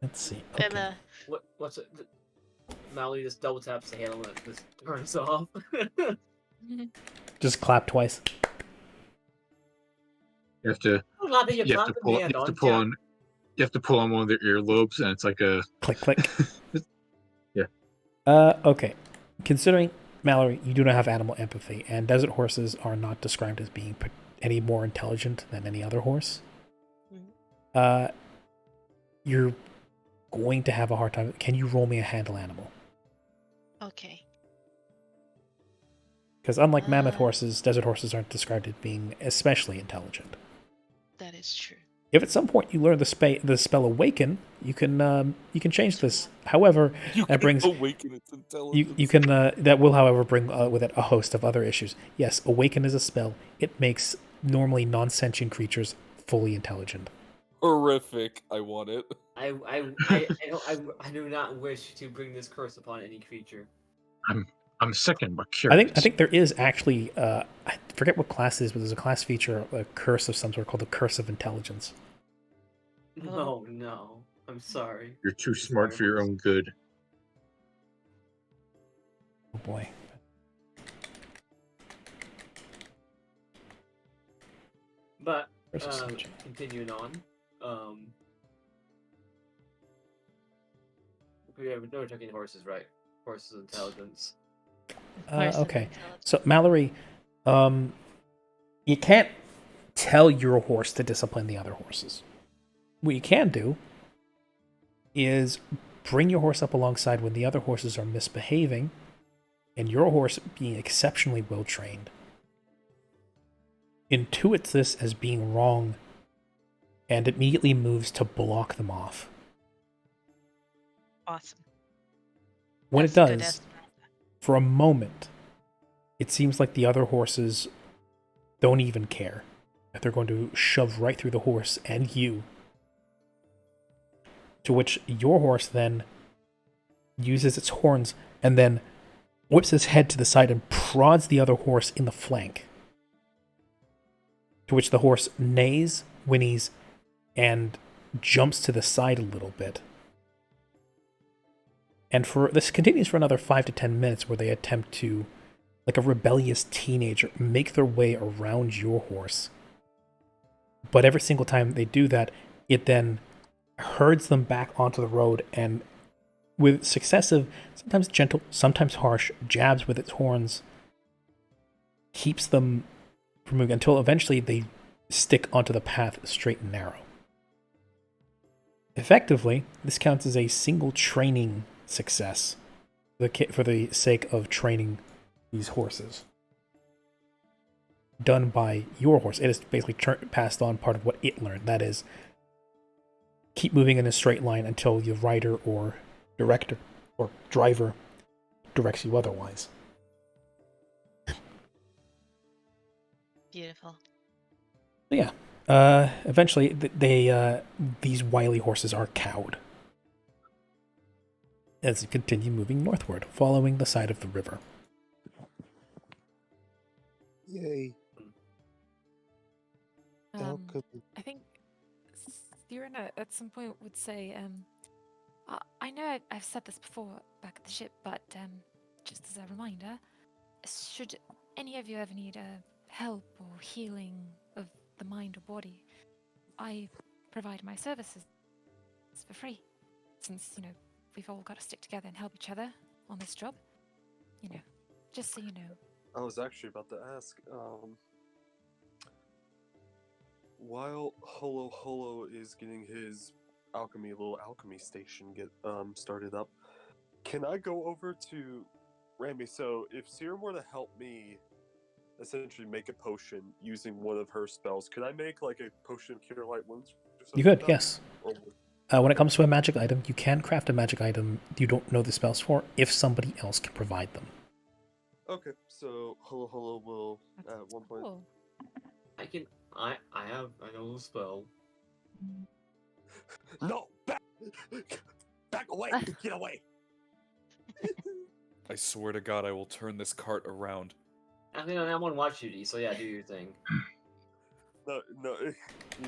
Let's see. And Okay. What's it? Mallory just double taps the halo and it just turns off. Just clap twice. You have to I'm glad that you're you have to clapping pull the hand you have to on. pull Yeah. on you have to pull on one of their earlobes, and it's like a Click, click. Yeah. Okay. Considering, Mallory, you do not have animal empathy, and desert horses are not described as being any more intelligent than any other horse. You're going to have a hard time. Can you roll me a handle animal? Okay. Because unlike mammoth horses, desert horses aren't described as being especially intelligent. That is true. If at some point you learn the spell Awaken, you can change this. However, You that can brings awaken its intelligence. you can that will, however, bring with it a host of other issues. Yes, Awaken is a spell. It makes normally non-sentient creatures fully intelligent. Horrific. I want it. I do not wish to bring this curse upon any creature. I'm sickened but I curious. think there is actually I forget what class it is, but there's a class feature, a curse of some sort called the Curse of Intelligence. No, no. I'm sorry. You're too smart for your own good. Oh boy. But Curse of Intelligence. continuing on, we're talking horses, right? Horses intelligence. Okay. So Mallory, you can't tell your horse to discipline the other horses. What you can do is bring your horse up alongside when the other horses are misbehaving, and your horse, being exceptionally well trained, intuits this as being wrong and immediately moves to block them off. Awesome. When That's it good does, estimate. for a moment, it seems like the other horses don't even care. That they're going to shove right through the horse and you. To which your horse then uses its horns and then whips its head to the side and prods the other horse in the flank. To which the horse neighs, whinnies, and jumps to the side a little bit. And this continues for another 5 to 10 minutes, where they attempt to, like a rebellious teenager, make their way around your horse. But every single time they do that, it then herds them back onto the road, and with successive, sometimes gentle, sometimes harsh, jabs with its horns, keeps them from moving until eventually they stick onto the path straight and narrow. Effectively, this counts as a single training success for the sake of training these horses. Done by your horse. It is basically passed on part of what it learned. That is, keep moving in a straight line until your rider or director or driver directs you otherwise. Beautiful. So yeah, eventually these wily horses are cowed as you continue moving northward, following the side of the river. Yay. I think Sirena at some point would say, I know I've said this before back at the ship, but just as a reminder, should any of you ever need help or healing of the mind or body, I provide my services for free. Since, we've all got to stick together and help each other on this job. Just so you know. I was actually about to ask, while Holo Holo is getting his little alchemy station started up, can I go over to Rami? So if Serum were to help me essentially make a potion using one of her spells, could I make like a potion of cure light wounds or something You could, like that? yes. When it comes to a magic item, you can craft a magic item you don't know the spells for if somebody else can provide them. Okay, so Holo Holo will at one point. Cool. I have a little spell. No, back away, get away. I swear to God, I will turn this cart around. I mean, I'm on watch duty, so yeah, do your thing. No,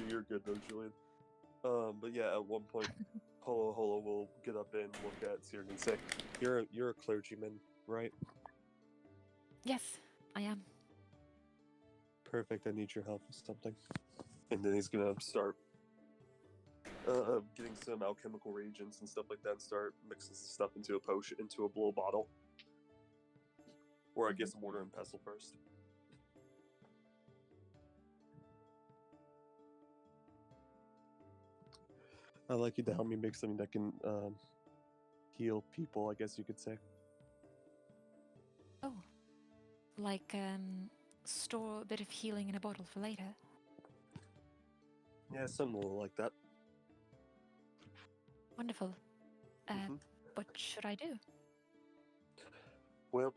you're good though, Julian. But yeah, at one point, Holo Holo will get up and look at Searing and say, "You're a clergyman, right?" Yes, I am. Perfect. I need your help with something. And then he's gonna start getting some alchemical reagents and stuff like that, and start mixing some stuff into a potion, into a blow bottle, or I guess a mortar and pestle first. I'd like you to help me make something that can heal people, I guess you could say. Oh, like store a bit of healing in a bottle for later. Yeah, something a little like that. Wonderful. What should I do? Well,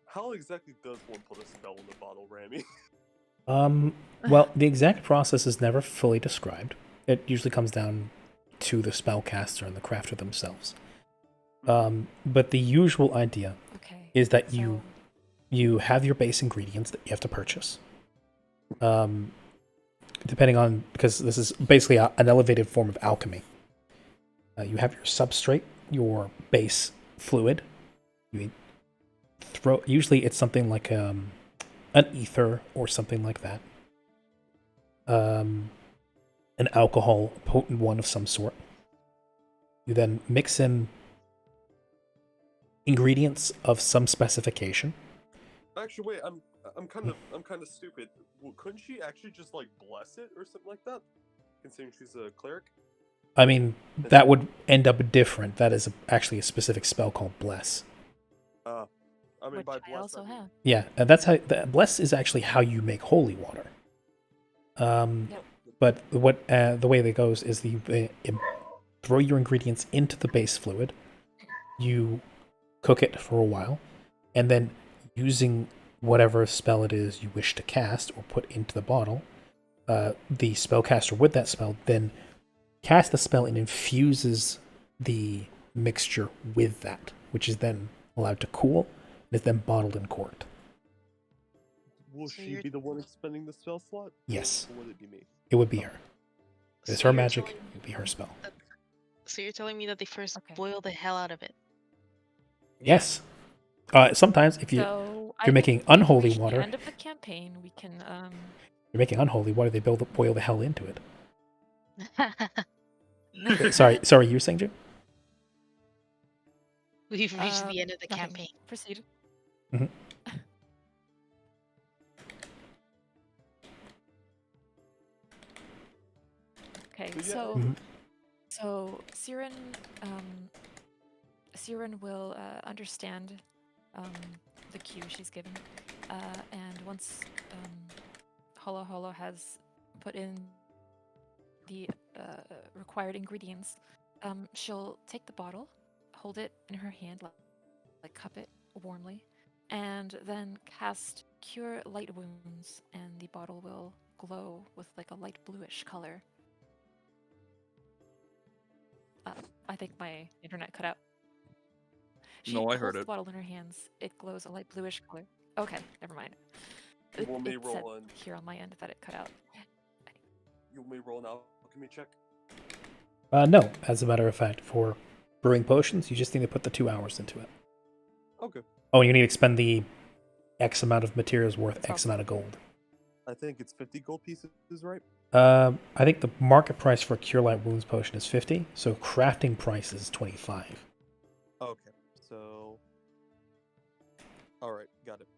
how exactly does one put a spell in the bottle, Rami? Well, the exact process is never fully described. It usually comes down to the spellcaster and the crafter themselves. But the usual idea is that you have your base ingredients that you have to purchase. Depending on, because this is basically an elevated form of alchemy. You have your substrate, your base fluid. You usually it's something like an ether or something like that. An alcohol, a potent one of some sort. You then mix in ingredients of some specification. Actually, wait. I'm kind of stupid. Well, couldn't she actually just like bless it or something like that? Considering she's a cleric. I mean, that would end up different. That is actually a specific spell called Bless. I mean, Which by I bless, also have. Yeah, that's how Bless is actually how you make holy water. But what the way that goes is you throw your ingredients into the base fluid, you cook it for a while, and then using whatever spell it is you wish to cast or put into the bottle, the spellcaster with that spell then casts the spell and infuses the mixture with that, which is then allowed to cool and is then bottled and corked. Will she be the one expending the spell slot? Yes. Or would it be me? It would be her. It's her magic. It would be her spell. So you're telling me that they first boil the hell out of it? Yes. Sometimes if you're making unholy water, At the end of the campaign, we can. You're making unholy water. They boil the hell into it. Sorry, you were saying, Jim? We've reached the end of the nothing. campaign. Proceed. Mm-hmm. Okay, Mm-hmm. so Siren will understand the cue she's given, and once Holo Holo has put in the required ingredients, she'll take the bottle, hold it in her hand, like cup it warmly, and then cast Cure Light Wounds, and the bottle will glow with like a light bluish color. I think my internet cut out. She No, I holds heard the it. bottle in her hands. It glows a light bluish color. Okay, never mind. You want me It roll said on? here on my end that it cut out. You want me roll an alchemy check? No, as a matter of fact, for brewing potions, you just need to put the 2 hours into it. Okay. Oh, and you need to expend the X amount of materials worth That's X awesome. amount of gold. I think it's 50 gold pieces, right? I think the market price for a Cure Light Wounds potion is 50, so crafting price is 25. Okay. So. Alright, got it.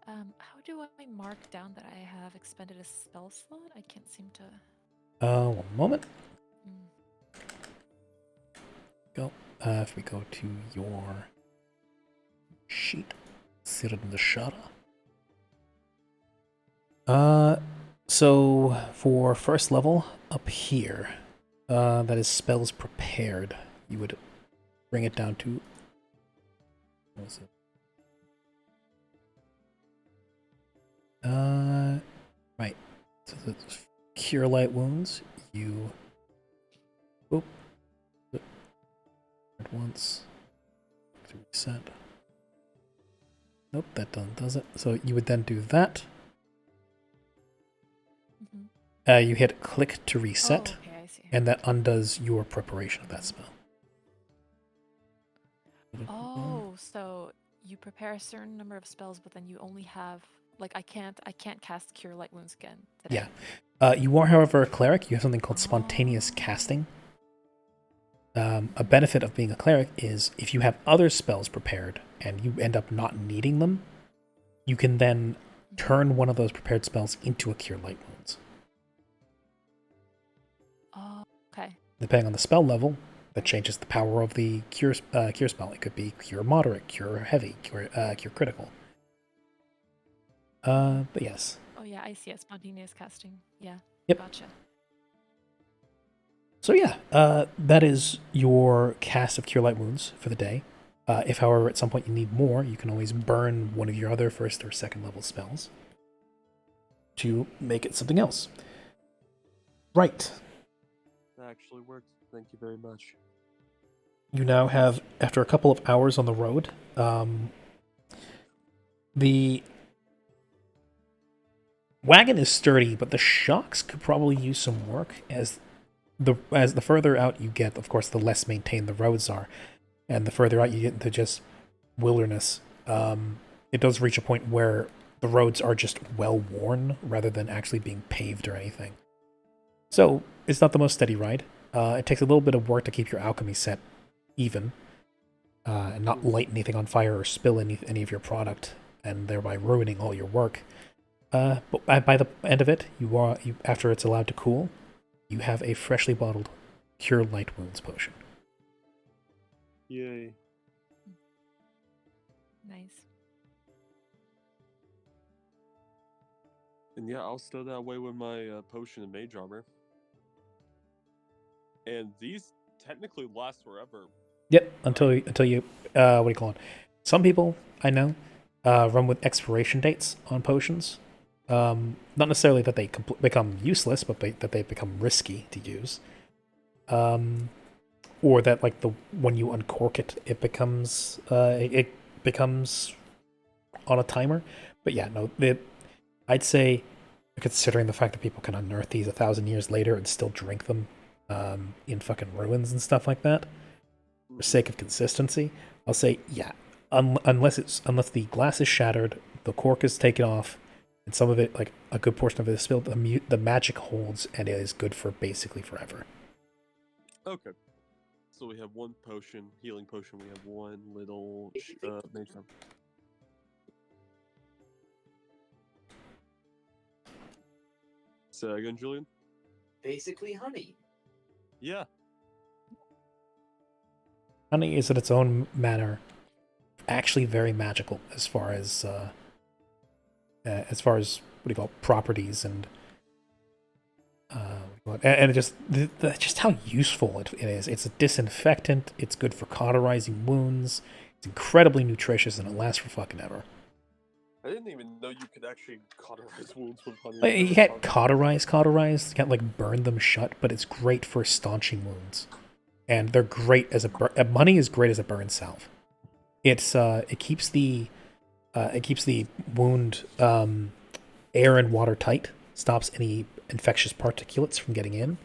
How do I mark down that I have expended a spell slot? I can't seem to. 1 moment. Mm. Go. If we go to your sheet, Siren the Shara. So for first level up here, that is spells prepared. You would bring it down to. What was it? Right. So the Cure Light Wounds, you. Oop. Once. To reset. Nope, that does it. So you would then do that. Mm-hmm. You hit click to reset, Oh, okay, I see. and that undoes your preparation of that spell. Oh, so you prepare a certain number of spells, but then you only have like I can't cast Cure Light Wounds again today. Yeah. You are, however, a cleric. You have something called spontaneous casting. A benefit of being a cleric is if you have other spells prepared and you end up not needing them, you can then turn one of those prepared spells into a Cure Light Wounds. Oh, okay. Depending on the spell level, that changes the power of the cure spell. It could be Cure Moderate, Cure Heavy, Cure Critical. But yes. Oh yeah, I see it. Spontaneous casting. Yeah. Yep. Gotcha. So yeah, that is your cast of Cure Light Wounds for the day. If, however, at some point you need more, you can always burn one of your other first or second level spells to make it something else. Right. That actually works. Thank you very much. You now have, after a couple of hours on the road, the wagon is sturdy, but the shocks could probably use some work as the further out you get, of course, the less maintained the roads are, and the further out you get into just wilderness, it does reach a point where the roads are just well worn rather than actually being paved or anything. So it's not the most steady ride. It takes a little bit of work to keep your alchemy set even, and not light anything on fire or spill any of your product, and thereby ruining all your work. But by the end of it, you after it's allowed to cool, you have a freshly bottled Cure Light Wounds potion. Yay. Nice. And yeah, I'll stow that away with my potion and mage armor. And these technically last forever. Yep, until you what do you call it? Some people I know run with expiration dates on potions. Not necessarily that they become useless, but that they become risky to use. Or that like when you uncork it, it becomes on a timer. But yeah, no, I'd say, considering the fact that people can unearth these 1,000 years later and still drink them in fucking ruins and stuff like that, for sake of consistency, I'll say yeah. Unless the glass is shattered, the cork is taken off, and some of it, like a good portion of it, is spilled. The magic holds, and it is good for basically forever. Okay. So we have one potion, healing potion. We have one little mage armor. Say again, Julian? Basically, honey. Yeah. Honey is in its own manner actually very magical as far as what do you call it, properties and just how useful it is. It's a disinfectant. It's good for cauterizing wounds. It's incredibly nutritious and it lasts for fucking ever. I didn't even know you could actually cauterize wounds with honey. You can't cauterize. You can't like burn them shut, but it's great for staunching wounds. And they're great as honey is great as a burn salve. It keeps the It keeps the wound air and water tight, stops any infectious particulates from getting in,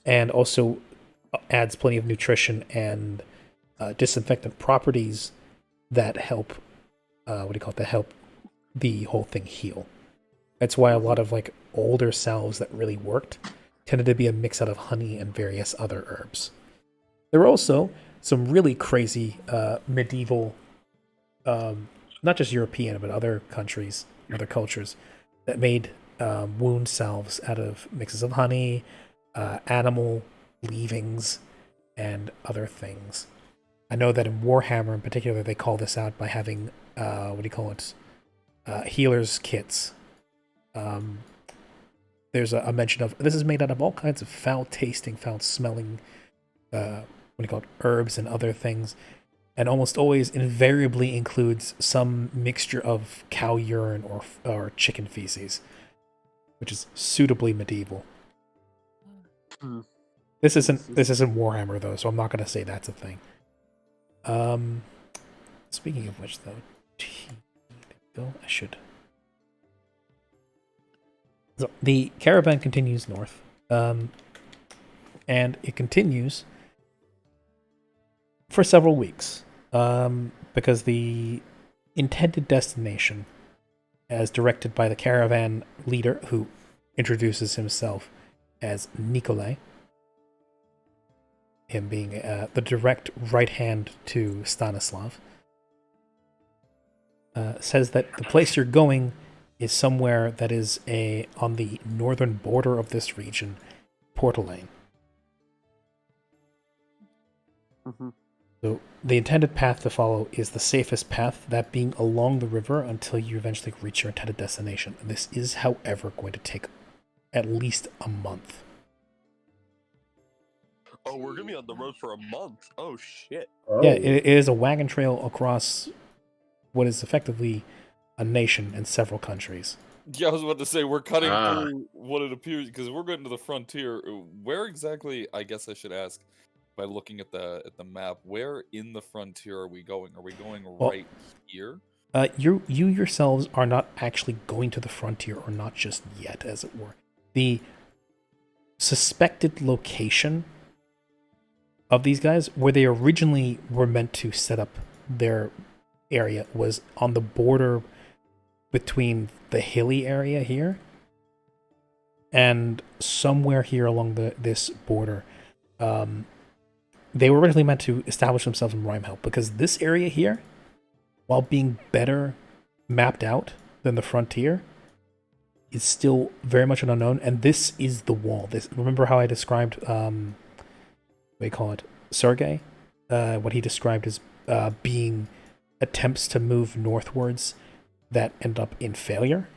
and also adds plenty of nutrition and disinfectant properties that help. That help the whole thing heal. That's why a lot of like older salves that really worked tended to be a mix out of honey and various other herbs. There were also some really crazy medieval, not just European, but other countries, other cultures that made wound salves out of mixes of honey, animal leavings, and other things. I know that in Warhammer in particular, they call this out by having, healer's kits. There's a mention of, this is made out of all kinds of foul-tasting, foul-smelling, herbs and other things, and almost always invariably includes some mixture of cow urine or chicken feces, which is suitably medieval. This isn't Warhammer though, so I'm not going to say that's a thing. Speaking of which, though, I should. So the caravan continues north, and it continues for several weeks, because the intended destination, as directed by the caravan leader, who introduces himself as Nikolai, him being the direct right hand to Stanislav, says that the place you're going is somewhere that is on the northern border of this region, Portalane. Mm-hmm. So the intended path to follow is the safest path, that being along the river until you eventually reach your intended destination. This is, however, going to take at least a month. Oh, we're gonna be on the road for a month. Oh shit. Yeah, it is a wagon trail across what is effectively a nation and several countries. Yeah, I was about to say, we're cutting through what it appears, because we're getting to the frontier. Where exactly, I guess I should ask, by looking at the map, where in the frontier are we going? Are we going right here? You yourselves are not actually going to the frontier, or not just yet, as it were. The suspected location of these guys, where they originally were meant to set up their area, was on the border between the hilly area here and somewhere here along this border. They were originally meant to establish themselves in Rhymhelp, because this area here, while being better mapped out than the frontier, is still very much an unknown, and this is the wall. Remember how I described Sergei? What he described as being attempts to move northwards that end up in failure.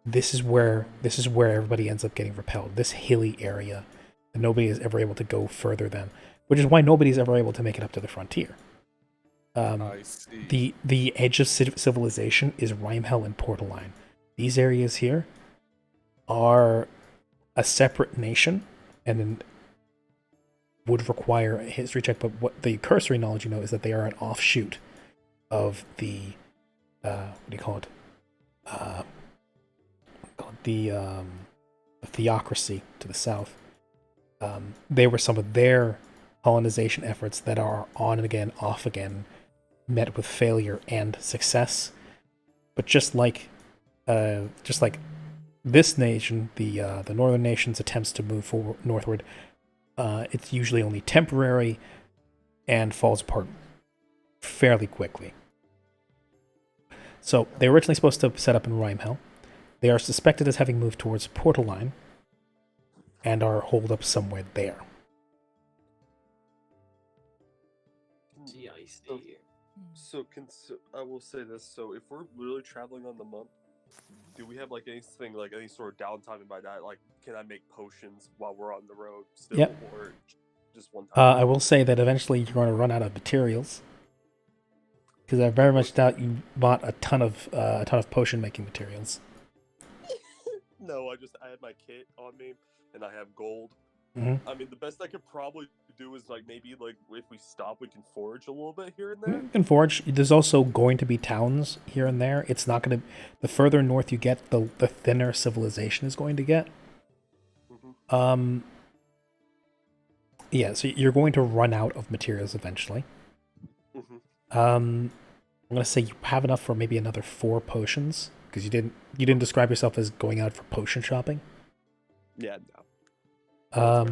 This is where everybody ends up getting repelled. This hilly area that nobody is ever able to go further than, which is why nobody's ever able to make it up to the frontier. I see. The edge of civilization is Rhymhell and Portaline. These areas here are a separate nation, and then would require a history check, but what the cursory knowledge you know is that they are an offshoot of the the theocracy to the south. They were some of their colonization efforts that are on and again, off again, met with failure and success. But just like this nation, the northern nation's attempts to move forward northward, it's usually only temporary and falls apart fairly quickly. So they were originally supposed to set up in Rhymhell. They are suspected as having moved towards Portaline and are holed up somewhere there. So I will say this. So if we're really traveling on the month, do we have like anything, like any sort of downtime in my diet? Like, can I make potions while we're on the road still, or just one time? I will say that eventually you're going to run out of materials, because I very much doubt you bought a ton of potion making materials. No, I had my kit on me, and I have gold, Mm-hmm. I mean, the best I could probably do is like maybe like if we stop, we can forage a little bit here and there. You can forage. There's also going to be towns here and there. It's not going to. The further north you get, the thinner civilization is going to get. Mm-hmm. Yeah, so you're going to run out of materials eventually. Mm-hmm. I'm gonna say you have enough for maybe another 4 potions because you didn't describe yourself as going out for potion shopping. Yeah, no.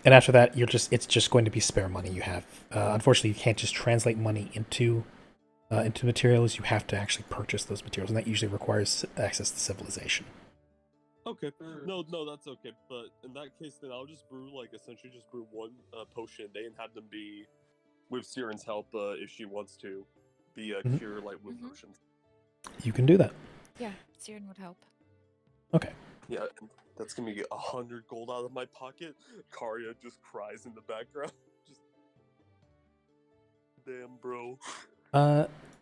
And after that, it's just going to be spare money you have. Unfortunately, you can't just translate money into materials. You have to actually purchase those materials, and that usually requires access to civilization. Okay. No, that's okay. But in that case, then I'll just brew essentially just brew 1 potion a day and have them be with Siren's help if she wants to be Mhm. cure with potions. You can do that. Yeah, Siren would help. Okay. Yeah, and that's gonna be 100 gold out of my pocket. Karya just cries in the background. Just damn, bro.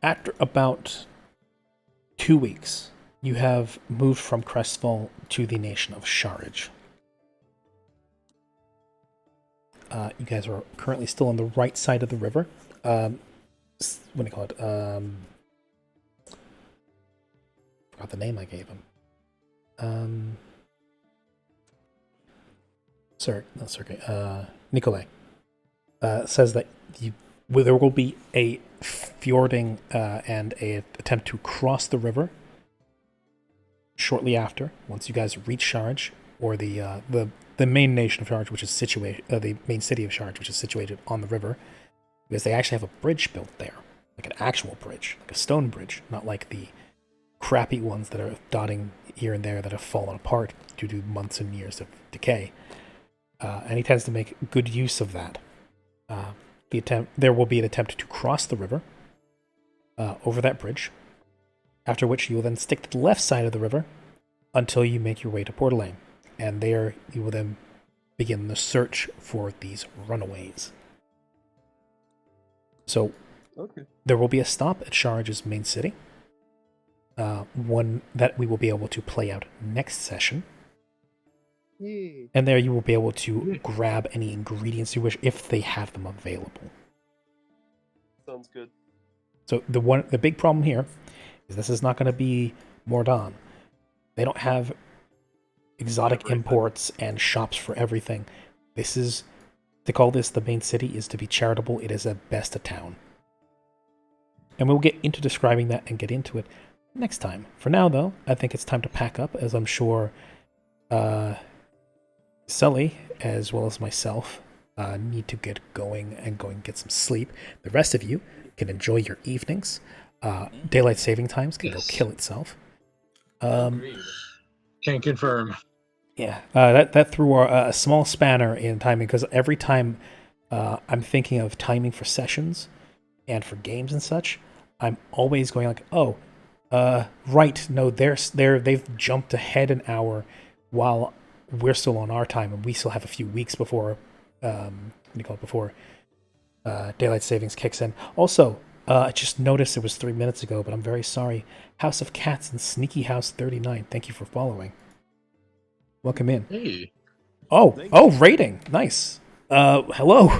After about 2 weeks, you have moved from Crestfall to the nation of Sharage. You guys are currently still on the right side of the river. What do you call it? Forgot the name I gave him. Nikolai says that there will be a fjording and a attempt to cross the river shortly after, once you guys reach Sharage, or the main nation of Sharage, which is situated, the main city of Sharage, which is situated on the river, because they actually have a bridge built there, like an actual bridge, like a stone bridge, not like the crappy ones that are dotting here and there that have fallen apart due to months and years of decay. And he tends to make good use of that. There will be an attempt to cross the river over that bridge, after which you will then stick to the left side of the river until you make your way to Port Elaine. And there you will then begin the search for these runaways. So there will be a stop at Sharage's main city, one that we will be able to play out next session. And there you will be able to grab any ingredients you wish if they have them available. Sounds good. So the big problem here is this is not going to be Mordan. They don't have exotic imports and shops for everything. To call this the main city is to be charitable. It is at best a town. And we'll get into describing that and get into it next time. For now, though, I think it's time to pack up, as I'm sure Sully, as well as myself, need to get going and go and get some sleep. The rest of you can enjoy your evenings. Daylight saving times can go kill itself. Can confirm. Yeah, that threw a small spanner in timing, because every time I'm thinking of timing for sessions and for games and such, I'm always going like, right, no, they've jumped ahead an hour while we're still on our time, and we still have a few weeks before daylight savings kicks in. Also, I just noticed it was 3 minutes ago, but I'm very sorry. House of Cats and Sneaky House 39, thank you for following. Welcome in. Hey. Oh, rating. Nice. Hello.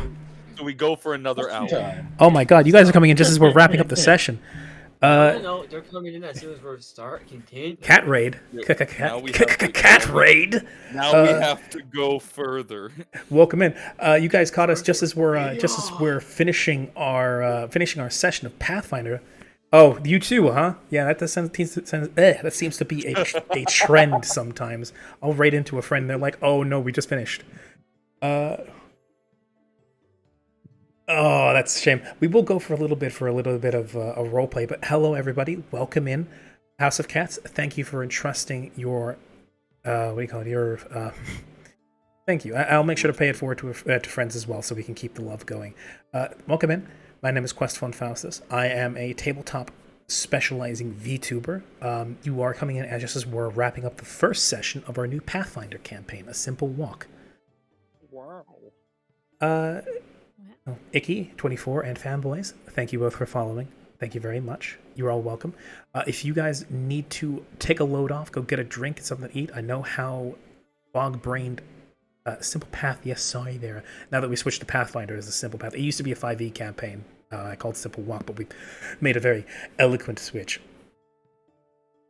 So we go for another hour. Oh my god, you guys are coming in just as we're wrapping up the session. No, they're coming in as soon as we're start. Continue. Cat raid. Cat raid. Now we have to go further. Welcome in. You guys caught us just as we're finishing our session of Pathfinder. Oh, you too, huh? Yeah, that seems to be a trend sometimes. I'll raid into a friend, and they're like, "Oh no, we just finished." Oh, that's a shame. We will go for a little bit of a role play. But hello, everybody. Welcome in, House of Cats. Thank you for entrusting your thank you. I'll make sure to pay it forward to friends as well, so we can keep the love going. Welcome in. My name is Quest Fun Faustus. I am a tabletop specializing VTuber. You are coming in just as we're wrapping up the first session of our new Pathfinder campaign, A Simple Walk. Wow. Icky24 and Fanboys, thank you both for following. Thank you very much. You're all welcome. If you guys need to take a load off, go get a drink and something to eat. I know how bog-brained Simple Path, yes, sorry there. Now that we switched to Pathfinder as a Simple Path, it used to be a 5e campaign. I called Simple Walk, but we made a very eloquent switch.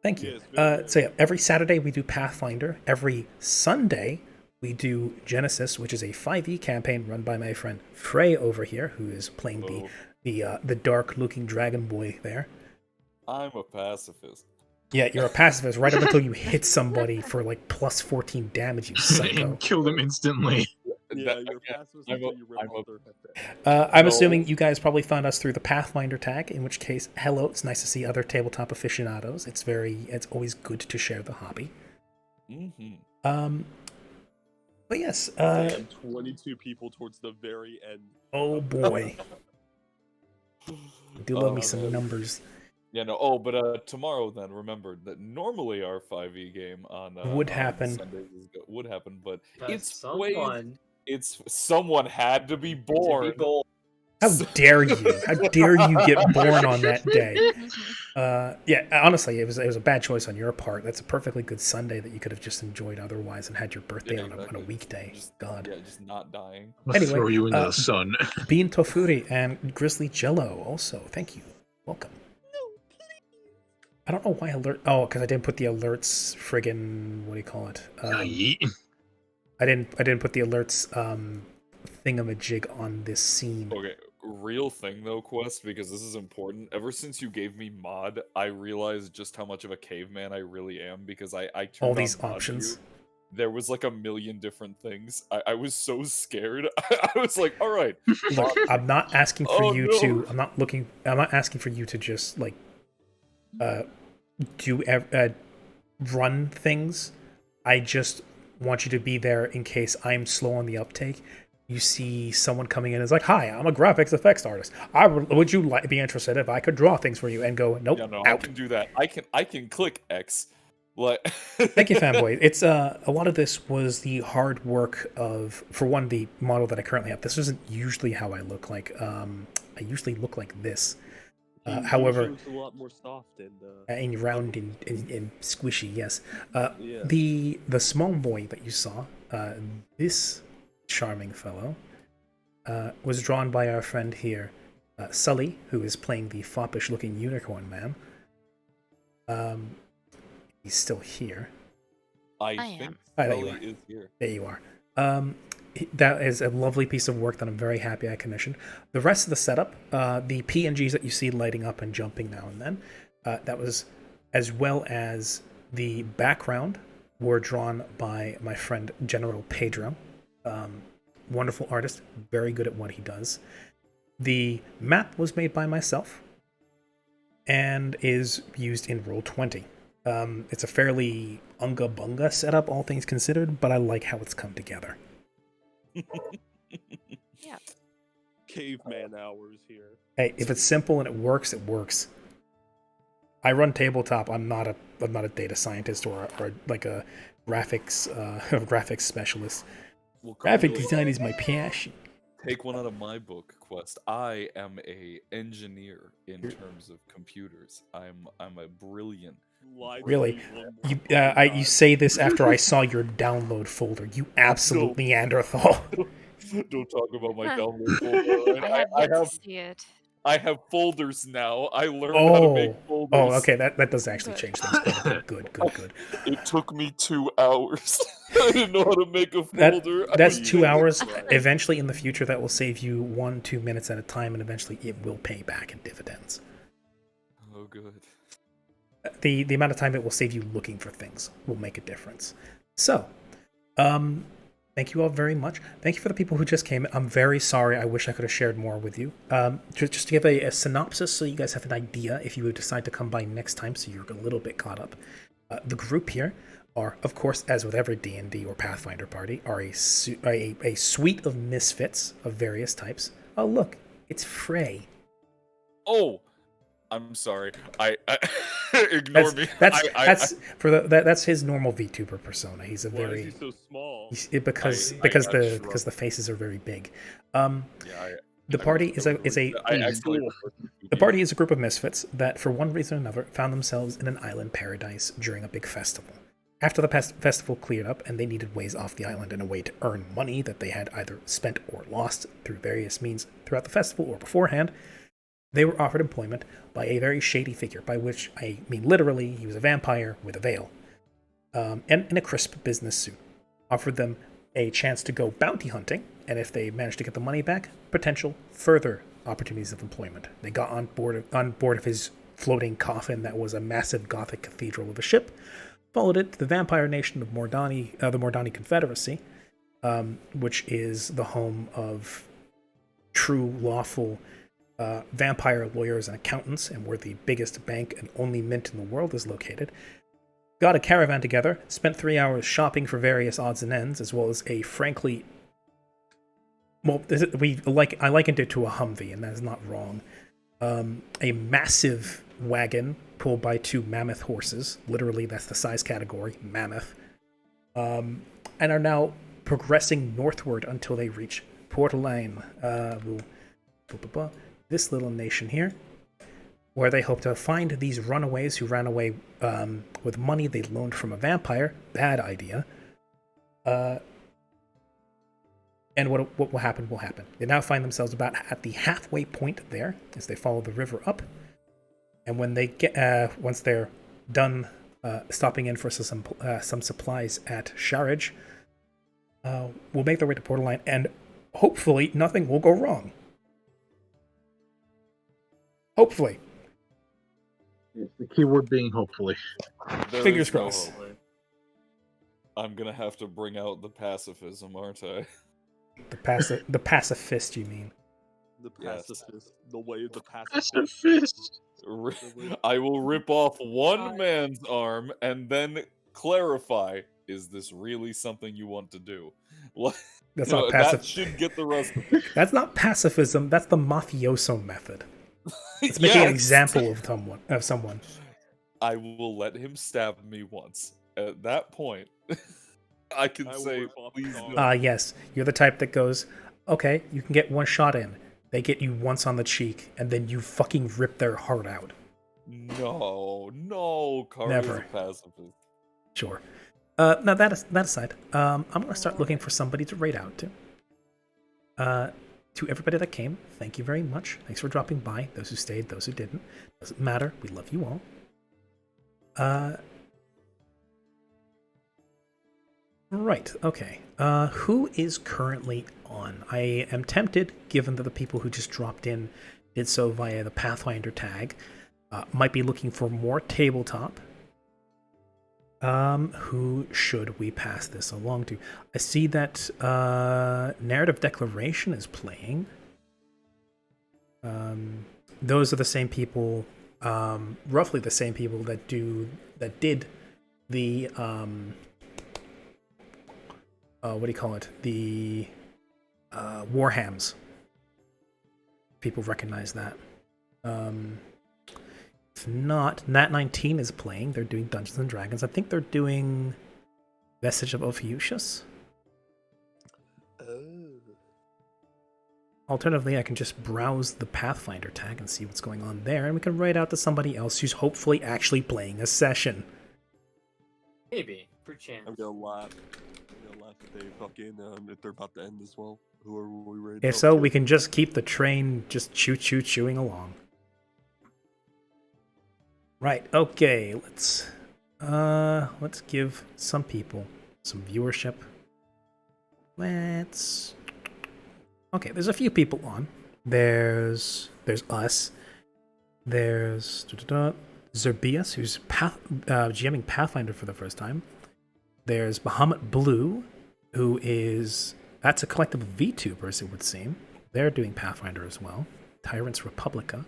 Thank you. Yes, So yeah, every Saturday we do Pathfinder. Every Sunday we do Genesis, which is a 5e campaign run by my friend Frey over here, who is playing the dark-looking dragon boy there. I'm a pacifist. Yeah, you're a pacifist right up until you hit somebody for like plus 14 damage, you psycho. And kill them instantly. Yeah, you're pacifist until you rip off their head. I'm No. assuming you guys probably found us through the Pathfinder tag, in which case, hello, it's nice to see other tabletop aficionados. It's always good to share the hobby. Mm-hmm. But yes, Damn, 22 people towards the very end. oh boy. Do love me some man. numbers. Yeah, no. But tomorrow then, remember that normally our 5e game on Would on happen. Sundays would happen, but Because it's someone someone had to be born. How dare you? How dare you get born on that day? Yeah, honestly, it was a bad choice on your part. That's a perfectly good Sunday that you could have just enjoyed otherwise and had your birthday on a exactly. weekday. Just, God. Yeah, just not dying. I'll Anyway, throw you into the sun. Bean Tofuri and Grizzly Jello also. Thank you. Welcome. I don't know why alert. Oh, because I didn't put the alerts. Friggin', what do you call it? Yeet. I didn't put the alerts thingamajig on this scene. Okay, real thing though, Quest, because this is important. Ever since you gave me mod, I realized just how much of a caveman I really am because I turned All on these mod options. view. There was like a million different things. I was so scared. I was like, all right. Look, I'm not asking for Oh, you no. to. I'm not asking for you to just like run things. I just want you to be there in case I'm slow on the uptake. You see someone coming in and is like, "Hi, I'm a graphics effects artist. Would you be interested if I could draw things for you?" And go, "Nope, Yeah, no, I out." can do that. I can click X. Like Thank you, fanboy. It's a lot of this was the hard work of, for one, the model that I currently have. This isn't usually how I look like. I usually look like this. However, It's a lot more soft and and round and squishy, yes. yeah. The small boy that you saw, this charming fellow, was drawn by our friend here, Sully, who is playing the foppish-looking unicorn man. He's still here. I I think am. Oh, there you Sully are. is here. There you are. That is a lovely piece of work that I'm very happy I commissioned. The rest of the setup, the PNGs that you see lighting up and jumping now and then, that was, as well as the background, were drawn by my friend General Pedro. Wonderful artist, very good at what he does. The map was made by myself and is used in Roll20. It's a fairly unga-bunga setup, all things considered, but I like how it's come together. Yeah. Caveman hours here. Hey, if it's simple and it works, it works. I run tabletop. I'm not a data scientist or like a graphics specialist. Well, Graphic Carly, design is my passion. take one out of my book, Quest. I am a engineer in terms of computers. I'm a brilliant. Lie to Really? me one more You fucking you time. say this after I saw your download folder. You absolute Neanderthal. Don't talk about my Huh. download folder. I have yet to see it. I have folders now. I learned how to make folders. Oh, okay. That does actually Good. change things quite a bit. Good. It took me 2 hours. I didn't know how to make a folder. That's I 2 hours. tried. Eventually, in the future, that will save you 1-2 minutes at a time, and eventually, it will pay back in dividends. Oh, good. The amount of time it will save you looking for things will make a difference. So, thank you all very much. Thank you for the people who just came. I'm very sorry. I wish I could have shared more with you. Just to give a synopsis so you guys have an idea if you would decide to come by next time so you're a little bit caught up. The group here are, of course, as with every D&D or Pathfinder party, are a suite of misfits of various types. Oh, look, it's Frey. Oh, I'm sorry. I ignore me. That's his normal VTuber persona. He's a Why very is he so small? because I got the faces are very big. The I party was is a totally- I actually the party is a group of misfits that, for one reason or another, found themselves in an island paradise during a big festival. After the festival cleared up and they needed ways off the island and a way to earn money that they had either spent or lost through various means throughout the festival or beforehand, they were offered employment by a very shady figure, by which I mean literally he was a vampire with a veil and in a crisp business suit. Offered them a chance to go bounty hunting, and if they managed to get the money back, potential further opportunities of employment. They got on board of his floating coffin that was a massive Gothic cathedral of a ship, followed it to the vampire nation of Mordani, the Mordani Confederacy, which is the home of true lawful vampire lawyers and accountants, and where the biggest bank and only mint in the world is located. Got a caravan together, spent 3 hours shopping for various odds and ends, as well as a frankly... Well, I likened it to a Humvee, and that is not wrong. A massive wagon pulled by 2 mammoth horses. Literally, that's the size category, mammoth. And are now progressing northward until they reach Port-Alain, this little nation here, where they hope to find these runaways who ran away with money they loaned from a vampire. Bad idea. And what will happen will happen. They now find themselves about at the halfway point there as they follow the river up. And when they get, once they're done stopping in for some supplies at Sharage, will make their way to Port-Alain, and hopefully nothing will go wrong. Hopefully. Yes, the key word being hopefully. Fingers is no crossed. hope. I'm gonna have to bring out the pacifism, aren't I? The pacifist, you mean? The Yes. pacifist. The way of the pacifist. Pacifist. I will rip off one man's arm and then clarify, is this really something you want to do? That's You not know, pacifist. that should get the rest of it. That's not pacifism. That's the mafioso method. It's making an Yes! example of someone. I will let him stab me once. At that point, I can I will say, rip off please his arm. no. Yes, you're the type that goes, okay, you can get one shot in. They get you once on the cheek, and then you fucking rip their heart out. No, Kari's Never. a pacifist. Sure. Now that aside, I'm gonna start looking for somebody to raid out to. To everybody that came, thank you very much. Thanks for dropping by. Those who stayed, those who didn't. Doesn't matter. We love you all. Right, okay. Who is currently on? I am tempted, given that the people who just dropped in did so via the Pathfinder tag, might be looking for more tabletop. Who should we pass this along to? I see that Narrative Declaration is playing. Those are the same people, roughly the same people that did the what do you call it? The Warhams. People recognize that. If not, Nat 19 is playing. They're doing Dungeons and Dragons. I think they're doing Vestige of Ophiuchus. Oh. Alternatively, I can just browse the Pathfinder tag and see what's going on there, and we can write out to somebody else who's hopefully actually playing a session. Maybe, perchance. I'm gonna laugh. If they fucking if they're about to end as well. Whoever we raid. If so, we can just keep the train just chewing along. Right, okay, let's give some people some viewership. Okay, there's a few people on. There's us. There's Zerbius, who's GMing Pathfinder for the first time. There's Bahamut Blue, who is... That's a collective of VTubers, it would seem. They're doing Pathfinder as well. Tyrants Republica.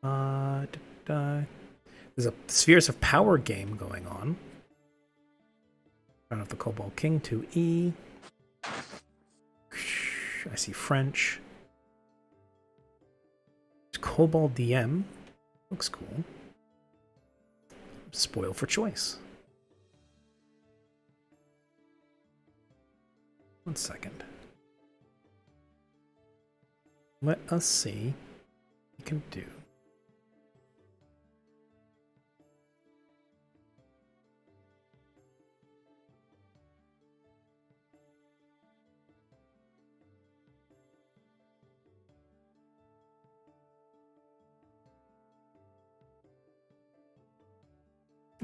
There's a Spheres of Power game going on. Crown of the Cobalt King 2E. I see French. Cobalt DM. Looks cool. Spoil for choice. 1 second. Let us see what we can do.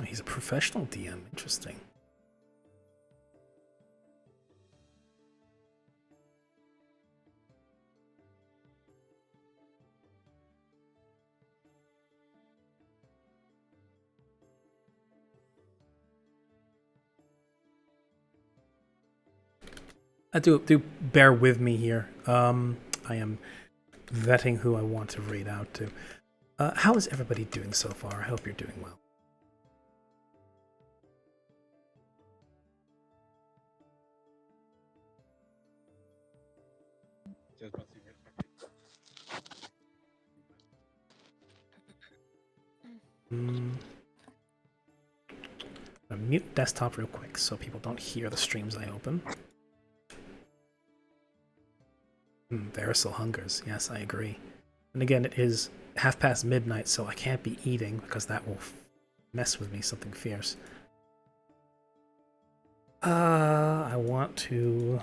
he's a professional DM. Interesting. Do bear with me here. I am vetting who I want to read out to. How is everybody doing so far? I hope you're doing well. I'm gonna mute desktop real quick so people don't hear the streams I open. Verisal hungers. Yes, I agree. And again, it is midnight, so I can't be eating because that will mess with me something fierce. I want to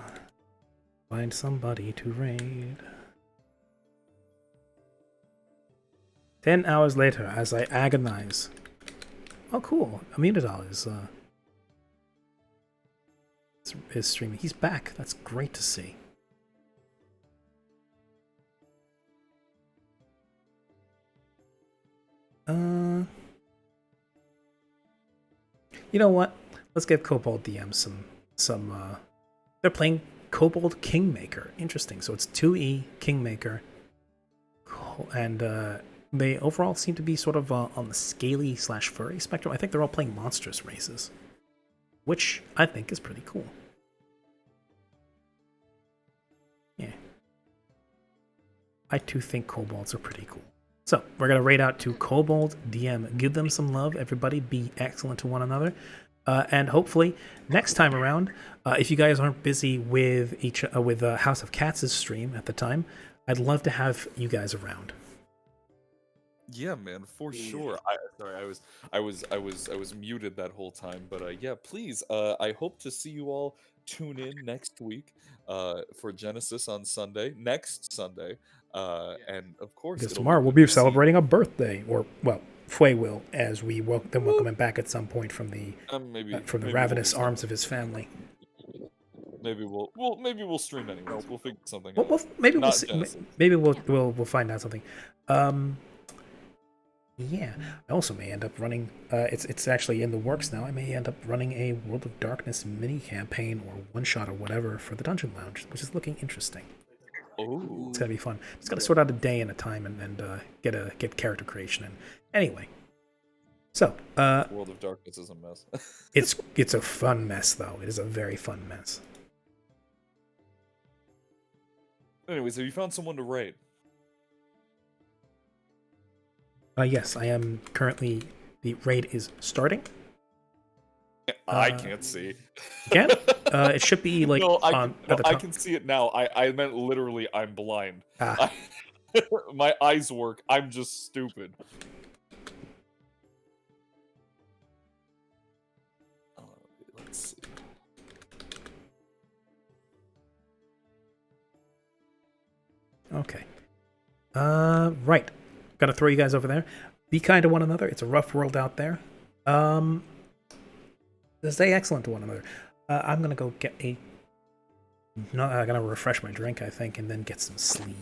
find somebody to raid. 10 hours later, as I agonize. Oh, cool. Amenadal is streaming. He's back. That's great to see. You know what? Let's give Kobold DM some. They're playing Kobold Kingmaker. Interesting. So it's 2E Kingmaker, and they overall seem to be sort of on the scaly/furry spectrum. I think they're all playing monstrous races, which I think is pretty cool. Yeah, I too think kobolds are pretty cool. So we're gonna raid out to Kobold DM. Give them some love, everybody. Be excellent to one another, and hopefully next time around, if you guys aren't busy with House of Cats' stream at the time, I'd love to have you guys around. Yeah, man, for sure. I was muted that whole time, but yeah, please. I hope to see you all tune in next week for Genesis on Sunday, next Sunday, and of course, Because it'll tomorrow we'll good be to see- celebrating a birthday, or well, Fue will, as we welcome him back at some point from the maybe ravenous we'll arms of his family. Maybe we'll stream anyways. We'll figure something out. Well, maybe we'll Not see, Genesis. maybe we'll find out something. Yeah, I also may end up running. It's actually in the works now. I may end up running a World of Darkness mini campaign or one shot or whatever for the Dungeon Lounge, which is looking interesting. Oh, It's gonna be fun. Just gotta sort out a day and a time and get character creation in. Anyway, so World of Darkness is a mess. it's a fun mess though. It is a very fun mess. Anyways, have you found someone to raid? Yes, I am currently. The raid is starting. I can't see. Again, it should be like no, at the top. I can see it now. I meant literally. I'm blind. Ah. My eyes work. I'm just stupid. Let's see. Okay. Right. Gotta throw you guys over there. Be kind to one another. It's a rough world out there. Stay excellent to one another. I'm gonna go get I'm gonna refresh my drink, I think, and then get some sleep.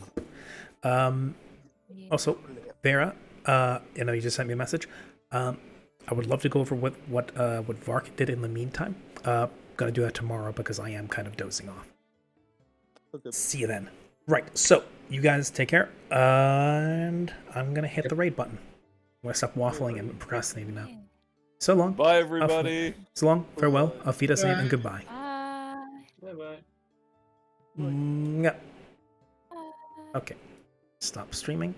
Also, Vera, I know you just sent me a message. I would love to go over what Vark did in the meantime. Gonna do that tomorrow because I am kind of dozing off. Okay. See you then. Right, so you guys take care, and I'm gonna hit the raid button. I'm gonna stop waffling and procrastinating now. So long. Bye, everybody. So long. Farewell. Auf Wiedersehen and goodbye. Bye. Yeah. Okay. Stop streaming.